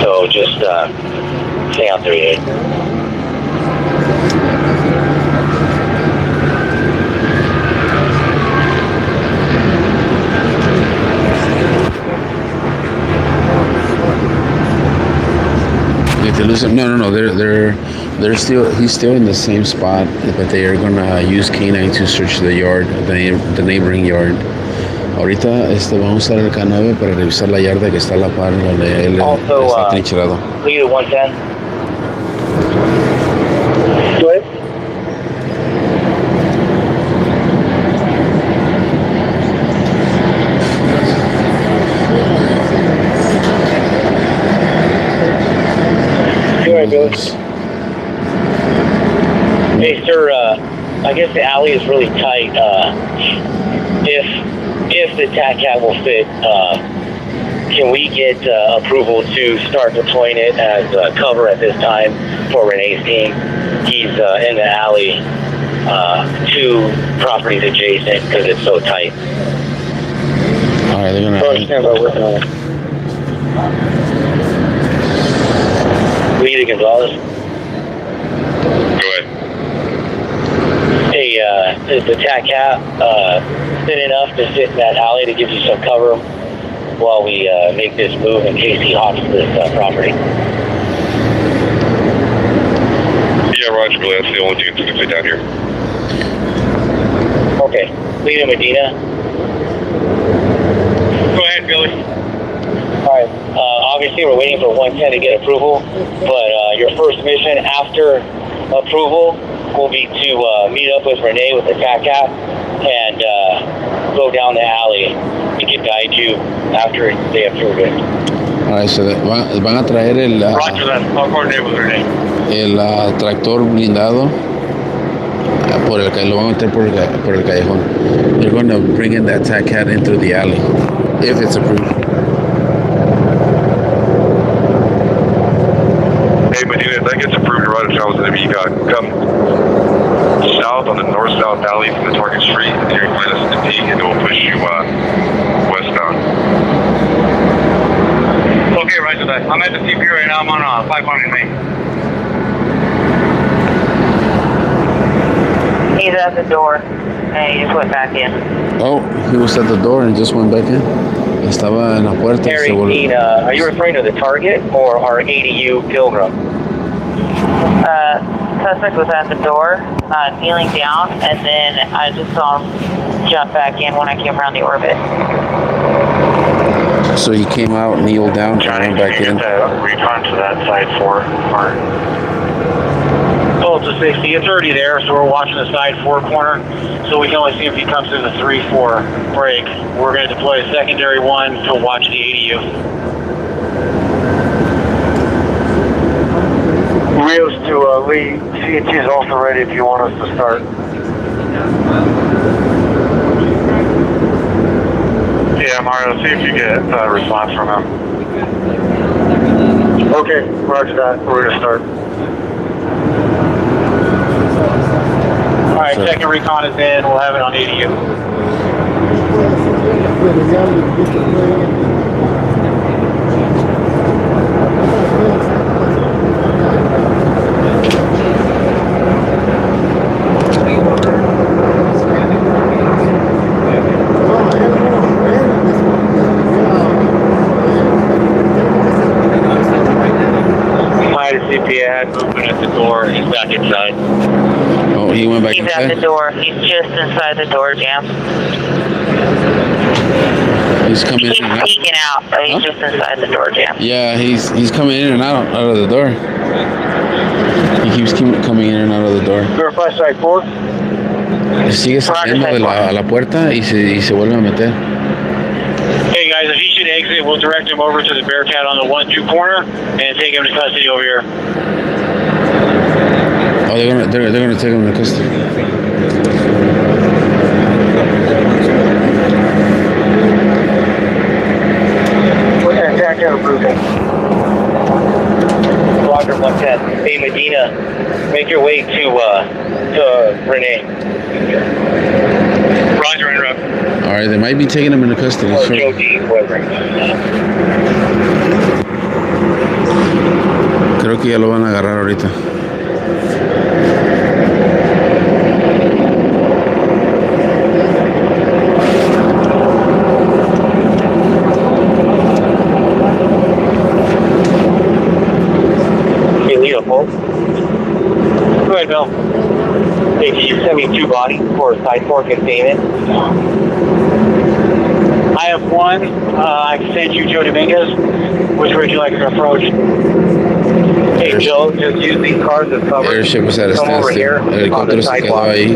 So just Stay on 38. If they lose him, no. They're still. He's still in the same spot, but they are gonna use K9 to search the yard, the neighboring yard. Ahorita vamos a usar el K9 para revisar la yarda que está a la par donde él está trincherado. Lead at 110. Go ahead. Go ahead, Billy. Hey, sir, I guess the alley is really tight. If the TAC will fit, can we get approval to start deploying it as cover at this time for Renee's team? He's in the alley, 2 properties adjacent because it's so tight. All right, they're gonna. Stand by working on it. Lead Gonzalez. Go ahead. Hey, is the TAC thin enough to sit in that alley to give you some cover while we make this move in case he hops this property? Yeah, Roger, Billy. That's the only thing that's going to fit down here. Okay. Lead in Medina. Go ahead, Billy. Alright, obviously we're waiting for 110 to get approval, but your first mission after approval will be to meet up with Renee with the TAC and go down the alley. He can guide you after they approve it. Alright, so van a traer Roger that. I'll coordinate with Renee. el tractor blindado por el que lo van a meter por el callejón. They're going to bring in that TAC into the alley if it's approved. Hey, Medina, if that gets approved, right at Charles, if you come south on the north-south alley from the target street, and you're going to find us in the peak, and it will push you westbound. Okay, Roger that. I'm at the CP right now. I'm on 500 Main. He's at the door, and he just went back in. Oh, he was at the door and just went back in. Estaba en la puerta y se volvió. Are you referring to the target or our ADU Pilgrim? Suspect was at the door, kneeling down, and then I just saw him jump back in when I came around the orbit. So he came out, kneeled down, and went back in. Return to that side 4 part. Total to 60. It's already there, so we're watching the side 4 corner, so we can only see if he comes through the 3-4 break. We're going to deploy a secondary 1 to watch the ADU. Rios to Lee. CNT is also ready if you want us to start. Yeah, Mario, see if you get a response from him. Okay, roger that. We're going to start. Alright, second recon is in. We'll have it on ADU. CPA movement at the door. He's back inside. Oh, he went back He's inside? at the door. He's just inside the door jam. He's coming He's in and out. peeking out, but he's just inside the door jam. Yeah, he's coming in and out of the door. He keeps coming in and out of the door. Verify side 4. Sigue saliendo de la puerta y se vuelve a meter. Hey guys, if he should exit, we'll direct him over to the Bearcat on the 1-2 corner and take him to custody over here. Oh, they're gonna take him to custody. Attack out approval. Roger 110. Hey Medina, make your way to Renee. Roger, interrupt. All right, they might be taking him into custody. Or Sure. Joe D, whoever. Creo Creo que ya lo van a agarrar ahorita. Hey, Leo, Paul. Go ahead, Bill. Hey, can you send me 2 bodies for side 4 containment? I have one. I can send you Joe Dominguez. Which way would you like to approach? Hey, Joe, just use these cars as cover. Airship is at a Come over standstill. here El on the helicóptero se quedó sidewalk. ahí.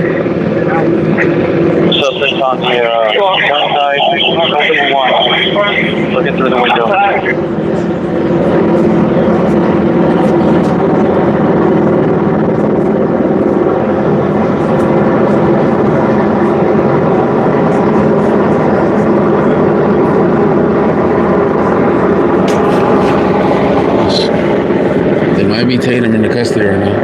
Suspect on the one side, open one. Looking through the window. They might be taking him into custody right now.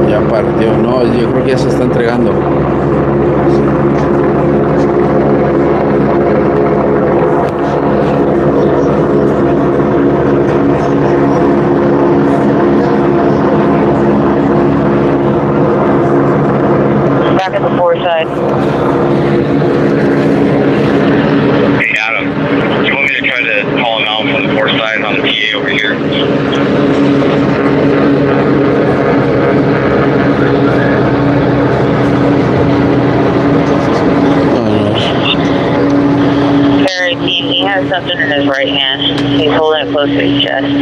Ya partió. No, yo creo que ya se está entregando. Back at the 4 side. Hey, Adam. Do you want me to try to call him out from the 4 side on the PA over here? Barry, he has something in his right hand. He's holding it close to his chest.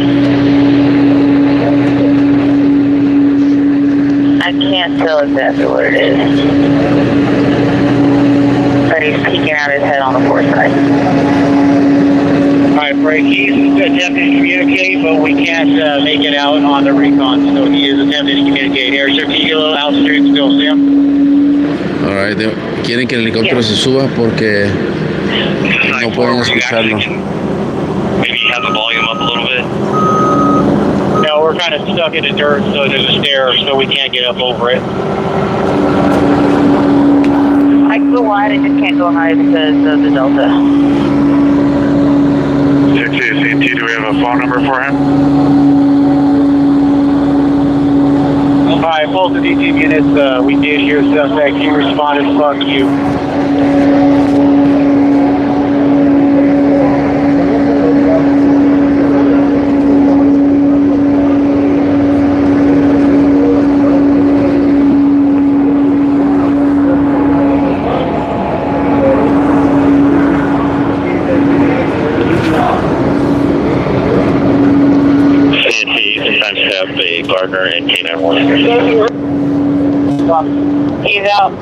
I can't tell exactly what it is. But he's peeking out his head on the 4 side. Alright, Frank, he's attempting to communicate, but we can't make it out on the recon, so he is attempting to communicate. Airship Kilo, altitude still sim. Alright, quieren que el helicóptero se suba porque no pueden escucharlo. Maybe have the volume up a little bit. No, we're kind of stuck in the dirt, so there's a stair, so we can't get up over it. I can go wide, I just can't go high because of the delta. 6CT, do we have a phone number for him? Alright, both of these units, we did hear suspect. He responded, fuck you. Sometimes have a Gardner and K91. He's out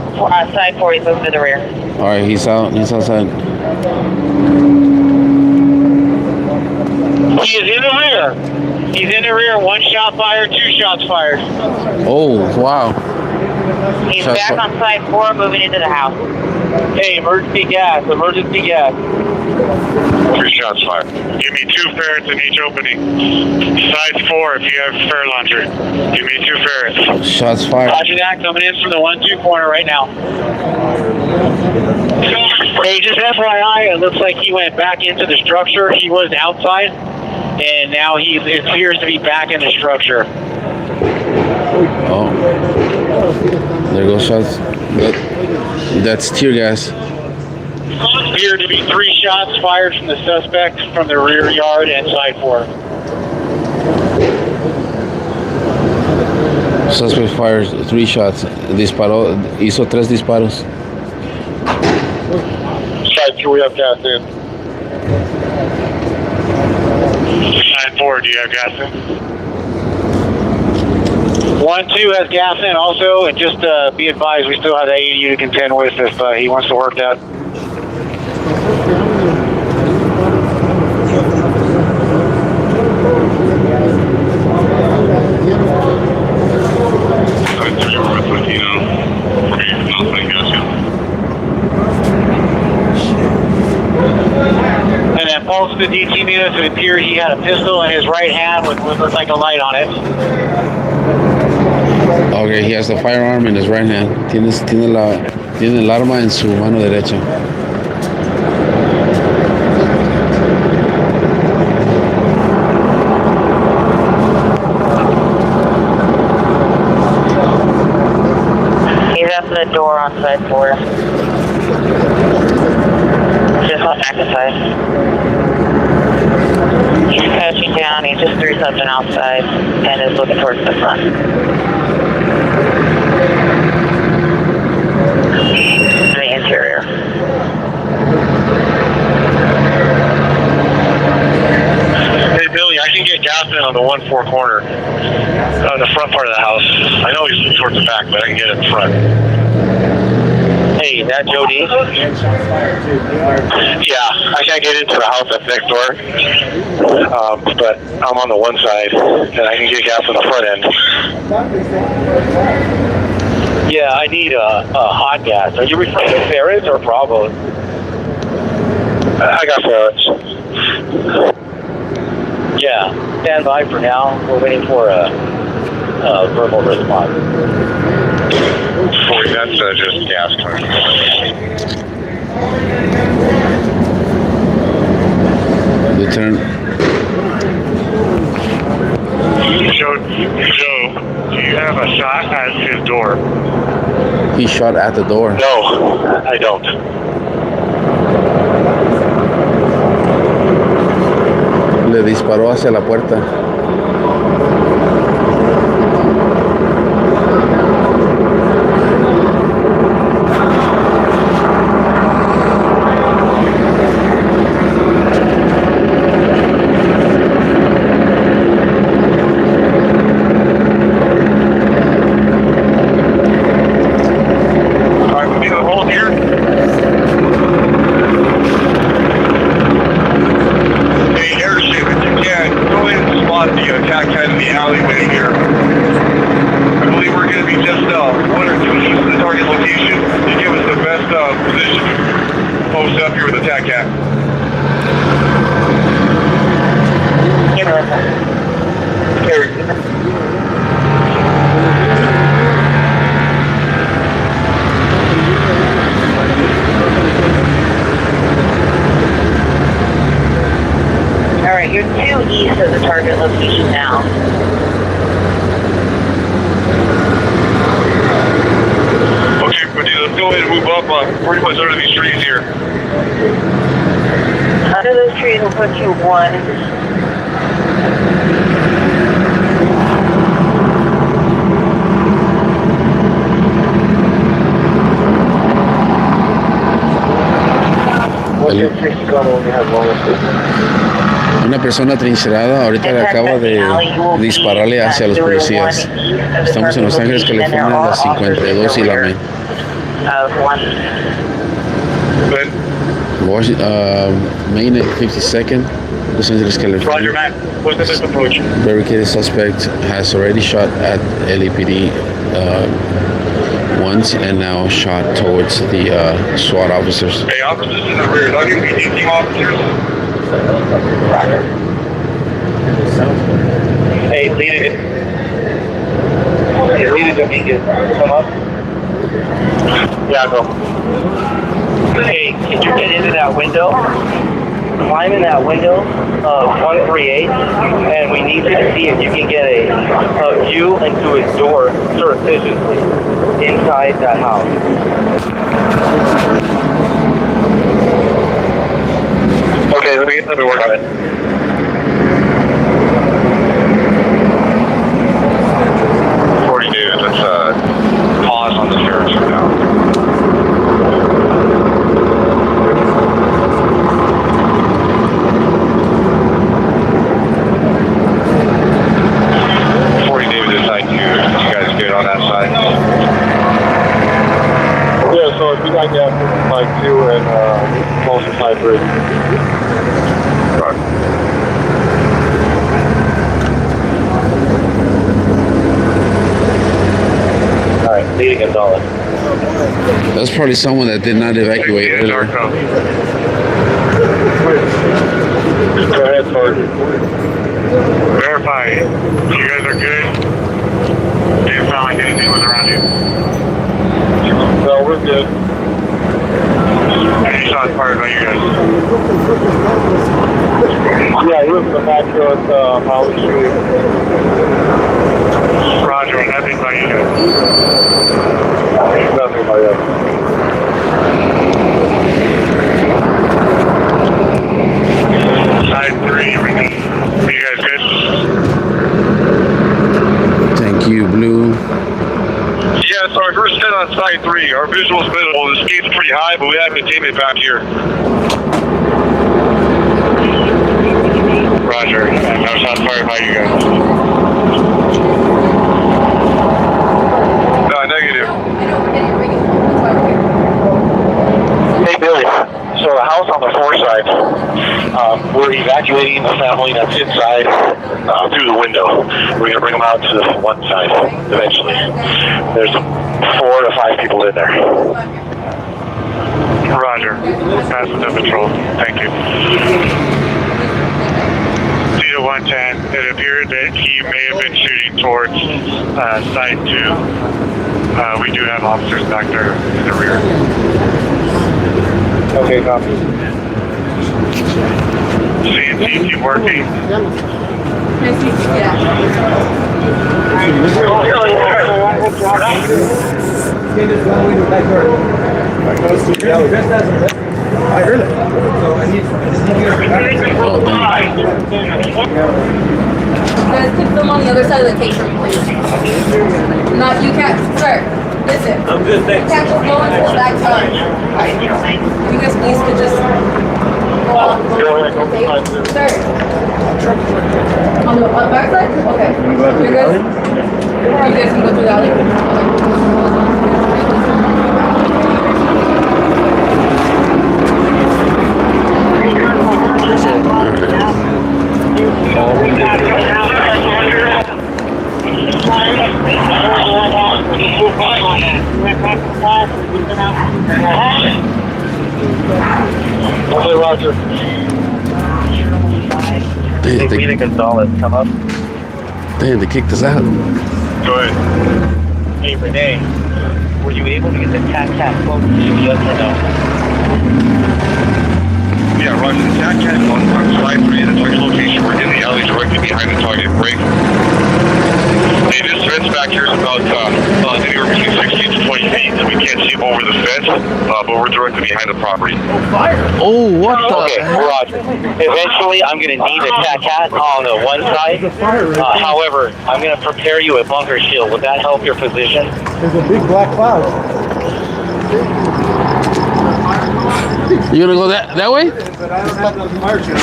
side 4, he's moving to the rear. Alright, he's out. He's outside. He is in the rear. He's in the rear. 1 shot fired, 2 shots fired. Oh, wow. He's Shots back fi- on side 4, moving into the house. Hey, emergency gas, emergency gas. 2 shots fired. Give me 2 ferrets in each opening. Size 4 if you have ferret launcher. Give me 2 ferrets. Shots fired. Roger that, coming in from the 1-2 corner right now. Hey, just FYI, it looks like he went back into the structure. He was outside, and now it appears to be back in the structure. Oh. There goes shots. That's tear gas. Appear to be 3 shots fired from the suspect from the rear yard and side 4. Suspect fires 3 shots. Disparó, hizo 3 disparos. Side 2, we have gas in. Side 4, do you have gas in? 1-2 has gas in also, and just be advised we still have the ADU to contend with if he wants to work that. and then falls to the DT units. It appeared he had a pistol in his right hand with what looked like a light on it. Okay, he has the firearm in his right hand. Tiene el arma en su mano derecha. He's at the door on side 4. Just went back inside. He's crouching down. He just threw something outside and is looking towards the front. The interior. Hey Billy, I can get gas in on the 1-4 corner, the front part of the house. I know he's towards the back, but I can get it in front. Hey, is that Jody? Yeah, I can't get into the house that's next door, but I'm on the one side, and I can get gas on the front end. Yeah, I need a hot gas. Are you referring to Ferris or Bravo? I got Ferris. Yeah, stand by for now. We're waiting for a verbal response. That's just gas coming. Lieutenant. Joe, do you have a shot at his door? He shot at the door. No, I don't. Le disparó hacia la puerta. Alright, you're due east of the target location now. Okay, buddy, let's go ahead and move up pretty much under these trees here. Under those trees will put you 1. Una persona trincerada ahorita le acaba de dispararle hacia los policías. Estamos en Los Ángeles, California, la 52 y la Main. Main at 52nd, Los Angeles, California. Roger, Matt. What's the best approach? Barricaded suspect has already shot at LAPD once and now shot towards the SWAT officers. Hey, officers in the rear. LAPD team officers. Hey, lead it. Hey, lead it to me. Come up. Yeah, go. Hey, can you get into that window? Climb in that window of 138, and we need you to see if you can get a view into his door surreptitiously inside that house. Okay, let me work on it. Let's pause on the search for now. So if you got gas, like 2 and close to side 3. Right. Alright, leading Gonzalez. That's probably someone that did not evacuate earlier. report. Verify. You guys are good? Didn't sound like anything was around you. No, we're good. Any shots fired by you guys? Yeah, he was in the back row at Holly Street. Roger, nothing by you guys. Nothing by us. Side 3, are you guys good? Thank you, Blue. Yeah, sorry, we're set on side 3. Our visual's minimal. The speed's pretty high, but we have containment back here. Roger. No shots fired by you guys. No, negative. Hey, Billy. So the house on the 4 side, we're evacuating the family that's inside through the window. We're going to bring them out to the 1 side eventually. There's 4 to 5 people in there. Roger. Pass the patrol. Thank you. Tito 110, it appeared that he may have been shooting towards side 2. We do have officers back there in the rear. Okay, copy. CNC, keep working. I heard it. Guys, put them on the other side of the case for me, please. Not you can't, sir. Listen. I'm good, thanks. You can't just go into the back side. You guys please could just go out. Okay, sir. On the back side? Okay. You guys can go through the alley. Okay. Okay, Roger. Hey, Rita Gonzalez, come up. Damn, they kicked us out. Go ahead. Hey, Renee, were you able to get the cat close to you, yes or no? Yeah, Roger. The TAC-CAT on side 3 of the target location. We're in the alley directly behind the target break. Hey, this fence back here is about anywhere between 16 to 20 feet, so we can't see over the fence, but we're directly behind the property. Oh, what the Okay, Roger. Eventually, I'm going to need a cat on the 1 side. However, I'm going to prepare you a bunker shield. Would that help your position? There's a big black cloud. You gonna go that way? But I don't have no fire shield.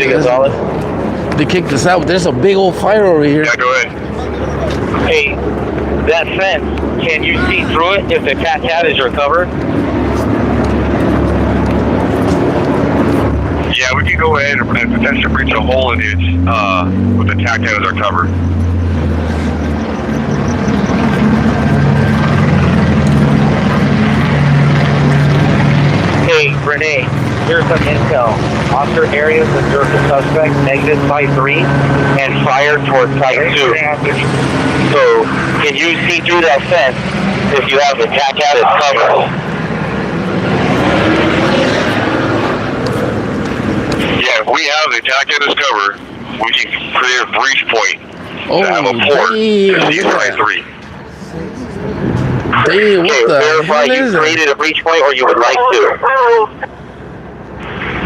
Gonzalez. They kicked us out. There's a big old fire over here. Yeah, go ahead. Hey, that fence, can you see through it if the cat is your cover? Yeah, we can go ahead and potentially breach a hole in it with the TAC-CAT as our cover. Hey, Renee, here's some intel. Officer areas observed the suspect exit site 3 and fire towards site 2. So, can you see through that fence if you have the cat as cover? Yeah, if we have the TAC-CAT as cover, we can create a breach point to have a port to see site 3. Damn, what Okay, the verify hell you is that? created a breach point or you would like to.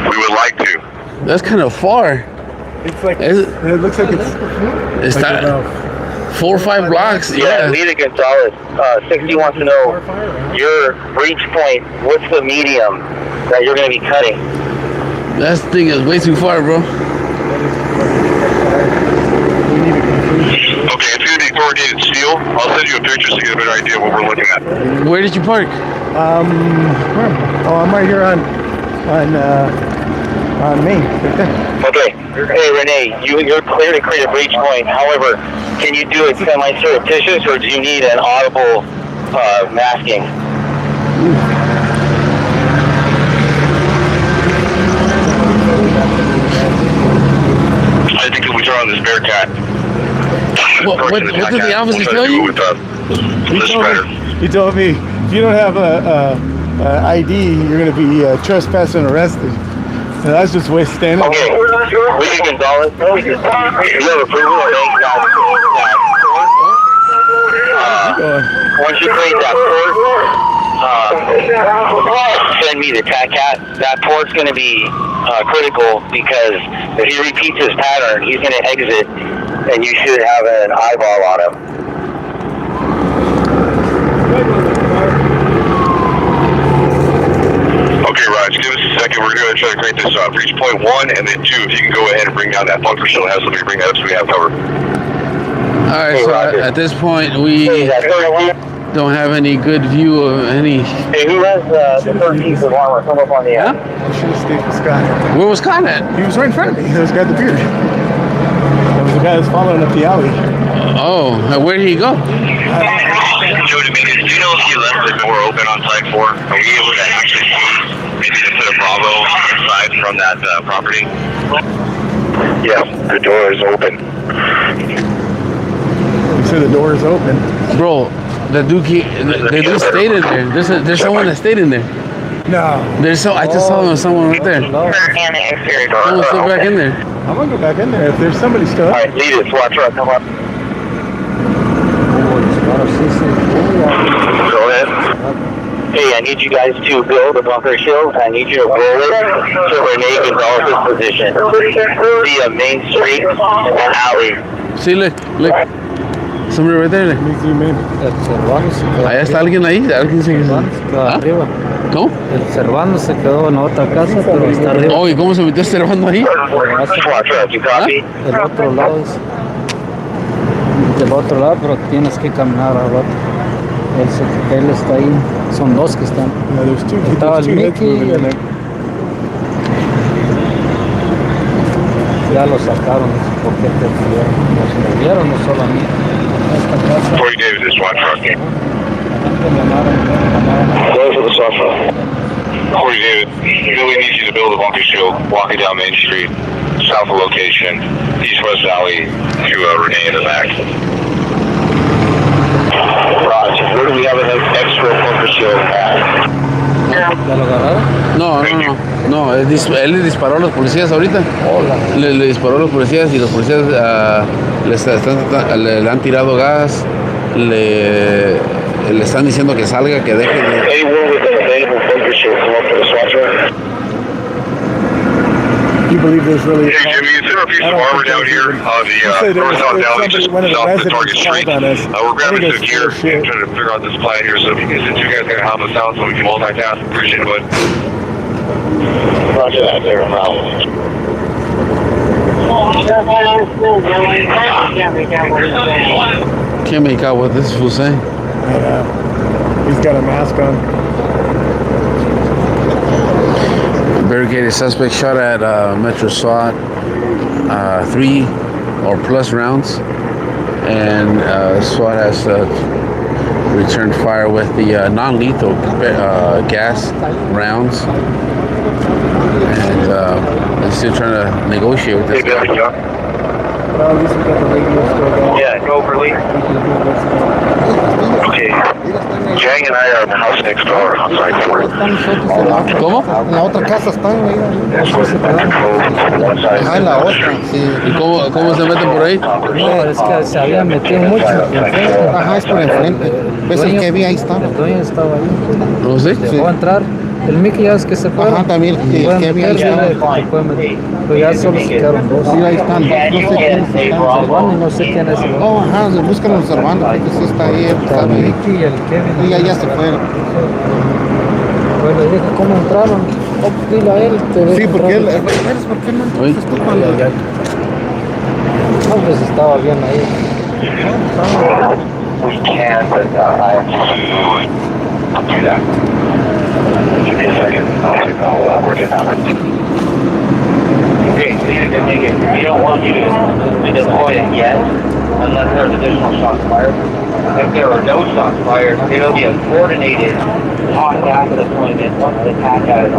We would like to. That's kind of far. It's like, Is it? it looks like it's It's like that about 4 or 5 blocks. Yeah, Yeah. Rita Gonzalez, 60 wants to know your breach point, what's the medium that you're going to be cutting? That thing is way too far, bro. Okay, it's going to be corrugated steel. I'll send you a picture so you get a better idea of what we're looking at. Where did you park? I'm right here on On me, right there. Okay. Hey, Renee, you're clear to create a breach point. However, can you do it semi-surreptitious, or do you need an audible masking? I think that we draw on this Bearcat. What did the officer tell you? He told me if you don't have a ID, you're going to be trespassing and arrested. And that's just way standing. Okay, William Gonzalez, you have approval of that port. Once you create that port, send me the TACAT. That port's going to be critical, because if he repeats his pattern, he's going to exit, and you should have an eyeball on him. Okay, Raj, give us a second. We're going to try to create this breach point 1, and then 2, if you can go ahead and bring down that bunker shield, have somebody bring that up so we have cover. Alright, so at this point, we don't have any good view of any... Hey, who has the third piece of armor? Come up on the I should have stayed with Scott. Where was Scott at? He was right in front of me. There was a guy with the beard. There was a guy that's following up the alley. Oh, where did he go? Joe Dominguez, do you know if you left the door open on side 4? Are we able to actually see maybe to put a Bravo inside from that property? Yeah, the door is open. He said the door is open. Bro, the dude stayed in there. There's someone that stayed in there. No. I just saw someone right there. Someone's still back in there. I'm going to go back in there if there's somebody still up. Alright, lead it, SWAT truck, come on. Go ahead. Hey, I need you guys to build a bunker shield. I need you to roll it to Renee Gonzalez's position. Via Main Street and alley. See, look. Somebody right there. Allá está alguien ahí. Alguien se quedó arriba. ¿Cómo? El Servando se quedó en otra casa, pero está arriba. Oh, ¿y cómo se metió Servando ahí? SWAT truck, you copy? Del otro lado es. Del otro lado, pero tienes que caminar al otro. Él está ahí. Son dos que están. No, there's two. Estaba el There's two heads Mickey moving y in there. ya lo sacaron porque te movieron, no solo a mí. Esta casa. Corey David, this SWAT truck. Go for the SWAT truck. Corey David, Billy needs you to build a bunker shield walking down Main Street, south of location, east-west alley to Renee in the back. Roger, where do we have an extra bunker shield at? ¿Ya lo agarraron? No, él le disparó a los policías ahorita. Le disparó a los policías y los policías le han tirado gas, le están diciendo que salga, que deje de... Anyone with an available bunker shield, come up for the SWAT truck. You believe there's really... Hey, Jimmy, is there a piece of armor down here on the north-south alley, just one of the south of the residents Target Street? called on us. We're grabbing I think some it's gear bullshit. and trying to figure out this plan here, so if you guys, since you guys are going to help us out so we can multitask, appreciate it, bud. Roger that, there, Ralph. Can't make out what this fool saying. He's got a mask on. Barricaded suspect shot at Metro SWAT 3 or plus rounds, and SWAT has returned fire with the non-lethal gas rounds, and they're still trying to negotiate with this guy. Well, at least we got the radio still going. Yeah, go for Lee. Okay. Jang and I are in the house next door on side 4. ¿Cómo? En la otra casa están, That's where the one side. en la otra, sí. ¿Y cómo se meten por ahí? No, es que se habían metido mucho. Ajá, es por enfrente. ¿Ves el que vi? Ahí está. El dueño estaba ahí. ¿No sé? Dejó entrar. El Mickey ya es que se fue. Ajá, también el que vi ahí estaba. Pero ya solo se quedaron dos. Sí, ahí están. No sé quién es. Servando y no sé quién es el otro. Oh, ajá, buscan observando, porque sí está ahí. Está el Mickey y el Kevin. Y ya se fueron. Bueno, le dije, ¿cómo entraron? Oh, dile a él. Sí, porque él... ¿Por qué no Oye. entraste tú cuando...? No, pues estaba bien ahí. We can, but I'll do that. Give me a second. I'll work it out. Okay, so you can make it. We don't want you to deploy it yet, unless there's additional shots fired. If there are no shots fired, it'll be a coordinated hot gas deployment once the attack has